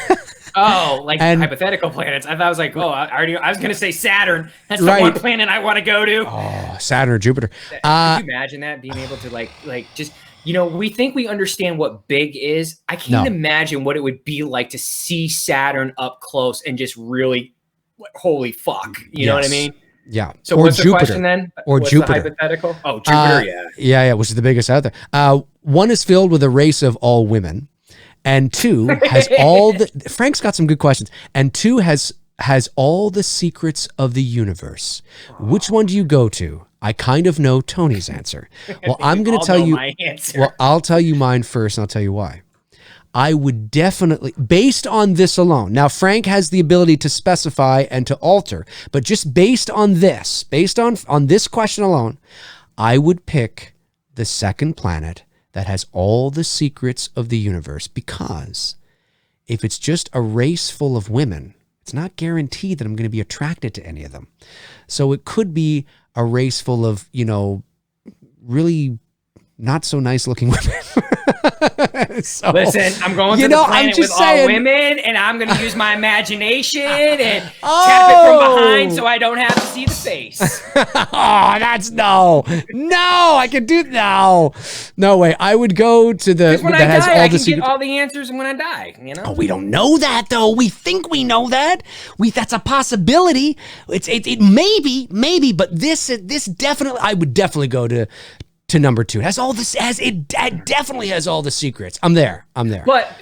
Oh, like hypothetical planets. I thought I was like, I was going to say Saturn. That's the one planet I want to go to. Oh, Saturn or Jupiter. Could you imagine that, being able to like just, we think we understand what big is. I can't imagine what it would be like to see Saturn up close and just really, holy fuck. You know what I mean? Yeah. So what's the question then? Or what's Jupiter. The hypothetical? Oh, Jupiter, Yeah, which is the biggest out there. One is filled with a race of all women. And 2 has all the... Frank's got some good questions. And 2 has all the secrets of the universe. Which one do you go to? I kind of know Tony's answer. Well, I'm going to tell you... my answer. Well, I'll tell you mine first, and I'll tell you why. I would definitely... Based on this alone... Now, Frank has the ability to specify and to alter, but just based on this, on this question alone, I would pick the second planet that has all the secrets of the universe, because if it's just a race full of women, it's not guaranteed that I'm going to be attracted to any of them. So it could be a race full of, really not so nice looking women. So, Listen, I'm going to the planet with all women, and I'm going to use my imagination and tap it from behind so I don't have to see the face. Oh, that's no. I can do no way. I would go to the when that I has die, all I the can secret. get all the answers when I die. You know? Oh, we don't know that though. We think we know that. That's a possibility. It maybe, but this definitely. I would definitely go to number 2. It has all this. It definitely has all the secrets. I'm there. But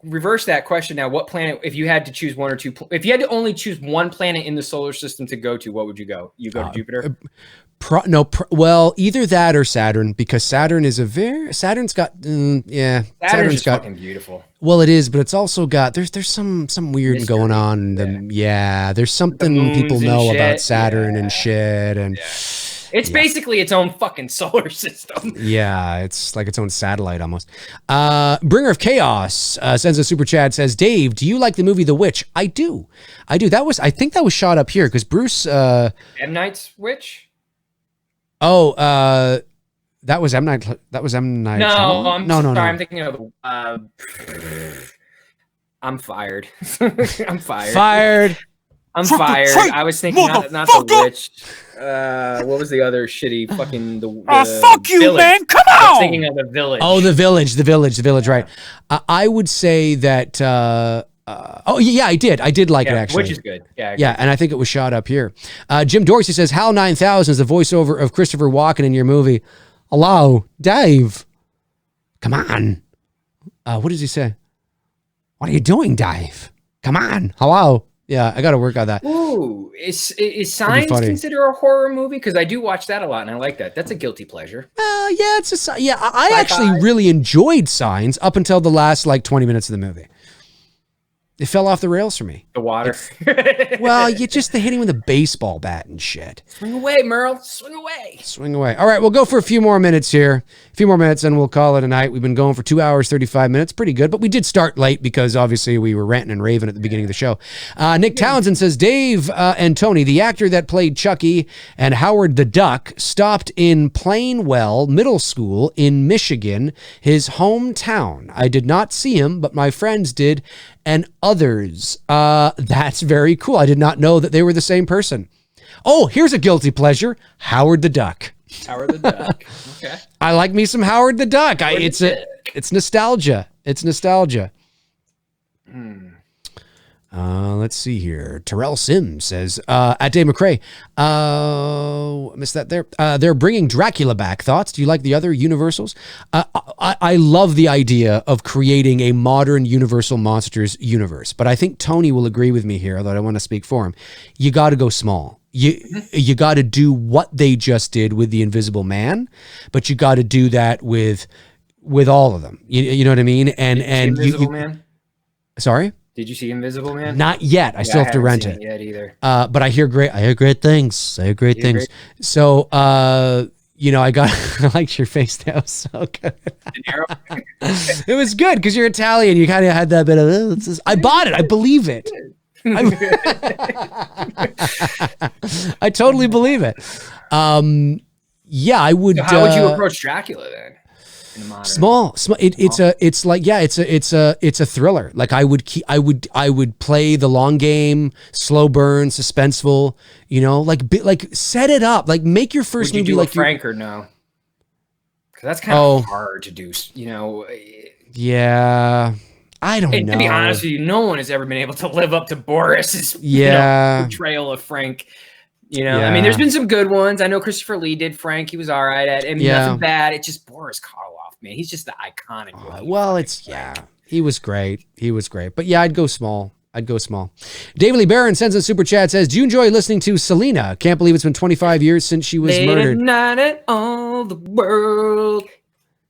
reverse that question now. What planet? If you had to choose one or two, if you had to only choose one planet in the solar system to go to, what would you go? You go to Jupiter. Well, either that or Saturn, because Saturn is Saturn's got Saturn's got fucking beautiful. Well, it is, but it's also got there's some weird Mystery. going on. There's something people know about Saturn and shit, and it's basically its own fucking solar system. Yeah, it's like its own satellite almost. Bringer of Chaos sends a super chat, says, Dave, do you like the movie The Witch? I do. I think that was shot up here because Bruce M. Night's Witch. Oh, that was M. Night. That was M. Night. No, Shyamalan? no. No. I'm thinking of. I'm fired. I'm fired. Fired. I'm fired. I was thinking not the witch. What was the other shitty fucking the fuck you, village. man! Come on. I was thinking of the village. Oh, the village. Right. I would say that. I did like it actually, which is good. Yeah, and I think it was shot up here. Jim Dorsey says HAL 9000 is the voiceover of Christopher Walken in your movie. Hello, Dave. Come on. What does he say? What are you doing, Dave? Come on. Hello. Yeah, I got to work on that. Ooh, is Signs considered a horror movie? Because I do watch that a lot, and I like that. That's a guilty pleasure. I actually really enjoyed Signs up until the last 20 minutes of the movie. It fell off the rails for me. The water. You just the hitting with a baseball bat and shit. Swing away, Merle. Swing away. Swing away. All right, we'll go for a few more minutes here. A few more minutes and we'll call it a night. We've been going for 2 hours, 35 minutes. Pretty good, but we did start late because obviously we were ranting and raving at the beginning of the show. Nick Townsend says, Dave and Tony, the actor that played Chucky and Howard the Duck, stopped in Plainwell Middle School in Michigan, his hometown. I did not see him, but my friends did, and others. That's very cool. I did not know that they were the same person. Oh, here's a guilty pleasure. Howard the Duck. Howard the Duck. Okay. I like me some Howard the Duck. It's nostalgia. It's nostalgia. Let's see here. Terrell Sims says, at Dave McRae, missed that there. They're bringing Dracula back. Thoughts? Do you like the other Universals? I love the idea of creating a modern Universal Monsters universe, but I think Tony will agree with me here, although I don't want to speak for him. You got to go small. You got to do what they just did with the Invisible Man, but you got to do that with all of them. You know what I mean? And Invisible Man? Sorry? Did you see Invisible Man? Not yet. I still have to rent it. Yet either. But I hear great things. So, I liked your face. That was so good. It was good because you're Italian. You kind of had that bit of, I bought it. I believe it. I totally believe it. I would. So how would you approach Dracula then? Small. It's a thriller. Like I would play the long game, slow burn, suspenseful. Set it up. Like make your first movie like Frank or no? Because that's kind of hard to do. Yeah. I don't know. To be honest with you, no one has ever been able to live up to Boris's portrayal of Frank. I mean, there's been some good ones. I know Christopher Lee did Frank. He was all right at it. I mean, nothing bad. It's just Boris Karloff, man. He's just the iconic one. He was great. But yeah, I'd go small. David Lee Barron sends a super chat, says, do you enjoy listening to Selena? Can't believe it's been 25 years since she was murdered. Night at all the world.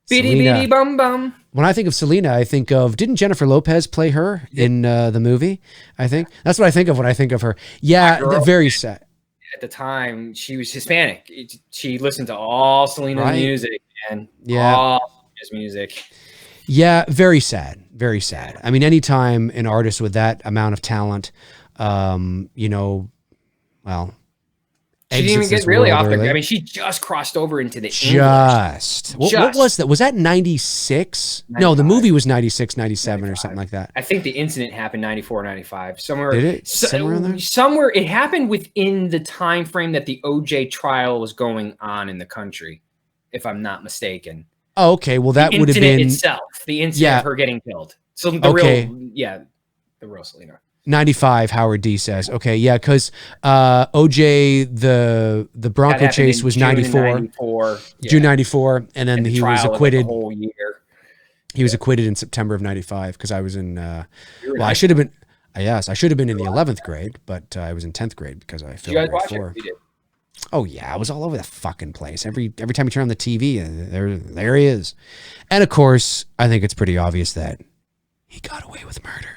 Bitty bitty bum bum. When I think of Selena, I think of, didn't Jennifer Lopez play her in the movie? I think that's what I think of when I think of her. Yeah, very sad. At the time, she was Hispanic. She listened to all Selena music and all his music. Yeah, very sad. Very sad. I mean, anytime an artist with that amount of talent, She didn't even exits get really world off the. early. I mean, she just crossed over into the English. Just. What Just. was that? Was that 96? No, the 95. movie was 96, 97 or something like that. I think the incident happened 94, 95. Somewhere. Did it? Somewhere in there? Somewhere. It happened within the time frame that the OJ trial was going on in the country, if I'm not mistaken. Oh, okay. Well, that would have incident been itself. The incident Yeah. of her getting killed. So the Okay. the real Selena. 95, Howard D says. Okay, yeah, because OJ, the Bronco That happened chase in was June 94. 94. June Yeah. 94, and then And the he was trial acquitted. the whole year. He was acquitted in September of 95 because I was in, You were in well, I high should have been, yes, I should have been in the 11th grade, but I was in 10th grade because I Did failed you guys grade watch 4. it? We did. Oh yeah, I was all over the fucking place. Every time you turn on the TV, there he is. And of course, I think it's pretty obvious that he got away with murder.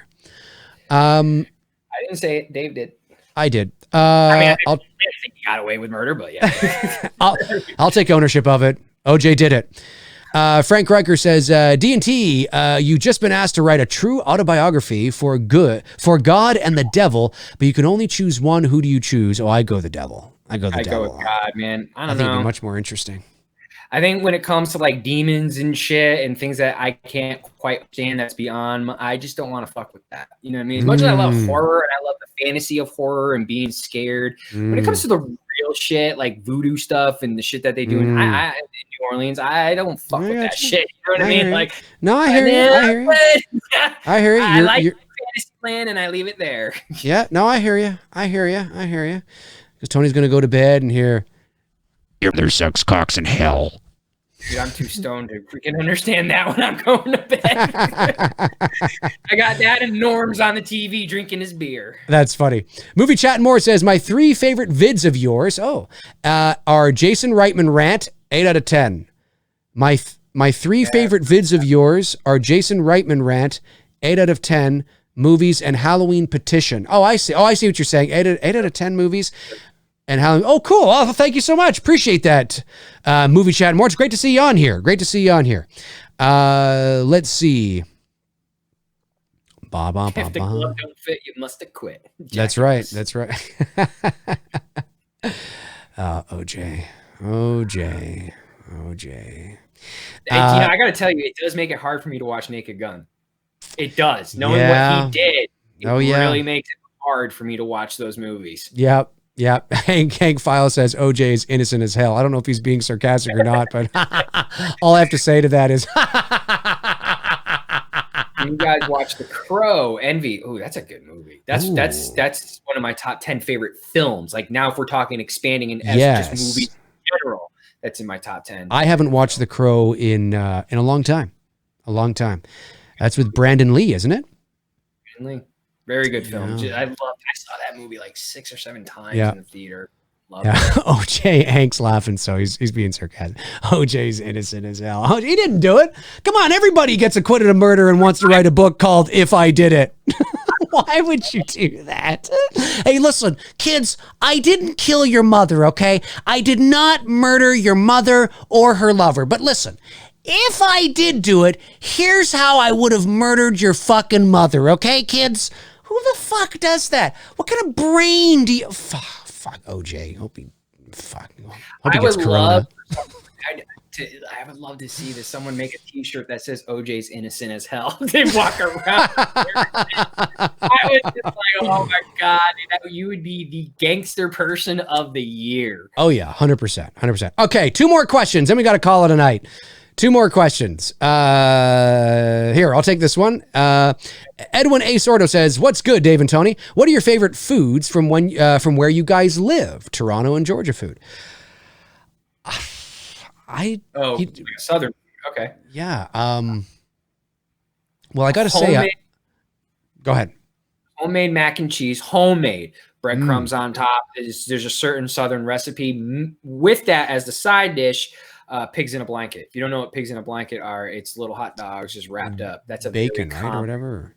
I didn't say it. Dave did. I did. I mean, I I'll didn't think he got away with murder, but yeah. I'll take ownership of it. OJ did it. Frank Riker says, D&T, you just been asked to write a true autobiography for God and the devil, but you can only choose one. Who do you choose? Oh, I go the devil. I go the I devil. go with God, man. I I don't think it'd know. be much more interesting. I think when it comes to like demons and shit and things that I can't quite understand, that's beyond. I just don't want to fuck with that. You know what I mean? As much as I love horror and I love the fantasy of horror and being scared, when it comes to the real shit like voodoo stuff and the shit that they do in New Orleans, I don't fuck with that shit. You know what I mean? Like, No, I hear you. I hear you. I hear you. I You're- like you're- fantasy land and I leave it there. Yeah, no, I hear you. I hear you. I hear you. Because Tony's going to go to bed and hear, there's sex cocks in hell. Dude, I'm too stoned to freaking understand that when I'm going to bed. I got that and Norm's on the TV drinking his beer. That's funny. Movie Chat and More says, my 3 favorite vids of yours, are Jason Reitman rant, 8 out of 10. My 3 favorite vids of yours are Jason Reitman rant, 8 out of 10, movies, and Halloween petition. Oh, I see. Oh, I see what you're saying. 8 out of 10 movies. And Halloween. Oh, cool. Oh, thank you so much. Appreciate that. Movie Chat and More. It's great to see you on here. Great to see you on here. Let's see. If the glove don't fit, you must have quit. That's right. That's right. OJ. I got to tell you, it does make it hard for me to watch Naked Gun. It does. Knowing what he did, it really makes it hard for me to watch those movies. Yep. Hank File says OJ is innocent as hell. I don't know if he's being sarcastic or not, but all I have to say to that is You guys watch The Crow, Envy. Oh, that's a good movie. That's one of my top 10 favorite films. Like now, if we're talking expanding in just movies in general, that's in my top 10. I haven't watched The Crow in a long time. That's with Brandon Lee, isn't it? Brandon Lee. Very good film. Yeah. I saw that movie like 6 or 7 times in the theater. Love Yeah. it. OJ, Hank's laughing, so he's being sarcastic. OJ's innocent as hell. Oh, he didn't do it. Come on, everybody gets acquitted of murder and wants to write a book called If I Did It. Why would you do that? Hey, listen, kids, I didn't kill your mother, okay? I did not murder your mother or her lover. But listen, if I did do it, here's how I would have murdered your fucking mother, okay, kids? Who the fuck does that? What kind of brain do you... Fuck OJ. Hope he gets corona. I would love to see this. Someone make a T-shirt that says OJ's innocent as hell. They walk around. I was just like, oh my god, you would be the gangster person of the year. Oh yeah, 100%. Okay, 2 more questions, then we got to call it a night. 2 more questions. Here, I'll take this one. Edwin A. Sordo says, "What's good, Dave and Tony? What are your favorite foods from where you guys live? Toronto and Georgia food." Southern. Okay. Yeah. Well, I got to say, go ahead. Homemade mac and cheese, homemade breadcrumbs on top. There's a certain Southern recipe with that as the side dish. Pigs in a blanket. If you don't know what pigs in a blanket are, it's little hot dogs just wrapped up. That's a bacon, right, or whatever.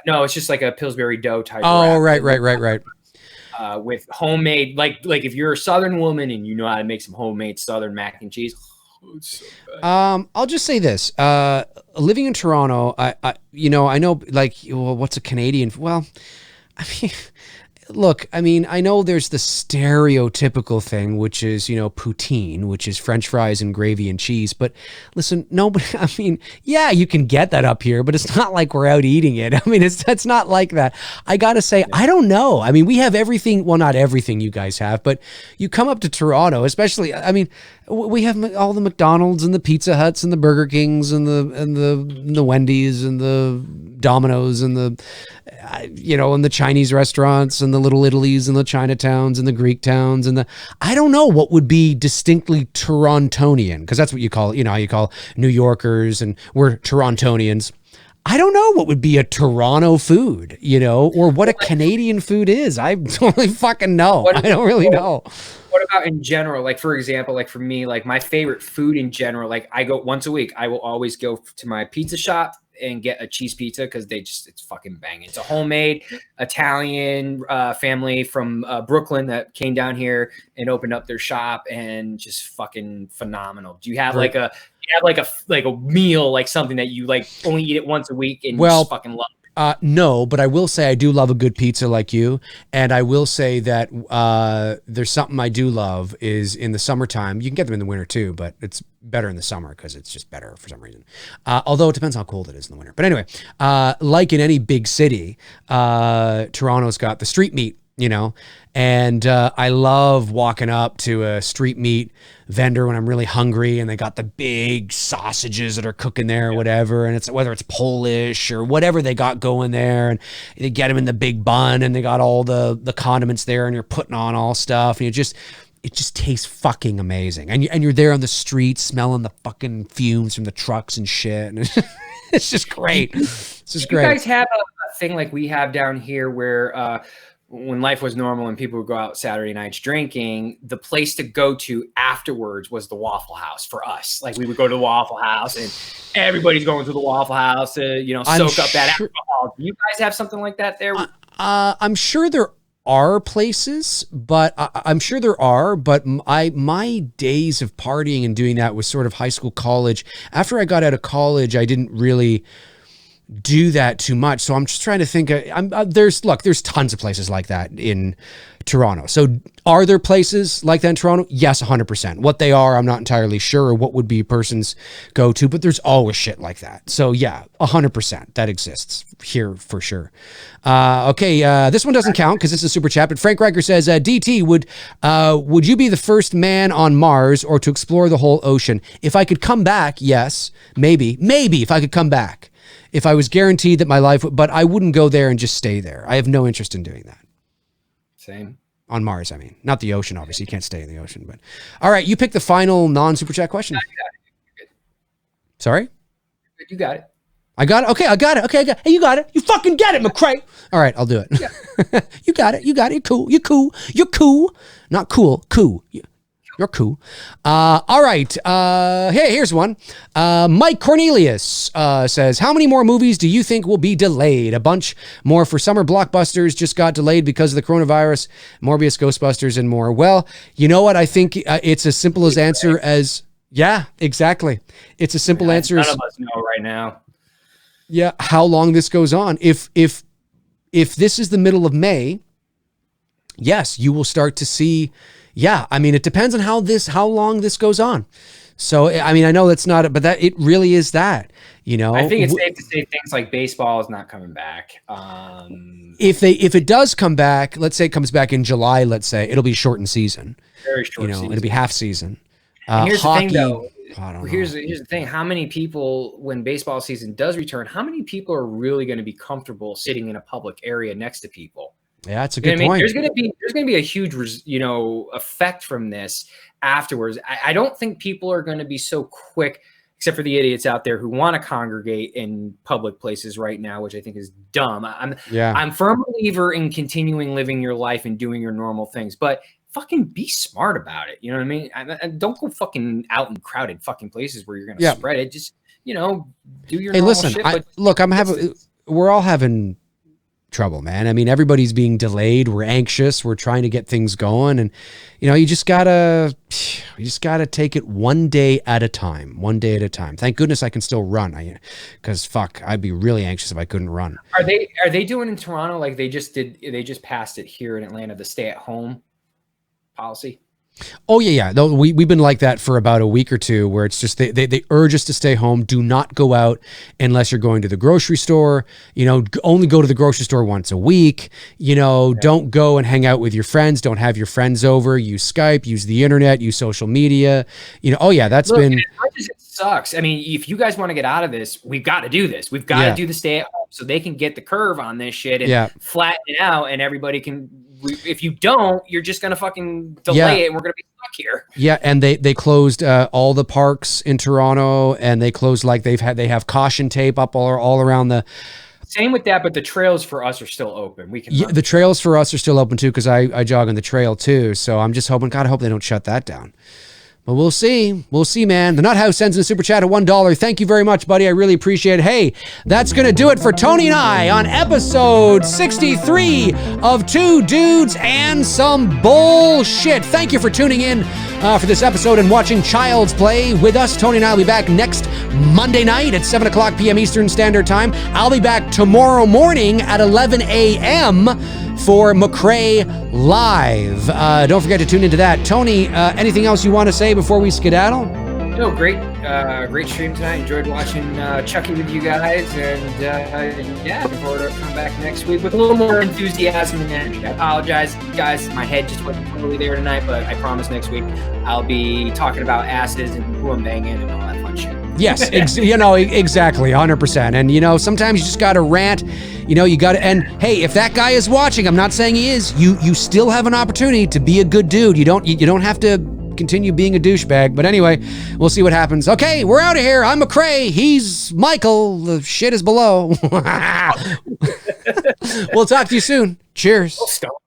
No, it's just like a Pillsbury dough type. Oh, right. With homemade, like if you're a Southern woman and you know how to make some homemade Southern mac and cheese. Oh, it's so good. I'll just say this. Living in Toronto, I know, like, well, what's a Canadian? Well, I mean, look, I mean, I know there's the stereotypical thing, which is, poutine, which is French fries and gravy and cheese. But listen, nobody, I mean, yeah, you can get that up here, but it's not like we're out eating it. I mean, it's not like that. I got to say, I don't know. I mean, we have everything. Well, not everything you guys have, but you come up to Toronto, especially, I mean, we have all the McDonald's and the Pizza Huts and the Burger Kings and the Wendy's and the Domino's and and the Chinese restaurants and the Little Italies and the Chinatowns and the Greek towns and I don't know what would be distinctly Torontonian, because that's what you call it. How you call New Yorkers, and we're Torontonians. I don't know what would be a Toronto food, or what a Canadian food is. I don't really fucking know. I don't really know. What about in general? Like, for example, like for me, like my favorite food in general, like I go once a week, I will always go to my pizza shop and get a cheese pizza, because it's fucking banging. It's a homemade Italian family from Brooklyn that came down here and opened up their shop, and just fucking phenomenal. Do you have like a meal, like something that you like only eat it once a week and you just fucking love? No, but I will say I do love a good pizza like you. And I will say that there's something I do love is in the summertime. You can get them in the winter too, but it's better in the summer because it's just better for some reason. Although it depends how cold it is in the winter. But anyway, like in any big city, Toronto's got the street meat, and I love walking up to a street meat vendor when I'm really hungry, and they got the big sausages that are cooking there or whatever, and it's whether it's Polish or whatever they got going there, and they get them in the big bun, and they got all the condiments there, and you're putting on all stuff, and it just tastes fucking amazing, and you're there on the street smelling the fucking fumes from the trucks and shit, and it's just great. It's just great. You guys have a thing like we have down here where when life was normal and people would go out Saturday nights drinking, the place to go to afterwards was the Waffle House for us. Like we would go to the Waffle House and everybody's going to the Waffle House to, soak up that alcohol. Do you guys have something like that there? I'm sure there are places, but my days of partying and doing that was sort of high school, college. After I got out of college, I didn't really do that too much. So I'm just trying to think. There's tons of places like that in Toronto. So are there places like that in Toronto? Yes, 100%. What they are, I'm not entirely sure, or what would be a person's go-to, but there's always shit like that. So yeah, 100% that exists here for sure. Okay, this one doesn't count because it's a super chat, but Frank Riker says, DT, would you be the first man on Mars or to explore the whole ocean? If I could come back, yes, maybe if I could come back. If I was guaranteed that my life but I wouldn't go there and just stay there. I have no interest in doing that. Same. On Mars, I mean. Not the ocean, obviously. You can't stay in the ocean. But all right, you pick the final non-super chat question. Sorry? You got it. I got it? Okay, I got it. Okay, I got it. Hey, you got it. You fucking get it, McRae. All right, I'll do it. Yeah. You got it. You're cool. You're cool. Not cool. Cool. You're cool. All right. Hey, here's one. Mike Cornelius says, how many more movies do you think will be delayed? A bunch more for summer blockbusters just got delayed because of the coronavirus, Morbius, Ghostbusters, and more. Well, you know what? I think it's as simple as answer as, yeah, exactly. It's a simple answer. None of us know right now. Yeah, how long this goes on. If this is the middle of May, yes, you will start to see. Yeah, I mean, it depends on how long this goes on. So, I mean, I know that's not, but that it really is that, I think it's safe to say things like baseball is not coming back. If it does come back, let's say it comes back in July, let's say it'll be a shortened season. Very short season. It'll be half season. And here's hockey, the thing, though. Here's the thing. How many people, when baseball season does return, how many people are really going to be comfortable sitting in a public area next to people? Yeah, that's a good point. There's going to be a huge, effect from this afterwards. I don't think people are going to be so quick, except for the idiots out there who want to congregate in public places right now, which I think is dumb. I'm a firm believer in continuing living your life and doing your normal things, but fucking be smart about it. You know what I mean? And don't go fucking out in crowded fucking places where you're going to spread it. Just, do your normal shit. We're all having trouble, man. I mean, everybody's being delayed. We're anxious. We're trying to get things going. And, you just gotta take it one day at a time. Thank goodness I can still run. Because fuck, I'd be really anxious if I couldn't run. Are they doing in Toronto like they just passed it here in Atlanta, the stay at home policy? Oh yeah. Though we've been like that for about a week or two, where it's just they urge us to stay home. Do not go out unless you're going to the grocery store. Only go to the grocery store once a week. Don't go and hang out with your friends. Don't have your friends over. Use Skype. Use the internet. Use social media. Oh yeah, that's been. As much as it sucks. I mean, if you guys want to get out of this, we've got to do this. We've got to do the stay at home so they can get the curve on this shit and flatten it out, and everybody can. If you don't, you're just gonna fucking delay it, and we're gonna be stuck here. Yeah, and they closed all the parks in Toronto, and they closed they have caution tape up all around the. Same with that, but the trails for us are still open. We can. Yeah, the trails for us are still open too, because I jog on the trail too. So I'm just hoping. God, I hope they don't shut that down. But we'll see. We'll see, man. The Nut House sends in a super chat of $1. Thank you very much, buddy. I really appreciate it. Hey, that's going to do it for Tony and I on episode 63 of Two Dudes and Some Bullshit. Thank you for tuning in for this episode and watching Child's Play with us. Tony and I will be back next Monday night at 7 o'clock p.m. Eastern Standard Time. I'll be back tomorrow morning at 11 a.m. for McRae Live. Don't forget to tune into that. Tony, anything else you want to say before we skedaddle? No, great stream tonight. Enjoyed watching Chucky with you guys, and looking forward to coming back next week with a little more enthusiasm and energy. I apologize, guys. My head just wasn't totally there tonight, but I promise next week I'll be talking about asses and who I'm banging and all that fun shit. Yes, exactly, 100%. And sometimes you just got to rant. You got to. And hey, if that guy is watching, I'm not saying he is. You still have an opportunity to be a good dude. You don't have to continue being a douchebag. But anyway, we'll see what happens. Okay, we're out of here. I'm McRae. He's Michael. The shit is below. We'll talk to you soon. Cheers. Stop.